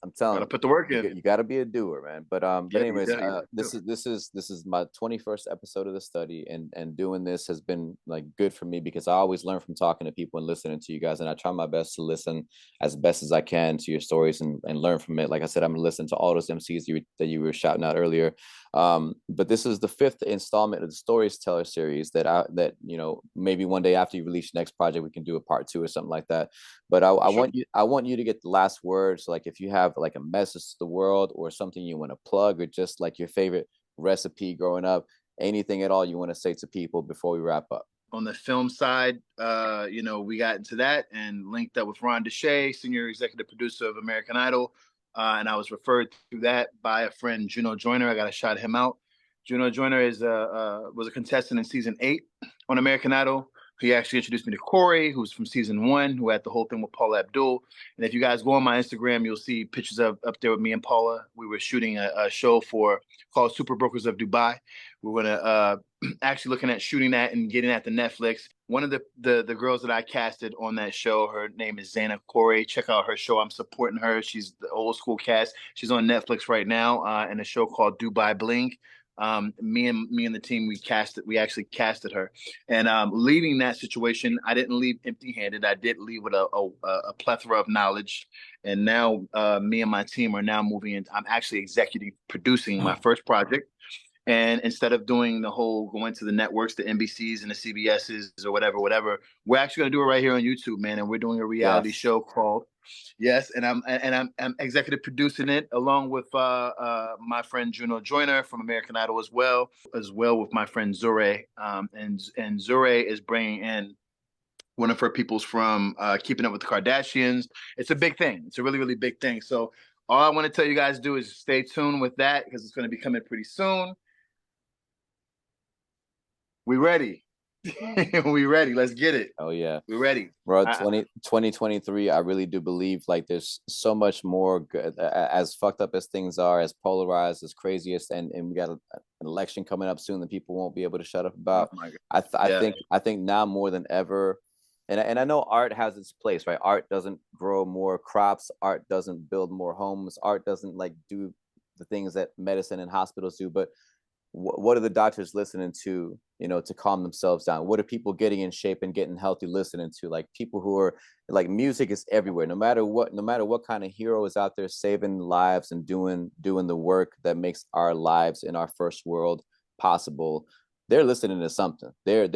I'm telling Gotta you, put the work in. you got to be a doer, man. But Yeah, anyways, this is my 21st episode of the study, and doing this has been like good for me because I always learn from talking to people and listening to you guys, and I try my best to listen as best as I can to your stories and learn from it. Like I said, I'm gonna listen to all those MCs that you were shouting out earlier. But this is the 5th installment of the Storyteller series that maybe one day after you release your next project we can do a part 2 or something like that. But I want you to get the last word. So like if you have like a message to the world or something you want to plug or just like your favorite recipe growing up, anything at all you want to say to people before we wrap up. On the film side, we got into that and linked up with Ron Deshay, senior executive producer of American Idol. And I was referred to that by a friend, Juno Joyner. I got to shout him out. Juno Joyner was a contestant in season 8 on American Idol. He actually introduced me to Corey, who's from season 1, who had the whole thing with Paula Abdul. And if you guys go on my Instagram, you'll see pictures up there with me and Paula. We were shooting a show called Super Brokers of Dubai. We're gonna actually looking at shooting that and getting that to Netflix. One of the girls that I casted on that show, her name is Zana Corey. Check out her show. I'm supporting her. She's the old school cast. She's on Netflix right now in a show called Dubai Bling. Me and the team, we actually casted her, and leaving that situation, I didn't leave empty-handed. I did leave with a plethora of knowledge, and now me and my team are now moving in. I'm actually executive producing my first project, and instead of doing the whole going to the networks, the NBCs and the CBSs or whatever, we're actually gonna do it right here on YouTube, man. And we're doing a reality show called and I'm executive producing it along with my friend Juno Joyner from American Idol as well with my friend Zure. And Zure is bringing in one of her peoples from Keeping Up with the Kardashians. It's a big thing. It's a really, really big thing. So all I want to tell you guys to do is stay tuned with that because it's going to be coming pretty soon. We ready. We ready. Let's get it. Oh yeah, we're ready, bro. 2023. I really do believe like there's so much more good, as fucked up as things are, as polarized, as craziest, and we got an election coming up soon that people won't be able to shut up about. Oh I think now more than ever, and I know art has its place, right? Art doesn't grow more crops. Art doesn't build more homes. Art doesn't like do the things that medicine and hospitals do, but what are the doctors listening to, to calm themselves down? What are people getting in shape and getting healthy listening to? Like people who are like, music is everywhere. No matter what kind of hero is out there saving lives and doing the work that makes our lives in our first world possible, they're listening to something. They're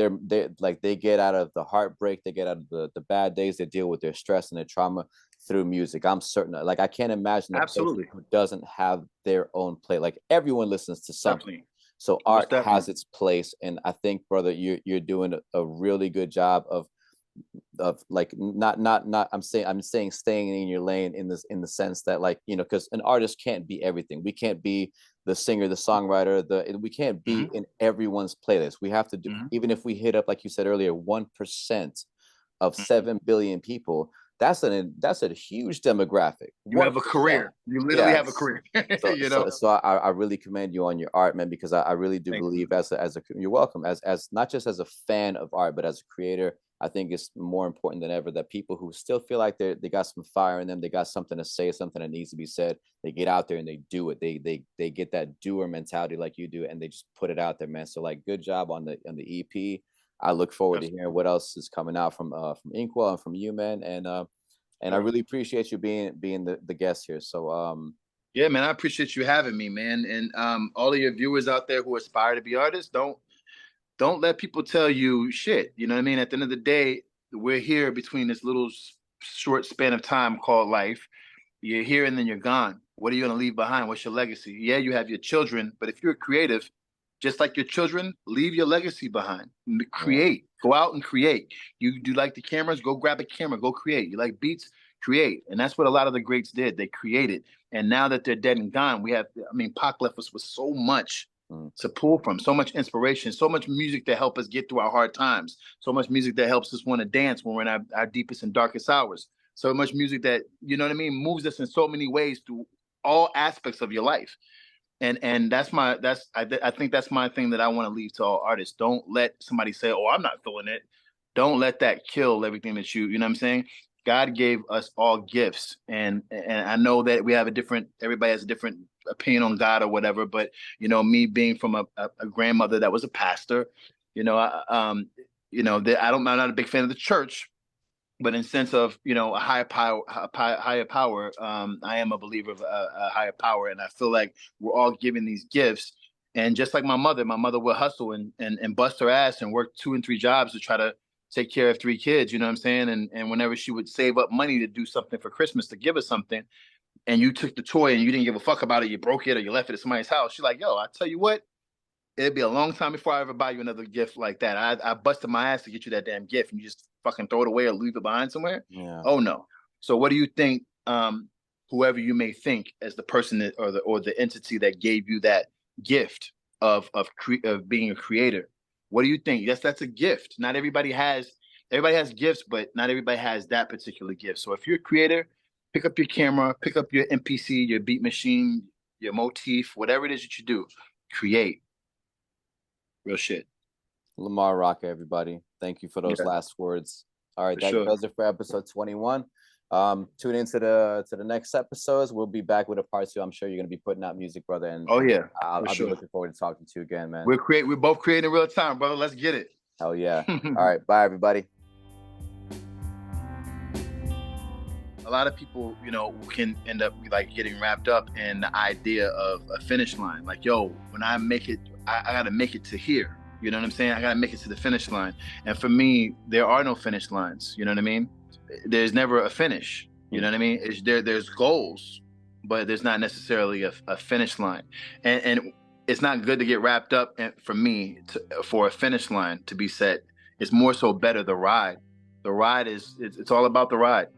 like, they get out of the heartbreak, they get out of the bad days, they deal with their stress and their trauma through music. I'm certain, like, I can't imagine a person who doesn't have their own play. Like, everyone listens to something. Definitely. So art has its place, and I think, brother, you're doing a really good job of like not I'm saying staying in your lane in the sense that, like, because an artist can't be everything. We can't be the singer, the songwriter, we can't be in everyone's playlist. We have to do, even if we hit up, like you said earlier, 1% of 7 billion people. That's a huge demographic. You have a career. You literally have a career. So I really commend you on your art, man, because I really do believe you're welcome, as not just as a fan of art, but as a creator. I think it's more important than ever that people who still feel like they got some fire in them, they got something to say, something that needs to be said, they get out there and they do it. They get that doer mentality like you do, and they just put it out there, man. So like, good job on the EP. I look forward to hearing what else is coming out from Inkwell and from you, man. And I really appreciate you being the guest here. So yeah, man, I appreciate you having me, man. And all of your viewers out there who aspire to be artists, don't let people tell you shit. You know what I mean? At the end of the day, we're here between this little short span of time called life. You're here and then you're gone. What are you going to leave behind? What's your legacy? Yeah, you have your children, but if you're creative, just like your children, leave your legacy behind. Create. Go out and create. You do like the cameras? Go grab a camera. Go create. You like beats? Create. And that's what a lot of the greats did. They created. And now that they're dead and gone, Pac left us with so much to pull from, so much inspiration, so much music to help us get through our hard times, so much music that helps us want to dance when we're in our deepest and darkest hours, so much music that, moves us in so many ways through all aspects of your life. And I think that's my thing that I want to leave to all artists. Don't let somebody say, "Oh, I'm not feeling it." Don't let that kill everything that you know what I'm saying? God gave us all gifts, and I know that we have everybody has a different opinion on God or whatever, but me being from a grandmother that was a pastor, I'm not a big fan of the church, but in sense of a higher power, I am a believer of a higher power, and I feel like we're all given these gifts. And just like my mother would hustle and bust her ass and work 2 and 3 jobs to try to take care of 3 kids. You know what I'm saying? And whenever she would save up money to do something for Christmas to give us something, and you took the toy and you didn't give a fuck about it, you broke it or you left it at somebody's house. She's like, "Yo, I tell you what, it'd be a long time before I ever buy you another gift like that. I busted my ass to get you that damn gift, and you just fucking throw it away or leave it behind somewhere." Yeah. Oh no. So what do you think? Whoever you may think as the person that, or the entity that gave you that gift of being a creator, what do you think? Yes, that's a gift. Not everybody has gifts, but not everybody has that particular gift. So if you're a creator, pick up your camera, pick up your MPC, your beat machine, your motif, whatever it is that you do, create. Real shit. Lamar Rocca, everybody. Thank you for those last words. All right, that does it for episode 21. Tune into the next episodes. We'll be back with a part 2. I'm sure you're gonna be putting out music, brother. And I'll be looking forward to talking to you again, man. We're both creating in real time, brother. Let's get it. Hell yeah. All right, bye everybody. A lot of people, can end up like getting wrapped up in the idea of a finish line. Like, yo, when I make it, I gotta make it to here. You know what I'm saying? I gotta make it to the finish line. And for me, there are no finish lines. You know what I mean? There's never a finish. You know what I mean? There's goals, but there's not necessarily a finish line. And it's not good to get wrapped up. And for me, for a finish line to be set, it's more so better the ride. The ride it's all about the ride.